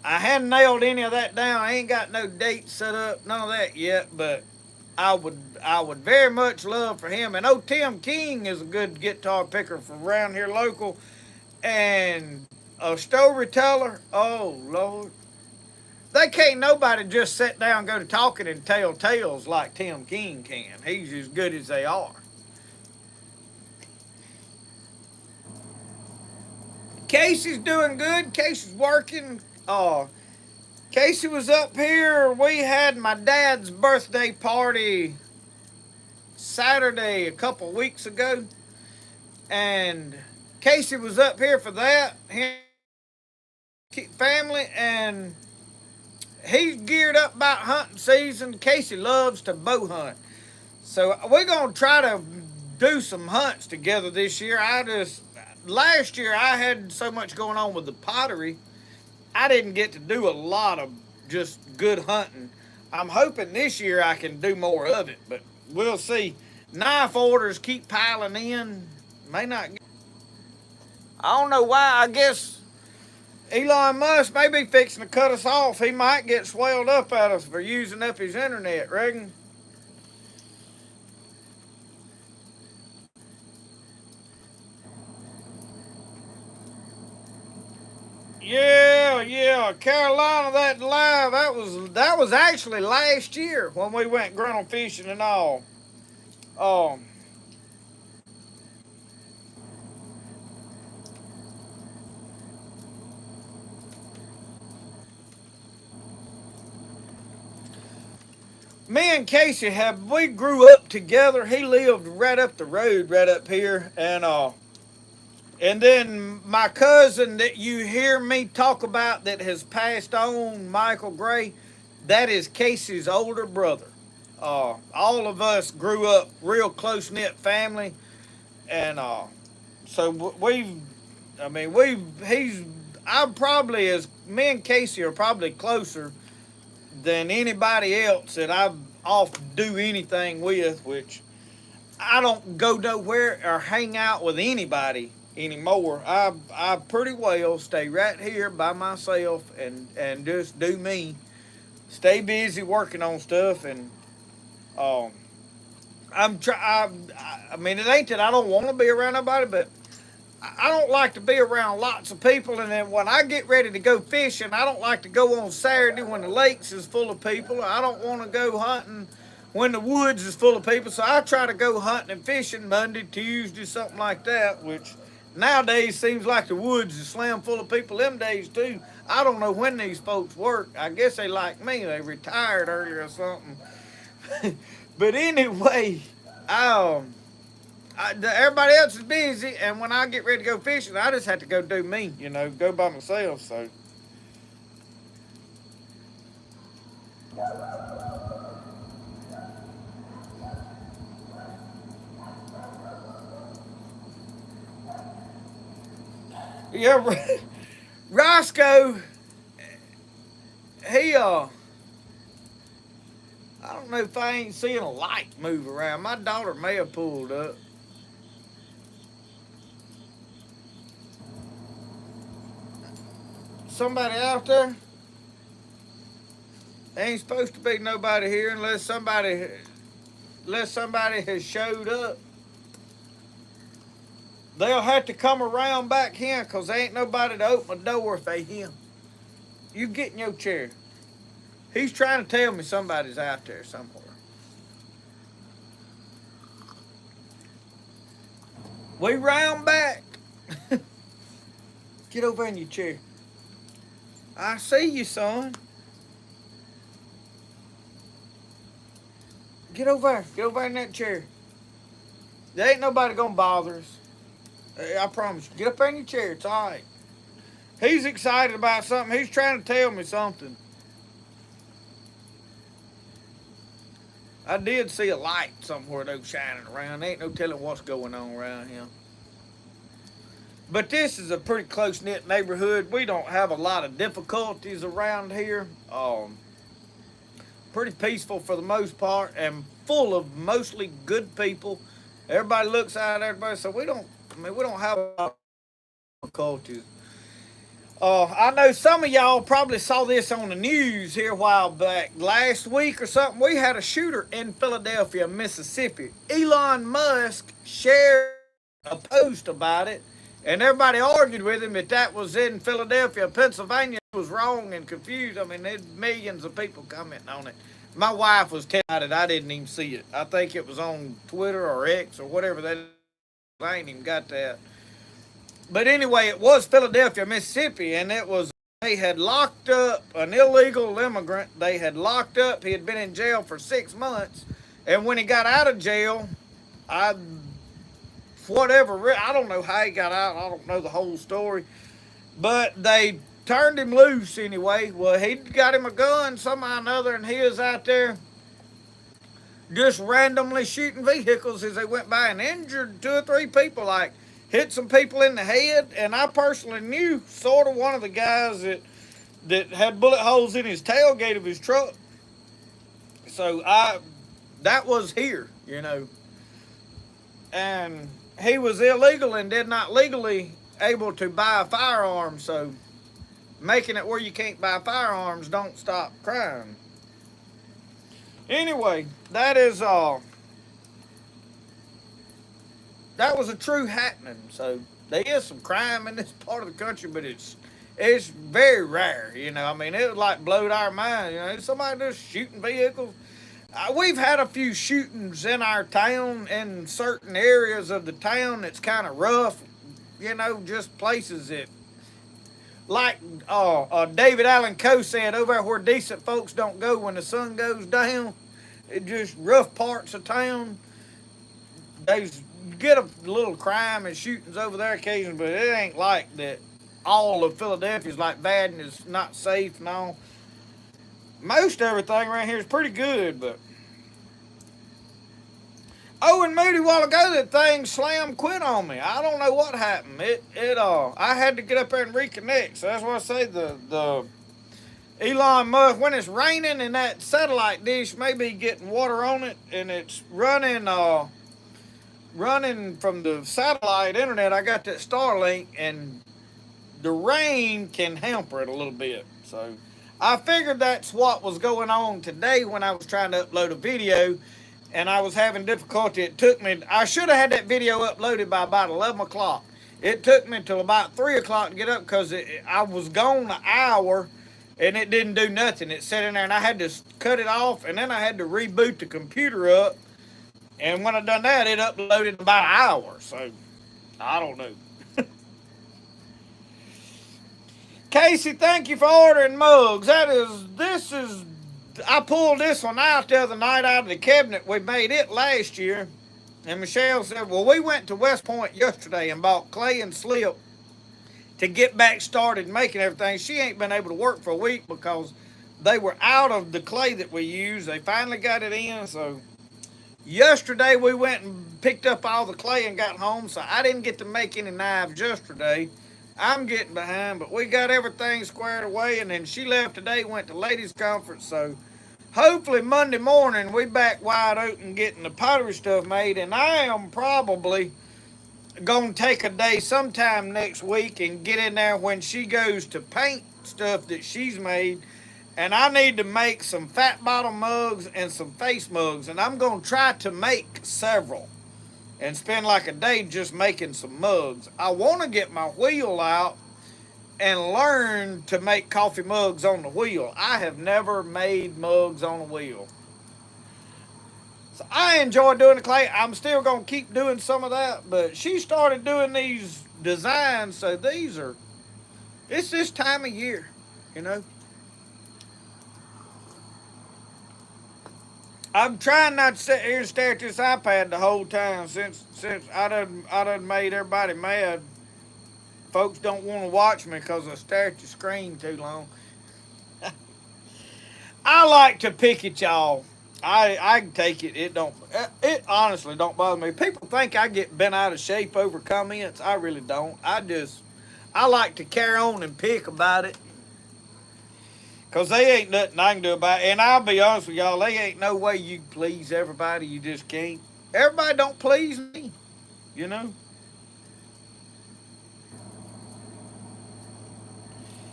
I hadn't nailed any of that down. I ain't got no date set up, none of that yet, but I would very much love for him. And Tim King is a good guitar picker from around here local. And a storyteller, oh Lord. They can't nobody just sit down and go to talking and tell tales like Tim King can. He's as good as they are. Casey's doing good. Casey's working. Casey was up here. We had my dad's birthday party Saturday a couple weeks ago. And Casey was up here for that. Him family, and he's geared up about hunting season. Casey loves to bow hunt. So we're going to try to do some hunts together this year. Last year I had so much going on with the pottery, I didn't get to do a lot of just good hunting. I'm hoping this year I can do more of it, but we'll see. Knife orders keep piling in. May not. I don't know why. I guess Elon Musk may be fixing to cut us off. He might get swelled up at us for using up his internet, Reagan. Yeah, Carolina, that live, that was actually last year when we went ground fishing and all. Um, Me and Casey we grew up together. He lived right up the road, right up here, and then my cousin that you hear me talk about that has passed on, Michael Gray, that is Casey's older brother. All of us grew up real close knit family, and so he's, I'm probably as me and Casey are probably closer than anybody else that I've off do anything with, which I don't go nowhere or hang out with anybody anymore. I pretty well stay right here by myself and just do me. Stay busy working on stuff and um I'm try I mean it ain't that I don't want to be around nobody, but I don't like to be around lots of people. And then when I get ready to go fishing, I don't like to go on Saturday when the lakes is full of people. I don't want to go hunting when the woods is full of people. So I try to go hunting and fishing Monday, Tuesday, something like that, which nowadays seems like the woods is slam full of people them days too. I don't know when these folks work. I guess they like me. They retired earlier or something. But anyway, I, everybody else is busy, and when I get ready to go fishing, I just have to go do me, go by myself. So, yeah, Roscoe, he, I don't know if I ain't seeing a light move around. My daughter may have pulled up. Somebody out there? There ain't supposed to be nobody here unless somebody has showed up. They'll have to come around back here because there ain't nobody to open the door if they him. You get in your chair. He's trying to tell me somebody's out there somewhere. We round back. Get over in your chair. I see you, son. Get over there. Get over in that chair. There ain't nobody gonna bother us. I promise you. Get up in your chair. It's all right. He's excited about something. He's trying to tell me something. I did see a light somewhere though shining around. There ain't no telling what's going on around here. But this is a pretty close knit neighborhood. We don't have a lot of difficulties around here. Pretty peaceful for the most part, and full of mostly good people. Everybody looks out at everybody, so we don't have a lot of difficulties. I know some of y'all probably saw this on the news here a while back. Last week or something, we had a shooter in Philadelphia, Mississippi. Elon Musk shared a post about it, and everybody argued with him that was in Philadelphia. Pennsylvania was wrong and confused. I mean, there's millions of people commenting on it. My wife was telling me it. I didn't even see it. I think it was on Twitter or X or whatever that is. I ain't even got that. But anyway, it was Philadelphia, Mississippi, and they had locked up an illegal immigrant. They had locked up. He had been in jail for 6 months, and when he got out of jail, I I don't know how he got out. I don't know the whole story, but they turned him loose anyway. Well, he got him a gun somehow or another, and he was out there just randomly shooting vehicles as they went by and injured two or three people, like hit some people in the head. And I personally knew sort of one of the guys that had bullet holes in his tailgate of his truck. So that was here. And he was illegal and did not legally able to buy a firearm. So making it where you can't buy firearms don't stop crime. Anyway, that was a true happening. So there is some crime in this part of the country, but it's very rare. I mean, it like blowed our mind. Somebody just shooting vehicles. We've had a few shootings in our town, in certain areas of the town that's kind of rough. Just places that, like David Allen Coe said, over where decent folks don't go when the sun goes down. It just rough parts of town. There's get a little crime and shootings over there occasionally, but it ain't like that. All of Philadelphia's like bad and it's not safe and all. Most everything around here is pretty good, but oh, and Moody, a while ago, that thing slammed quit on me. I don't know what happened. I had to get up there and reconnect. So that's why I say the Elon Musk, when it's raining and that satellite dish may be getting water on it and it's running from the satellite internet. I got that Starlink and the rain can hamper it a little bit. So I figured that's what was going on today when I was trying to upload a video and I was having difficulty. It took me, I should have had that video uploaded by about 11 o'clock. It took me until about 3 o'clock to get up because I was gone an hour and it didn't do nothing. It sat in there and I had to cut it off and then I had to reboot the computer up. And when I done that, it uploaded about an hour. So I don't know. Casey, thank you for ordering mugs. I pulled this one out the other night out of the cabinet. We made it last year. And Michelle said, well, we went to West Point yesterday and bought clay and slip to get back started making everything. She ain't been able to work for a week because they were out of the clay that we use. They finally got it in. So yesterday we went and picked up all the clay and got home. So I didn't get to make any knives yesterday. I'm getting behind, but we got everything squared away. And then she left today, went to ladies' conference. So hopefully Monday morning we back wide open getting the pottery stuff made. And I am probably going to take a day sometime next week and get in there when she goes to paint stuff that she's made. And I need to make some fat bottle mugs and some face mugs. And I'm going to try to make several and spend like a day just making some mugs. I want to get my wheel out and learn to make coffee mugs on the wheel. I have never made mugs on a wheel. So I enjoy doing the clay. I'm still going to keep doing some of that, but she started doing these designs, so it's this time of year, you know. I'm trying not to sit here and stare at this iPad the whole time since I done made everybody mad. Folks don't want to watch me because I stare at the screen too long. I like to pick at y'all. I can take it. It honestly don't bother me. People think I get bent out of shape over comments. I really don't. I like to carry on and pick about it. Because they ain't nothing I can do about it. And I'll be honest with y'all, they ain't no way you can please everybody. You just can't. Everybody don't please me, you know.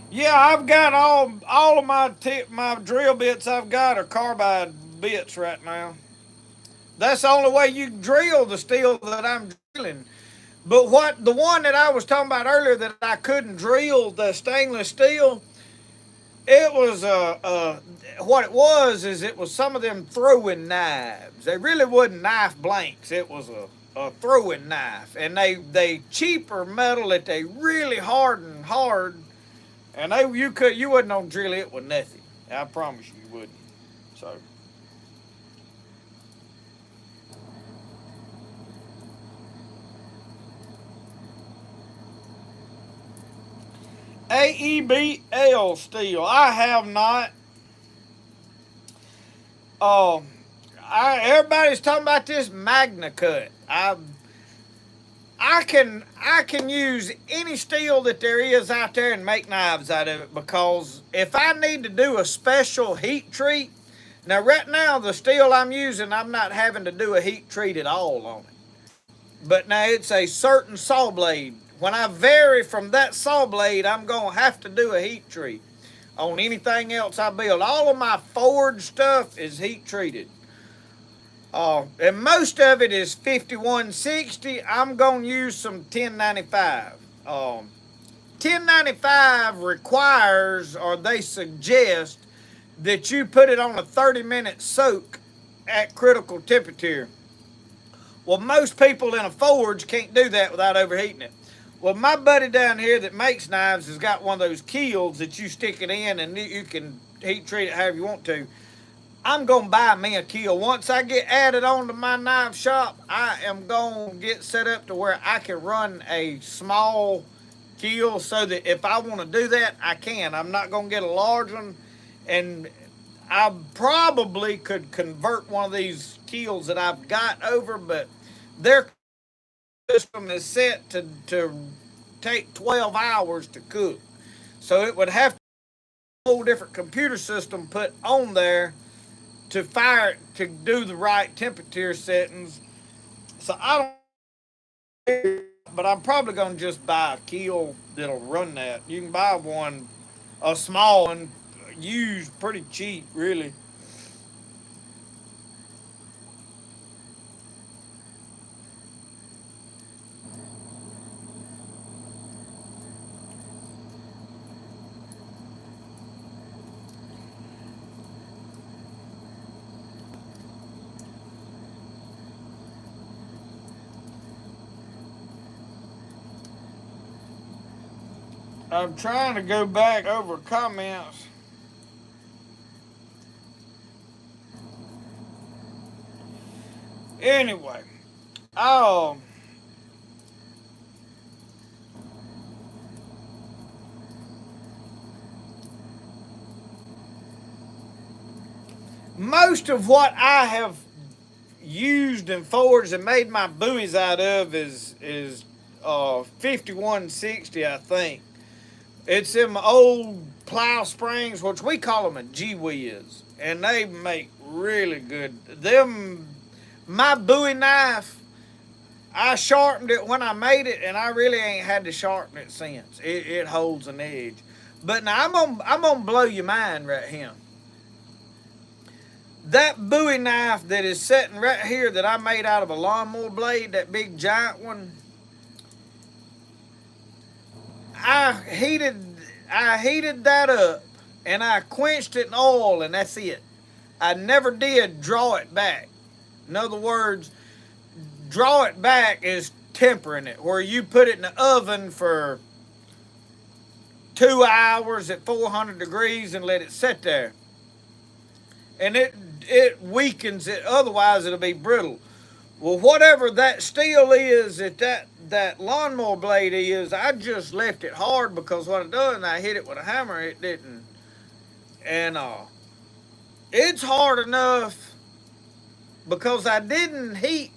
Yeah, I've got all of my drill bits I've got are carbide bits right now. That's the only way you can drill the steel that I'm drilling. But the one that I was talking about earlier that I couldn't drill, the stainless steel, it was what it was is it was some of them throwing knives. They really wasn't knife blanks. It was a throwing knife, and they cheaper metal that they really harden hard, and you wouldn't on drill it with nothing. I promise you wouldn't. So. AEBL steel. I have not. Um, everybody's talking about this Magna Cut. I can use any steel that there is out there and make knives out of it because if I need to do a special heat treat, now right now the steel I'm using, I'm not having to do a heat treat at all on it. But now it's a certain saw blade. When I vary from that saw blade, I'm going to have to do a heat treat on anything else I build. All of my forged stuff is heat treated. And most of it is 5160. I'm going to use some 1095. 1095 requires, or they suggest, that you put it on a 30-minute soak at critical temperature. Well, most people in a forge can't do that without overheating it. Well, my buddy down here that makes knives has got one of those keels that you stick it in and you can heat treat it however you want to. I'm gonna buy me a keel. Once I get added on to my knife shop, I am gonna get set up to where I can run a small keel so that if I want to do that, I can. I'm not gonna get a large one, and I probably could convert one of these keels that I've got over, but their system is set to take 12 hours to cook. So it would have to be a whole different computer system put on there to fire it to do the right temperature settings. So I don't, but I'm probably gonna just buy a keel that'll run that. You can buy one, a small one, used pretty cheap, really. I'm trying to go back over comments. Anyway, um, most of what I have used and forged and made my buoys out of is 5160, I think. It's them old plow springs, which we call them a G whiz, and they make really good. Them my Bowie knife, I sharpened it when I made it, and I really ain't had to sharpen it since. It holds an edge. But now I'm gonna blow your mind right here. That Bowie knife that is sitting right here that I made out of a lawnmower blade, that big giant one, I heated I heated that up and I quenched it in oil, and that's it. I never did draw it back. In other words, draw it back is tempering it, where you put it in the oven for 2 hours at 400 degrees and let it sit there. And it weakens it, otherwise it'll be brittle. Well, whatever that steel is that lawnmower blade is, I just left it hard because what I done, I hit it with a hammer, it didn't. And it's hard enough because I didn't heat.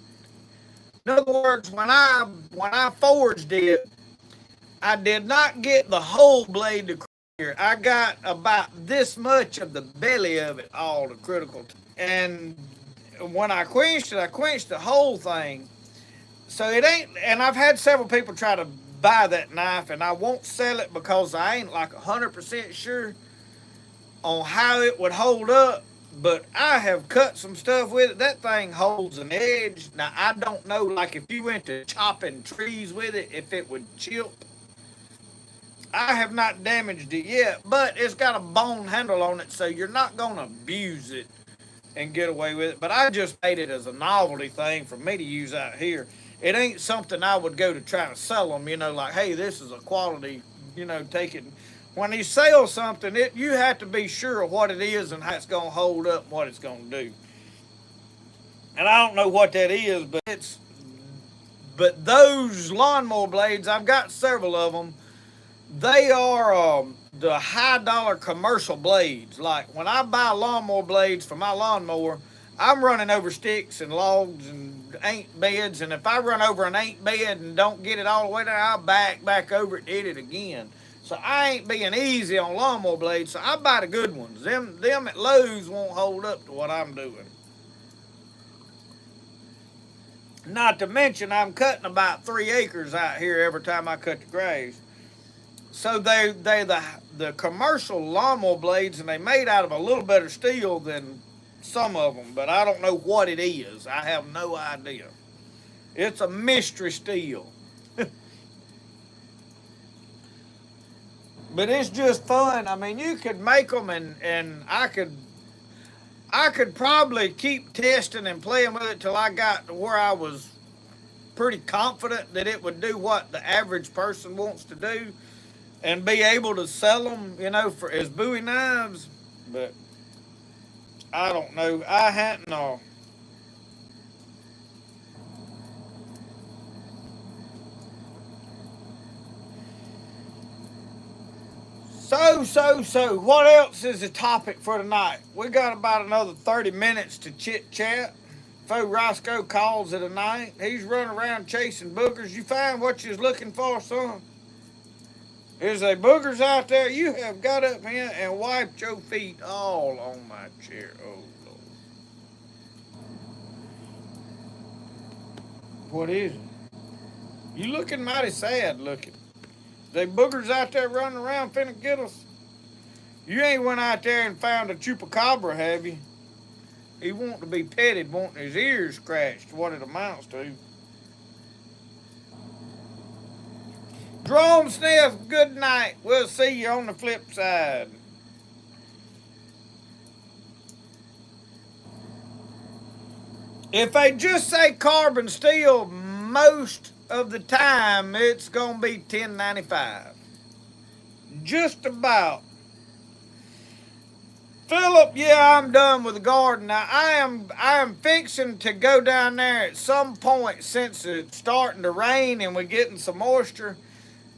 In other words, when I forged it, I did not get the whole blade to here. I got about this much of the belly of it all to critical. And when I quenched the whole thing. So it ain't, and I've had several people try to buy that knife, and I won't sell it because I ain't like 100% sure on how it would hold up. But I have cut some stuff with it. That thing holds an edge. Now I don't know, like if you went to chopping trees with it, if it would chip. I have not damaged it yet, but it's got a bone handle on it, so you're not gonna abuse it and get away with it. But I just made it as a novelty thing for me to use out here. It ain't something I would go to try to sell them, like, hey, this is a quality, take it. When you sell something, you have to be sure of what it is and how it's going to hold up and what it's going to do. And I don't know what that is, but those lawnmower blades, I've got several of them. They are the high dollar commercial blades. Like when I buy lawnmower blades for my lawnmower, I'm running over sticks and logs and ain't beds. And if I run over an ain't bed and don't get it all the way down, I'll back over it and hit it again. So I ain't being easy on lawnmower blades. So I buy the good ones. Them at Lowe's won't hold up to what I'm doing. Not to mention I'm cutting about 3 acres out here every time I cut the grass. So they the commercial lawnmower blades, and they made out of a little better steel than some of them, but I don't know what it is. I have no idea. It's a mystery steel, but it's just fun. I mean, you could make them, and I could probably keep testing and playing with it till I got to where I was pretty confident that it would do what the average person wants to do and be able to sell them, for as Bowie knives. But I don't know. I hadn't. So. What else is the topic for tonight? We got about another 30 minutes to chit chat. Before Roscoe calls it a night. He's running around chasing boogers. You find what you're looking for, son? Is there boogers out there? You have got up here and wiped your feet all on my chair. Oh, Lord. What is it? You looking mighty sad looking. They boogers out there running around finna get us. You ain't went out there and found a chupacabra, have you? He want to be petted, wanting his ears scratched, what it amounts to. Drone Sniff, good night. We'll see you on the flip side. If they just say carbon steel, most of the time it's gonna be 10.95. Just about. Philip, yeah, I'm done with the garden. Now I am fixing to go down there at some point since it's starting to rain and we're getting some moisture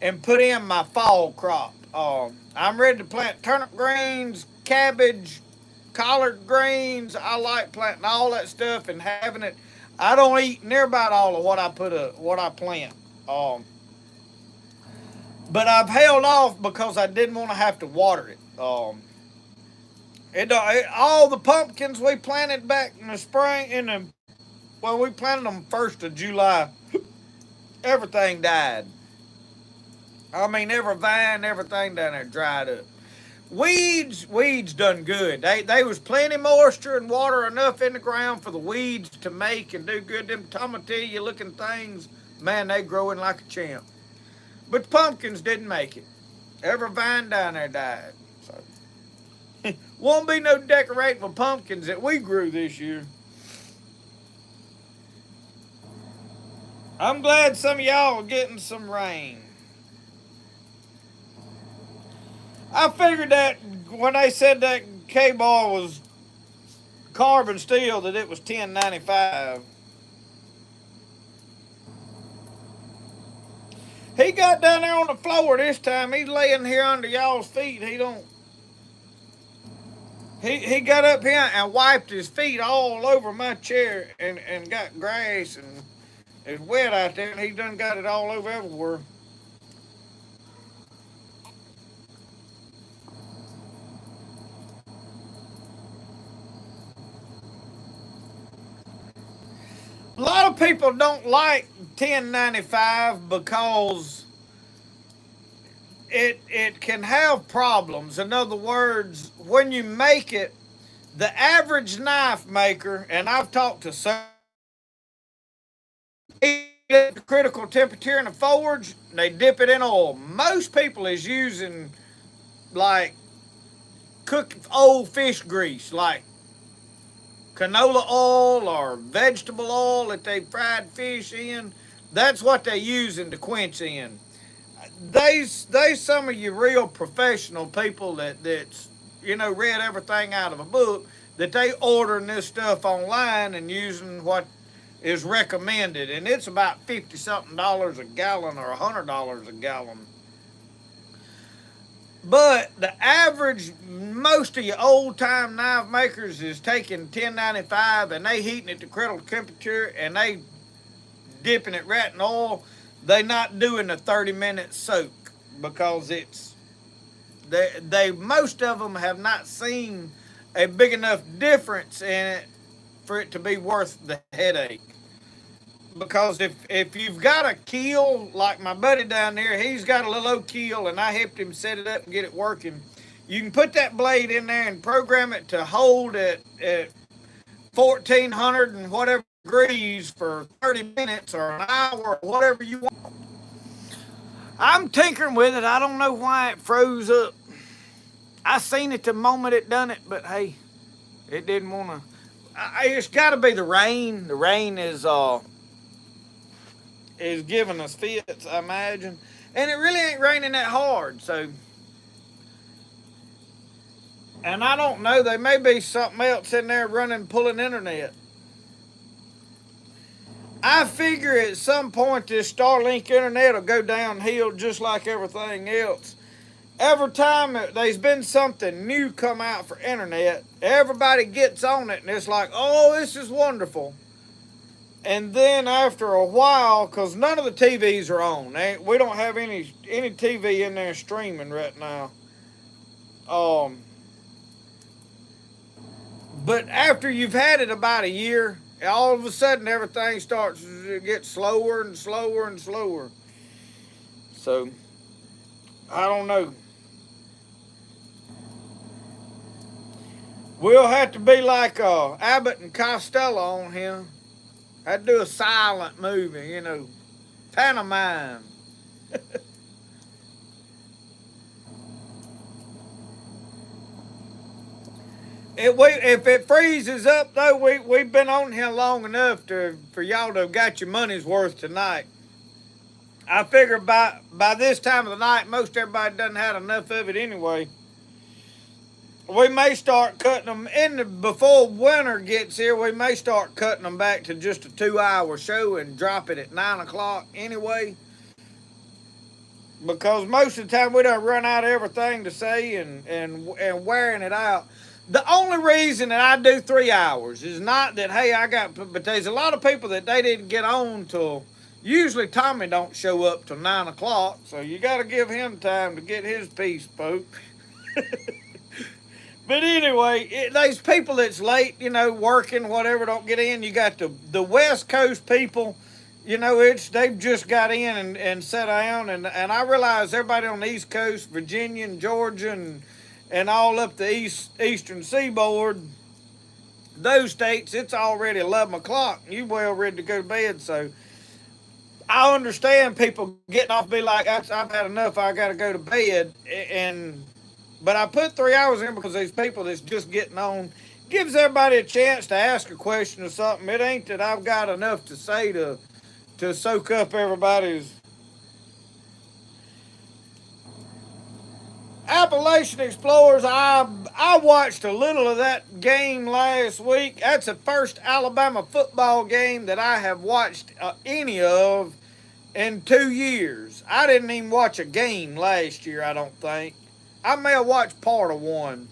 and put in my fall crop. I'm ready to plant turnip greens, cabbage, collard greens. I like planting all that stuff and having it. I don't eat near about all of what I plant. Um, but I've held off because I didn't want to have to water it. All the pumpkins we planted back in the spring, well, we planted them 1st of July. Everything died. I mean, every vine, everything down there dried up. Weeds done good. They was plenty moisture and water enough in the ground for the weeds to make and do good. Them tomatillo looking things, man, they growing like a champ. But the pumpkins didn't make it. Every vine down there died. So won't be no decorating with pumpkins that we grew this year. I'm glad some of y'all are getting some rain. I figured that when they said that K-Bar was carbon steel, that it was 10.95. He got down there on the floor this time. He's laying here under y'all's feet. He don't. He got up here and wiped his feet all over my chair and got grass and it's wet out there and he done got it all over everywhere. A lot of people don't like 10.95 because it can have problems. In other words, when you make it, the average knife maker, and I've talked to some, the critical temperature in the forge, they dip it in oil. Most people is using like cooked old fish grease, like canola oil or vegetable oil that they fried fish in. That's what they using to quench in. There's some of you real professional people that's read everything out of a book that they ordering this stuff online and using what is recommended, and it's about 50 something dollars a gallon or $100 a gallon. But the average, most of your old time knife makers is taking 10.95 and they heating it to critical temperature and they dipping it right in oil. They not doing a 30-minute soak because they most of them have not seen a big enough difference in it for it to be worth the headache. Because if you've got a keel like my buddy down there, he's got a little old keel, and I helped him set it up and get it working. You can put that blade in there and program it to hold at 1400 and whatever degrees for 30 minutes or an hour or whatever you want. I'm tinkering with it. I don't know why it froze up. I seen it the moment it done it, but hey, it didn't want to. It's got to be the rain. The rain is giving us fits, I imagine. And it really ain't raining that hard, so. And I don't know, there may be something else in there running, pulling internet. I figure at some point this Starlink internet will go downhill just like everything else. Every time there's been something new come out for internet, everybody gets on it and it's like, oh, this is wonderful. And then after a while, because none of the TVs are on, we don't have any TV in there streaming right now. Um, but after you've had it about a year, all of a sudden everything starts to get slower and slower and slower. So I don't know. We'll have to be like Abbott and Costello on here. I'd do a silent movie, pantomime. If it freezes up though, we've been on here long enough for y'all to have got your money's worth tonight. I figure by this time of the night, most everybody doesn't have enough of it anyway. We may start cutting them before winter gets here. We may start cutting them back to just a 2-hour show and drop it at 9 o'clock anyway. Because most of the time we don't run out of everything to say and wearing it out. The only reason that I do 3 hours is not that, hey, but there's a lot of people that they didn't get on till, usually Tommy don't show up till 9 o'clock, so you got to give him time to get his piece spoke. But anyway, there's people that's late, working, whatever, don't get in. You got the West Coast people, they've just got in and sat down, and I realize everybody on the East Coast, Virginia and Georgia and all up the eastern seaboard, those states, it's already 11 o'clock. You well ready to go to bed. So I understand people getting off, be like, I've had enough, I got to go to bed. But I put 3 hours in because these people that's just getting on gives everybody a chance to ask a question or something. It ain't that I've got enough to say to soak up everybody's. Appalachian Explorers, I watched a little of that game last week. That's the first Alabama football game that I have watched any of in 2 years. I didn't even watch a game last year, I don't think. I may have watched part of one.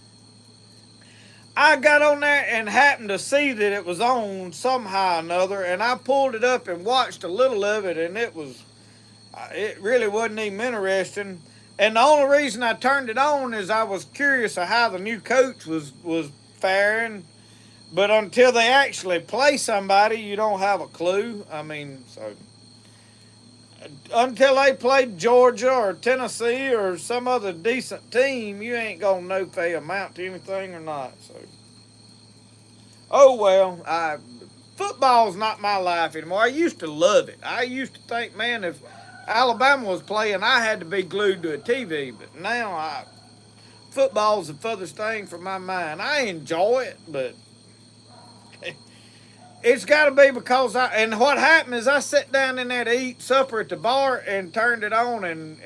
I got on there and happened to see that it was on somehow or another, and I pulled it up and watched a little of it, and it really wasn't even interesting. And the only reason I turned it on is I was curious of how the new coach was faring. But until they actually play somebody, you don't have a clue. I mean, so until they play Georgia or Tennessee or some other decent team, you ain't gonna know if they amount to anything or not. So, oh well, football's not my life anymore. I used to love it. I used to think, man, if Alabama was playing, I had to be glued to a TV. But now, football's the furthest thing from my mind. I enjoy it, but it's got to be because and what happened is I sat down in there to eat supper at the bar and turned it on,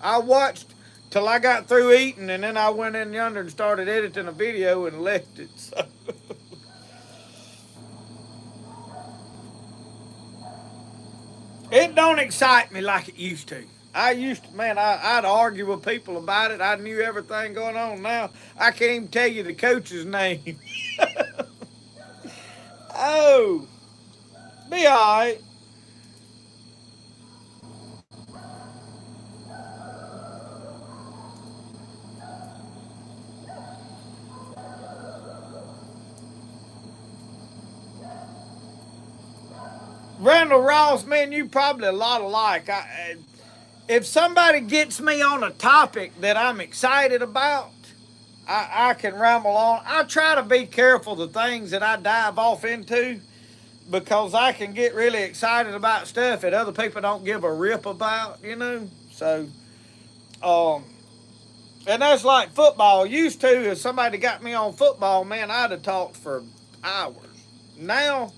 I watched till I got through eating, and then I went in yonder and started editing a video and left it. So. It don't excite me like it used to. I used to, man, I'd argue with people about it. I knew everything going on. Now, I can't even tell you the coach's name. Oh, be all right. Randall Ross, man, you probably a lot alike. If somebody gets me on a topic that I'm excited about, I can ramble on. I try to be careful the things that I dive off into because I can get really excited about stuff that other people don't give a rip about. So, um, and that's like football. Used to, if somebody got me on football, man, I'd have talked for hours. Now,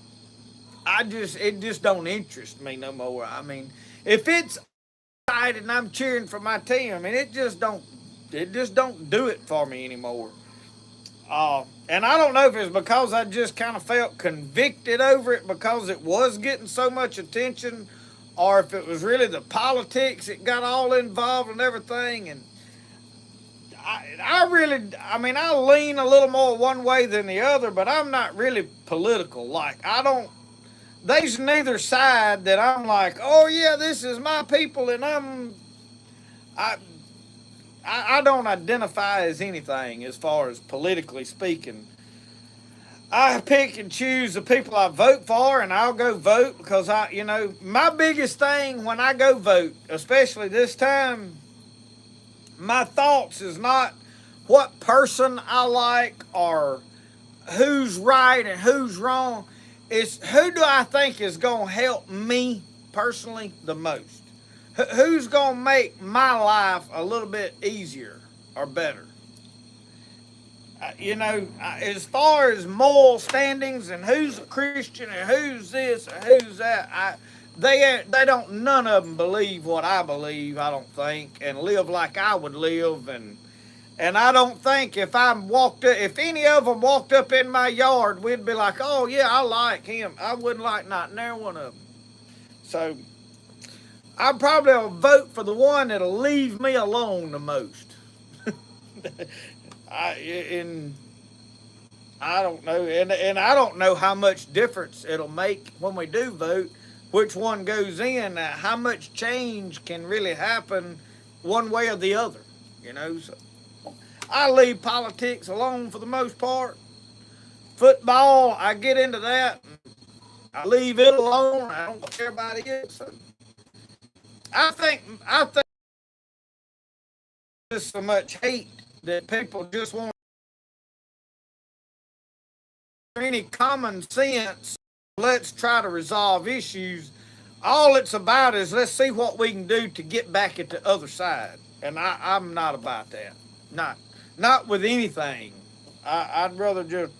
it just don't interest me no more. I mean, if it's excited and I'm cheering for my team, I mean, it just don't do it for me anymore. And I don't know if it's because I just kind of felt convicted over it because it was getting so much attention, or if it was really the politics that got all involved and everything. And I mean, I lean a little more one way than the other, but I'm not really political. Like, I don't, there's neither side that I'm like, oh yeah, this is my people, and I, I don't identify as anything as far as politically speaking. I pick and choose the people I vote for, and I'll go vote because my biggest thing when I go vote, especially this time, my thoughts is not what person I like or who's right and who's wrong. It's who do I think is going to help me personally the most? Who's going to make my life a little bit easier or better? As far as moral standings and who's a Christian and who's this or who's that, they don't, none of them believe what I believe, I don't think, and live like I would live. And I don't think if any of them walked up in my yard, we'd be like, oh yeah, I like him. I wouldn't like not near one of them. So I probably will vote for the one that'll leave me alone the most. And I don't know, and I don't know how much difference it'll make when we do vote, which one goes in, how much change can really happen one way or the other, So I leave politics alone for the most part. Football, I get into that. I leave it alone. I don't care about it. So I think there's so much hate that people just want any common sense. Let's try to resolve issues. All it's about is let's see what we can do to get back at the other side. And I'm not about that. Not with anything. I'd rather just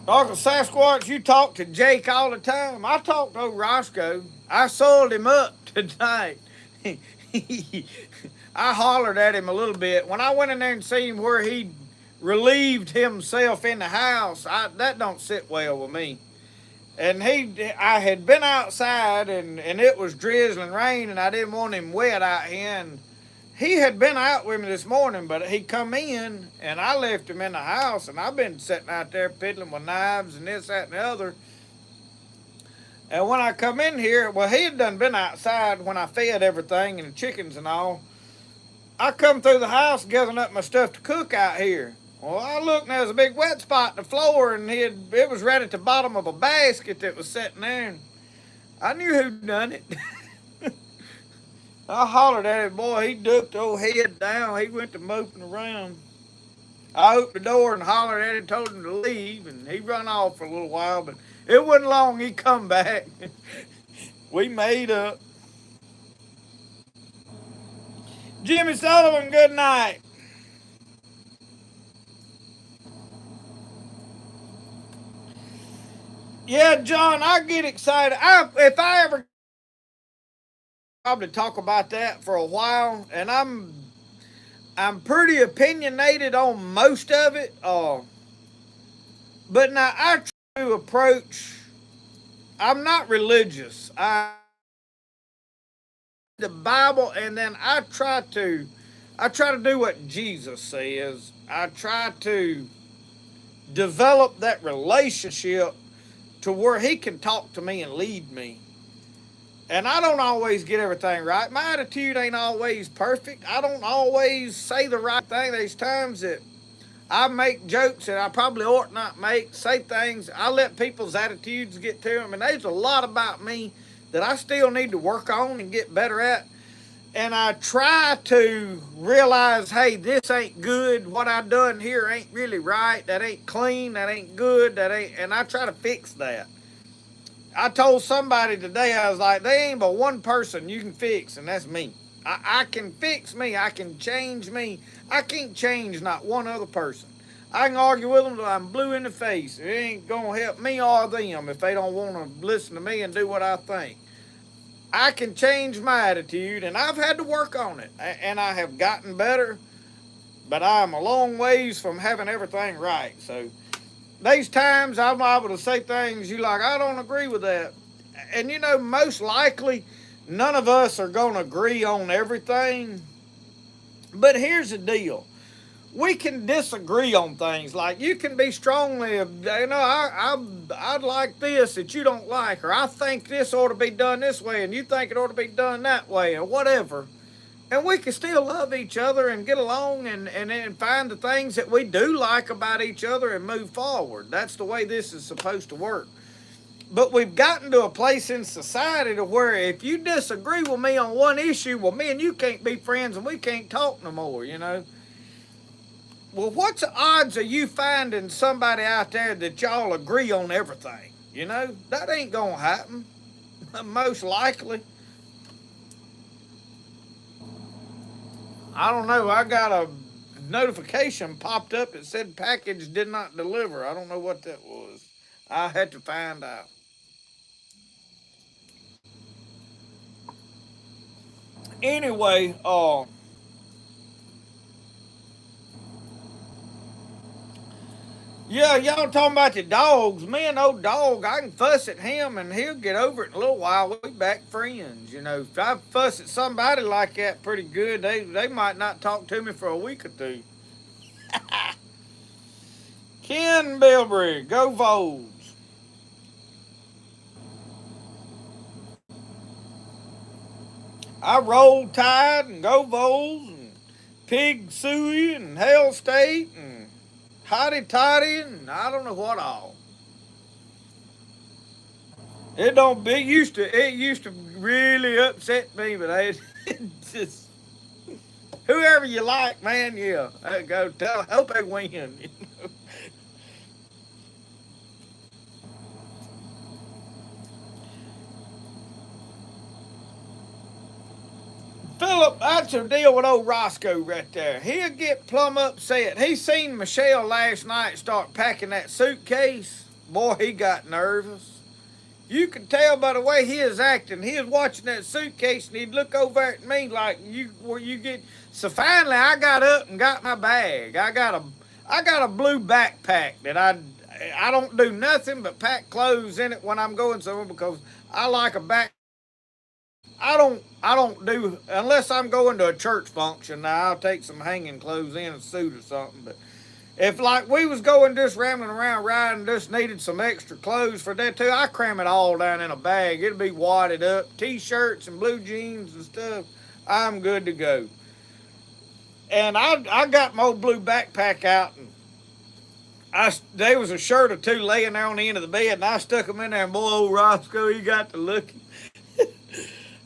Uncle Sasquatch, you talk to Jake all the time. I talk to old Roscoe. I soiled him up tonight. I hollered at him a little bit. When I went in there and seen him where he relieved himself in the house, that don't sit well with me. And I had been outside and it was drizzling rain and I didn't want him wet out here. And he had been out with me this morning, but he come in and I left him in the house, and I've been sitting out there fiddling with knives and this, that, and the other. And when I come in here, well, he had done been outside when I fed everything and the chickens and all. I come through the house gathering up my stuff to cook out here. Well, I looked and there was a big wet spot in the floor, and it was right at the bottom of a basket that was sitting there. And I knew who done it. I hollered at him, boy, he ducked the old head down. He went to moping around. I opened the door and hollered at him, told him to leave, and he run off for a little while, but it wasn't long he come back. We made up. Jimmy Sullivan, good night. Yeah, John, I get excited. If I ever probably talk about that for a while, and I'm pretty opinionated on most of it. But now I try to approach. I'm not religious. I the Bible, and then I try to do what Jesus says. I try to develop that relationship to where He can talk to me and lead me. And I don't always get everything right. My attitude ain't always perfect. I don't always say the right thing. There's times that I make jokes that I probably ought not make, say things. I let people's attitudes get to them. And there's a lot about me that I still need to work on and get better at. And I try to realize, hey, this ain't good. What I done here ain't really right. That ain't clean. That ain't good. And I try to fix that. I told somebody today, I was like, there ain't but one person you can fix, and that's me. I can fix me. I can change me. I can't change not one other person. I can argue with them till I'm blue in the face. It ain't going to help me or them if they don't want to listen to me and do what I think. I can change my attitude, and I've had to work on it, and I have gotten better, but I'm a long ways from having everything right. So these times I'm able to say things you like, I don't agree with that. And you know, most likely, none of us are going to agree on everything. But here's the deal, we can disagree on things. Like you can be strongly, I'd like this that you don't like, or I think this ought to be done this way, and you think it ought to be done that way, or whatever. And we can still love each other and get along and find the things that we do like about each other and move forward. That's the way this is supposed to work. But we've gotten to a place in society to where if you disagree with me on one issue, well, me and you can't be friends and we can't talk no more, you know. Well, what's the odds of you finding somebody out there that y'all agree on everything? You know, that ain't gonna happen, most likely. I don't know. I got a notification popped up. It said package did not deliver. I don't know what that was. I had to find out. Anyway, yeah, y'all talking about the dogs. Me and old dog, I can fuss at him and he'll get over it in a little while. We back friends. You know, if I fuss at somebody like that pretty good, they might not talk to me for a week or two. Ken Bilbrey, go Vols. I roll tide and go Vols and pig suey and Hell State and hotty toddy and I don't know what all. It don't be it used to really upset me, but it just whoever you like, man, yeah. I go tell hope they win. You know? Philip, that's a deal with old Roscoe right there. He'll get plumb upset. He seen Michelle last night start packing that suitcase. Boy, he got nervous. You could tell by the way he is acting. He was watching that suitcase and he'd look over at me like you where you get. So finally, I got up and got my bag. I got a blue backpack that I don't do nothing but pack clothes in it when I'm going somewhere because I like a back. I don't do unless I'm going to a church function. Now I'll take some hanging clothes in a suit or something, but if like we was going just rambling around riding, just needed some extra clothes for that too, I cram it all down in a bag. It'll be wadded up, t-shirts and blue jeans and stuff. I'm good to go. And I got my old blue backpack out, and there was a shirt or two laying there on the end of the bed, and I stuck them in there. And boy, old Roscoe, he got to looking.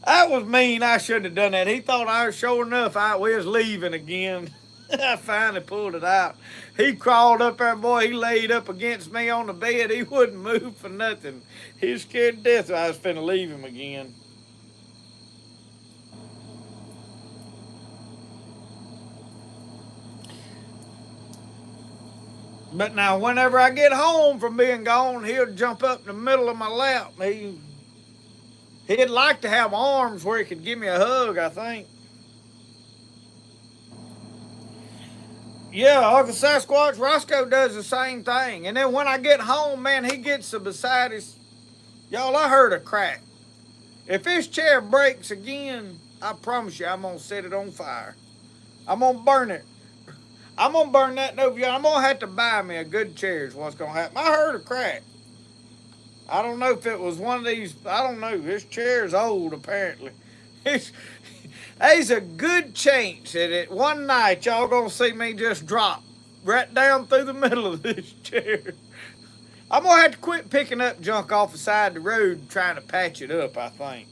That was mean. I shouldn't have done that. He thought I was sure enough. We was leaving again. I finally pulled it out. He crawled up there, boy. He laid up against me on the bed. He wouldn't move for nothing. He was scared to death I was finna leave him again. But now, whenever I get home from being gone, he'll jump up in the middle of my lap. He'd like to have arms where he could give me a hug, I think. Yeah, Uncle Sasquatch Roscoe does the same thing. And then when I get home, man, he gets so beside his. Y'all, I heard a crack. If his chair breaks again, I promise you I'm going to set it on fire. I'm going to burn it. I'm going to burn that over you. I'm going to have to buy me a good chair is what's going to happen. I heard a crack. I don't know if it was one of these. I don't know. This chair's old, apparently. It's, there's a good chance that one night y'all gonna see me just drop right down through the middle of this chair. I'm gonna have to quit picking up junk off the side of the road trying to patch it up, I think.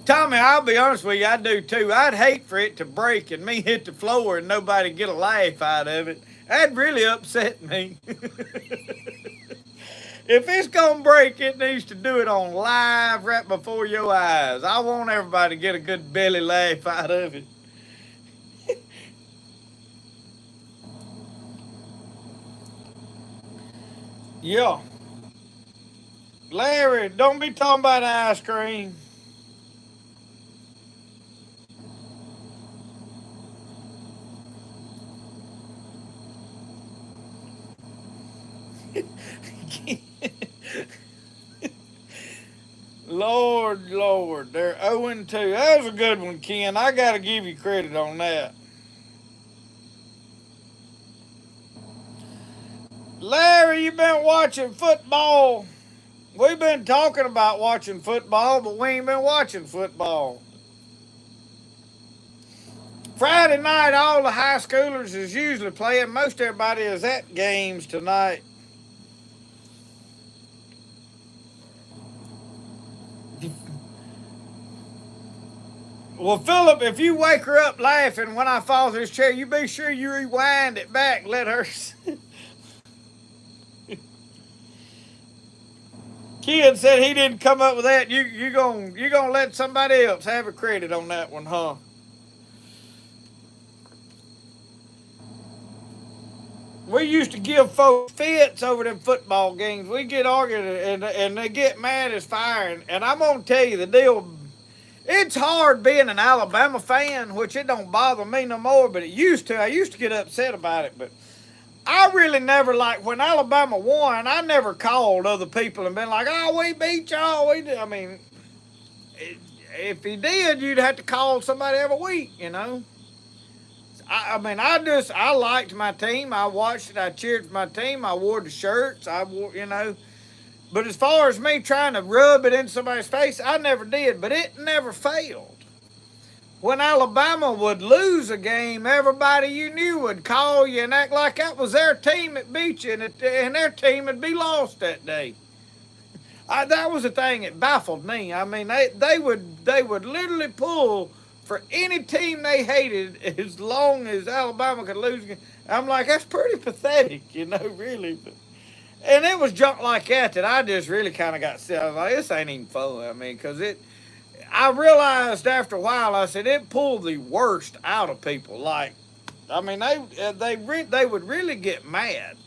Tommy, I'll be honest with you, I do too. I'd hate for it to break and me hit the floor and nobody get a laugh out of it. That really upset me. If it's gonna break, it needs to do it on live right before your eyes. I want everybody to get a good belly laugh out of it. Yeah. Larry, don't be talking about ice cream. Lord, Lord, they're 0-2. That was a good one, Ken. I got to give you credit on that. Larry, you been watching football? We've been talking about watching football, but we ain't been watching football. Friday night, all the high schoolers is usually playing. Most everybody is at games tonight. Well, Philip, if you wake her up laughing when I fall through this chair, you be sure you rewind it back. Let her. Kid said he didn't come up with that. You gonna let somebody else have a credit on that one, huh? We used to give folks fits over them football games. We get arguing and they get mad as fire. And I'm gonna tell you the deal. It's hard being an Alabama fan, which it don't bother me no more, but it used to. I used to get upset about it, but I really never like when Alabama won. I never called other people and been like, "Oh, we beat y'all." We did. I mean, if he did, you'd have to call somebody every week, you know. I mean, I liked my team. I watched it. I cheered for my team. I wore the shirts. I wore, you know. But as far as me trying to rub it in somebody's face, I never did. But it never failed. When Alabama would lose a game, everybody you knew would call you and act like that was their team that beat you, and their team would be lost that day. That was the thing that baffled me. I mean, they would literally pull for any team they hated as long as Alabama could lose. I'm like, that's pretty pathetic, you know, really. And it was junk like that I just really kind of got sick. I was like, this ain't even fun. I mean, because I realized after a while, I said, it pulled the worst out of people. Like, I mean, they would really get mad.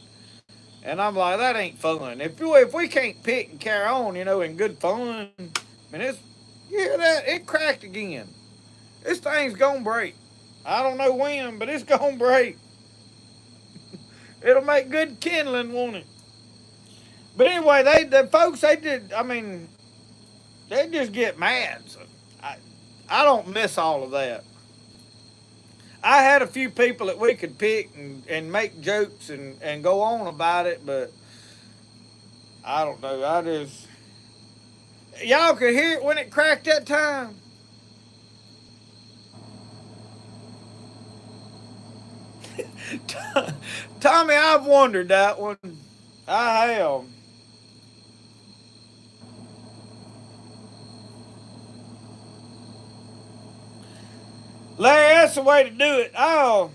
And I'm like, that ain't fun. If we can't pick and carry on, you know, in good fun, I mean, you hear that? It cracked again. This thing's gonna break. I don't know when, but it's gonna break. It'll make good kindling, won't it? But anyway, the folks they did. I mean, they just get mad. So I I don't miss all of that. I had a few people that we could pick and make jokes and go on about it, but I don't know. I just y'all could hear it when it cracked that time. Tommy, I've wondered that one. I have. Larry, that's the way to do it. I,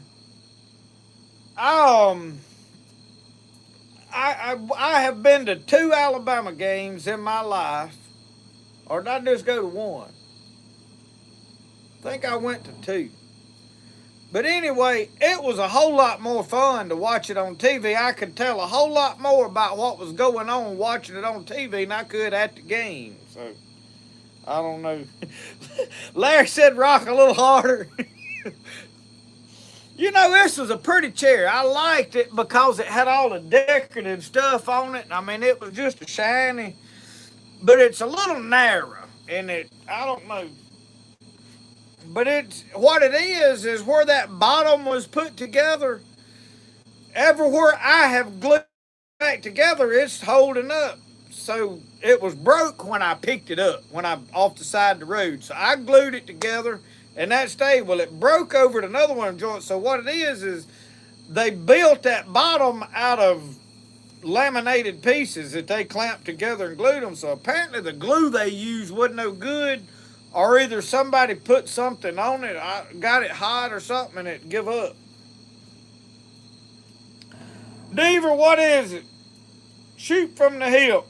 um, I have been to two Alabama games in my life, or did I just go to one? I think I went to two. But anyway, it was a whole lot more fun to watch it on TV. I could tell a whole lot more about what was going on watching it on TV than I could at the game. So I don't know. Larry said rock a little harder. You know, this was a pretty chair. I liked it because it had all the decorative stuff on it. I mean, it was just a shiny, but it's a little narrow. And I don't know. But it's what it is where that bottom was put together. Everywhere I have glued back together, it's holding up. So it was broke when I picked it up, when I off the side of the road. So I glued it together and that stayed. Well, it broke over to another one of the joints. So what it is they built that bottom out of laminated pieces that they clamped together and glued them. So apparently the glue they used wasn't no good, or either somebody put something on it, got it hot or something, and it give up. Deaver, what is it? Shoot from the hip.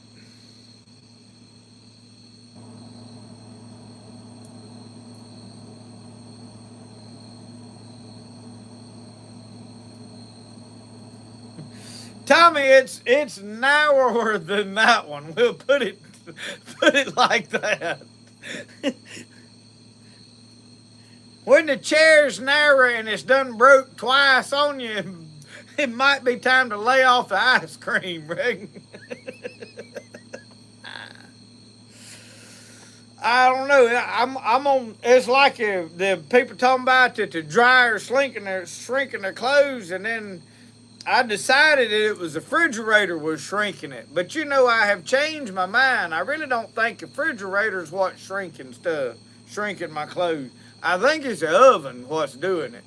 Tommy, it's narrower than that one. We'll put it like that. When the chair's narrow and it's done broke twice on you, it might be time to lay off the ice cream, right? I don't know. I'm on. It's like the people talking about that the dryer shrinking their clothes, and then I decided that it was the refrigerator was shrinking it. But you know, I have changed my mind. I really don't think the refrigerator is what's shrinking my clothes. I think it's the oven what's doing it.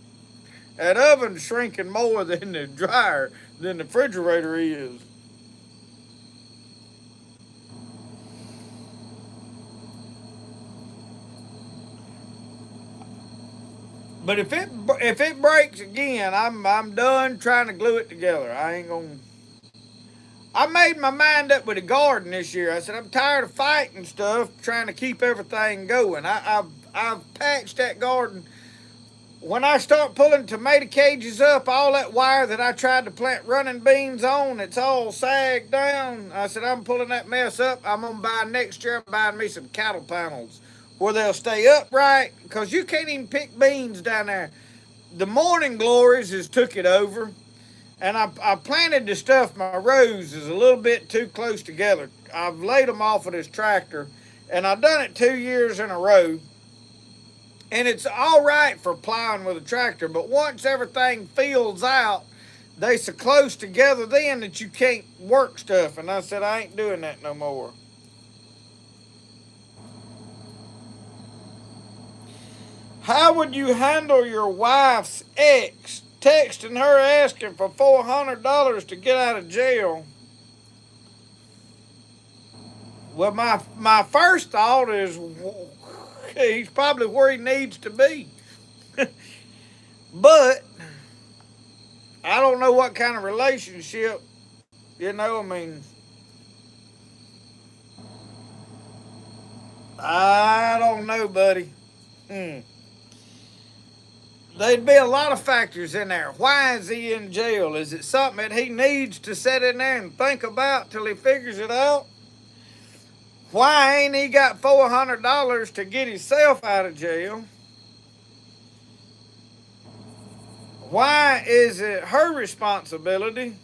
That oven's shrinking more than the dryer, than the refrigerator is. But if it breaks again, I'm done trying to glue it together. I ain't gonna. I made my mind up with the garden this year. I said I'm tired of fighting stuff, trying to keep everything going. I've patched that garden. When I start pulling tomato cages up, all that wire that I tried to plant running beans on, it's all sagged down. I said I'm pulling that mess up. I'm gonna buy next year. I'm buying me some cattle panels where they'll stay upright because you can't even pick beans down there. The morning glories has took it over. And I planted the stuff, my rows is a little bit too close together. I've laid them off of this tractor, and I've done it 2 years in a row. And it's all right for plowing with a tractor, but once everything fills out, they so close together then that you can't work stuff. And I said, I ain't doing that no more. How would you handle your wife's ex texting her asking for $400 to get out of jail? Well, my first thought is he's probably where he needs to be. But I don't know what kind of relationship, I mean, I don't know, buddy. Hmm. There'd be a lot of factors in there. Why is he in jail? Is it something that he needs to sit in there and think about till he figures it out? Why ain't he got $400 to get himself out of jail? Why is it her responsibility?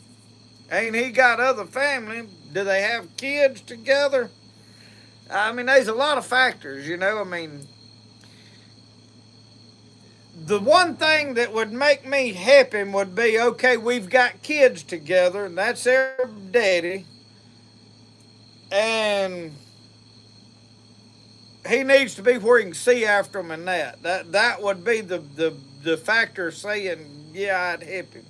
Ain't he got other family? Do they have kids together? I mean, there's a lot of factors, I mean, the one thing that would make me happy would be okay, we've got kids together, and that's their daddy, and he needs to be where he can see after them, and that would be the factor saying, yeah, I'd help him.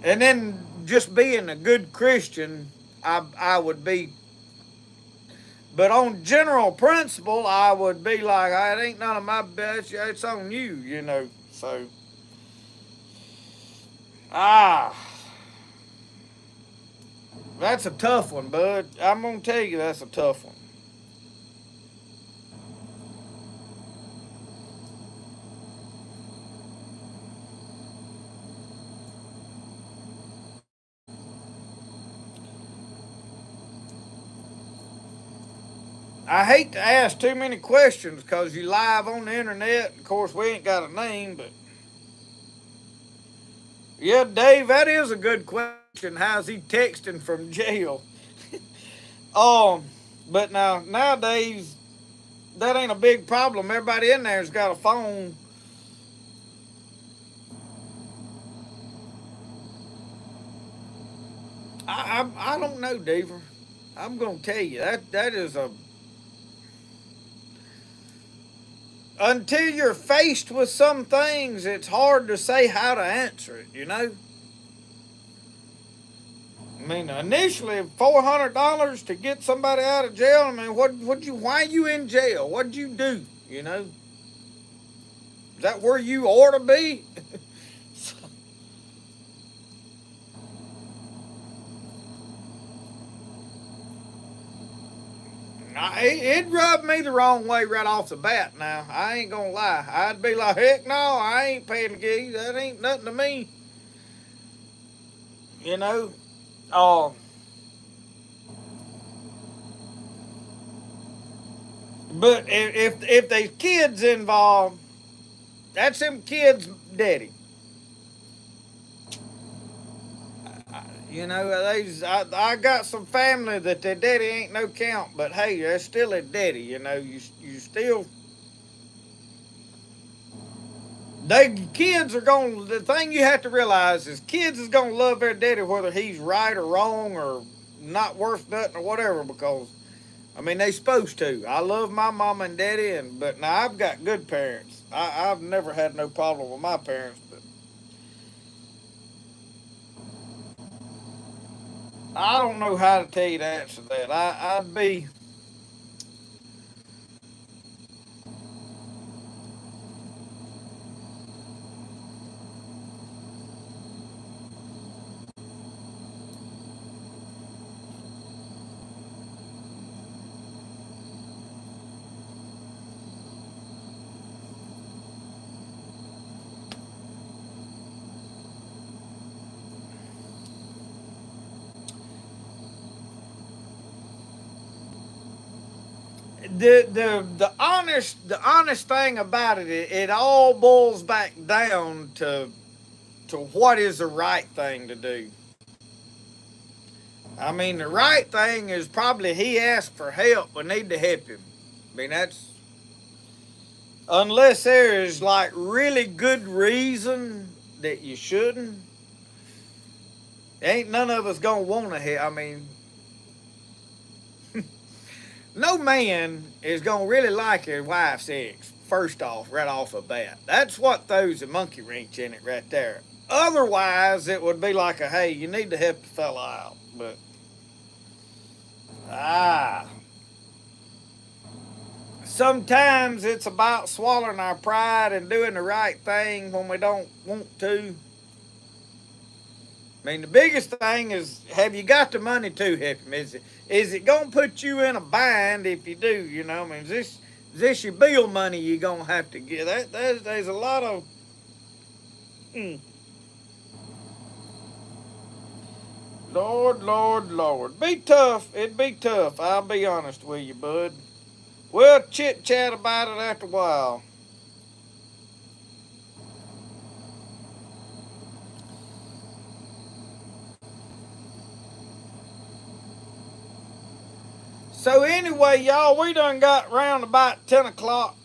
And then just being a good Christian, I would be. But on general principle, I would be like, it ain't none of my business. It's on you. So, ah, that's a tough one, bud. I'm gonna tell you that's a tough one. I hate to ask too many questions because you live on the internet. Of course, we ain't got a name, but yeah, Dave, that is a good question. How's he texting from jail? Um, but nowadays that ain't a big problem. Everybody in there's got a phone. I don't know, Deaver. I'm gonna tell you that is a until you're faced with some things, it's hard to say how to answer it. I mean, initially $400 to get somebody out of jail. I mean, why you in jail? What'd you do? Is that where you ought to be? It rubbed me the wrong way right off the bat. Now I ain't gonna lie. I'd be like, heck no, I ain't paying the gig. That ain't nothing to me. You know. Oh, but if there's kids involved, that's them kids' daddy. You know, I got some family that their daddy ain't no count, but hey, they're still a daddy. You know, you still they kids are going. The thing you have to realize is kids is gonna love their daddy whether he's right or wrong or not worth nothing or whatever. Because I mean, they supposed to. I love my mama and daddy, and but now I've got good parents. I've never had no problem with my parents, but I don't know how to tell you the answer to that. I'd be. The honest thing about it all boils back down to what is the right thing to do. I mean, the right thing is probably he asked for help. We need to help him. I mean, that's unless there is like really good reason that you shouldn't. Ain't none of us gonna want to help. I mean, no man is gonna really like his wife's ex. First off, right off the bat, that's what throws a monkey wrench in it right there. Otherwise, it would be like a hey, you need to help the fella out. But ah, sometimes it's about swallowing our pride and doing the right thing when we don't want to. I mean, the biggest thing is have you got the money to help him? Is it gonna put you in a bind if you do? You know, I mean, is this your bill money you're gonna have to get? There's a lot of. Mm, Lord, Lord, Lord, be tough. It'd be tough. I'll be honest with you, bud. We'll chit chat about it after a while. So anyway, y'all, we done got round about 10 o'clock.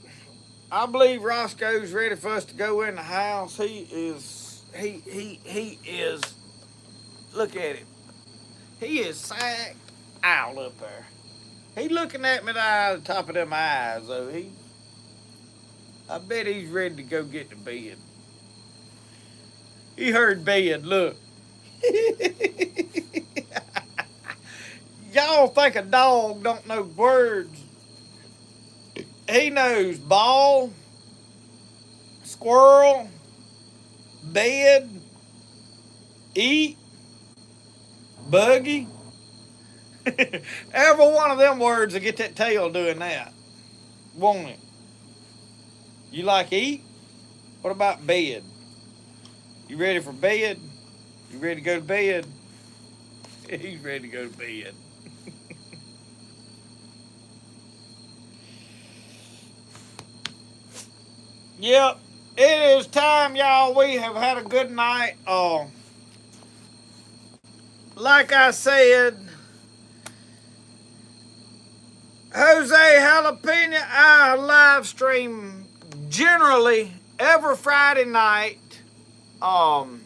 I believe Roscoe's ready for us to go in the house. He is. He is. Look at him. He is sacked out up there. He looking at me out of the top of them eyes, though. I bet he's ready to go get to bed. He heard bed. Look. Y'all think a dog don't know words? He knows ball, squirrel, bed, eat, buggy. Every one of them words will get that tail doing that. Won't it? You like eat? What about bed? You ready for bed? You ready to go to bed? He's ready to go to bed. Yep, it is time, y'all. We have had a good night. Like I said, Jose Jalapeno, I live stream generally every Friday night um,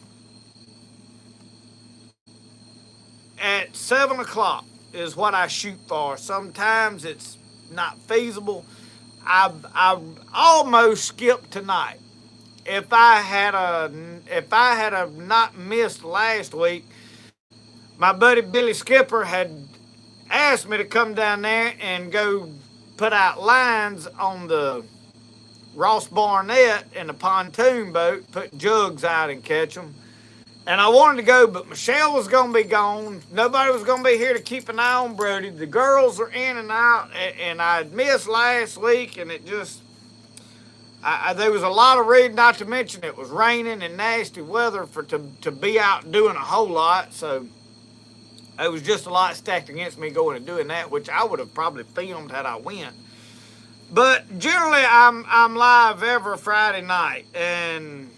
at 7 o'clock is what I shoot for. Sometimes it's not feasible. I almost skipped tonight. If I had a not missed last week, my buddy Billy Skipper had asked me to come down there and go put out lines on the Ross Barnett in the pontoon boat, put jugs out and catch them. And I wanted to go, but Michelle was going to be gone. Nobody was going to be here to keep an eye on Brody. The girls are in and out, and I had missed last week, and it just, there was a lot of reading, not to mention it was raining and nasty weather to be out doing a whole lot. So it was just a lot stacked against me going and doing that, which I would have probably filmed had I went. But generally, I'm live every Friday night, and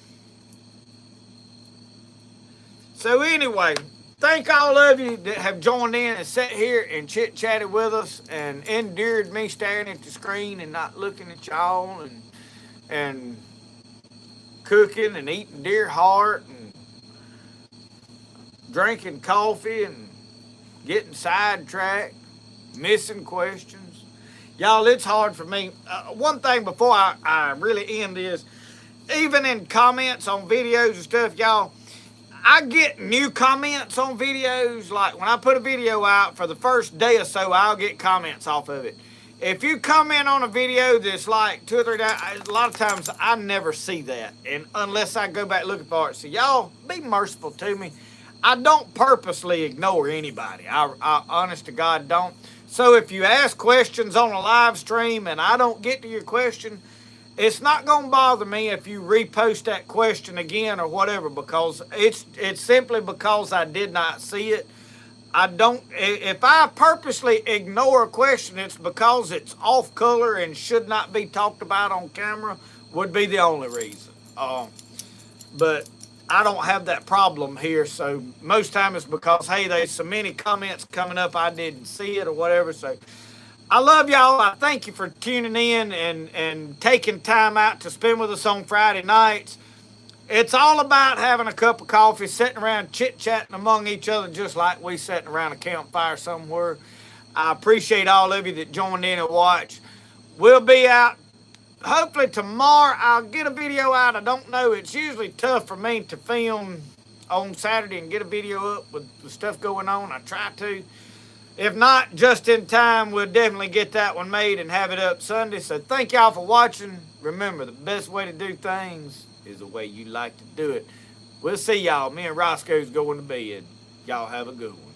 so anyway, thank all of you that have joined in and sat here and chit-chatted with us and endured me staring at the screen and not looking at y'all and cooking and eating deer heart and drinking coffee and getting sidetracked, missing questions. Y'all, it's hard for me. One thing before I really end this, even in comments on videos and stuff, y'all, I get new comments on videos. Like when I put a video out for the first day or so, I'll get comments off of it. If you comment on a video that's like 2 or 3 days, a lot of times I never see that, and unless I go back looking for it. So y'all, be merciful to me. I don't purposely ignore anybody. I honest to God, don't. So if you ask questions on a live stream and I don't get to your question, it's not going to bother me if you repost that question again or whatever, because it's simply because I did not see it. I don't, if I purposely ignore a question, it's because it's off color and should not be talked about on camera, would be the only reason. But I don't have that problem here, so most time it's because, hey, there's so many comments coming up, I didn't see it or whatever. So I love y'all. I thank you for tuning in and taking time out to spend with us on Friday nights. It's all about having a cup of coffee, sitting around chit-chatting among each other, just like we sitting around a campfire somewhere. I appreciate all of you that joined in and watched. We'll be out. Hopefully tomorrow I'll get a video out. I don't know. It's usually tough for me to film on Saturday and get a video up with the stuff going on. I try to. If not, just in time, we'll definitely get that one made and have it up Sunday. So thank y'all for watching. Remember, the best way to do things is the way you like to do it. We'll see y'all. Me and Roscoe's going to bed. Y'all have a good one.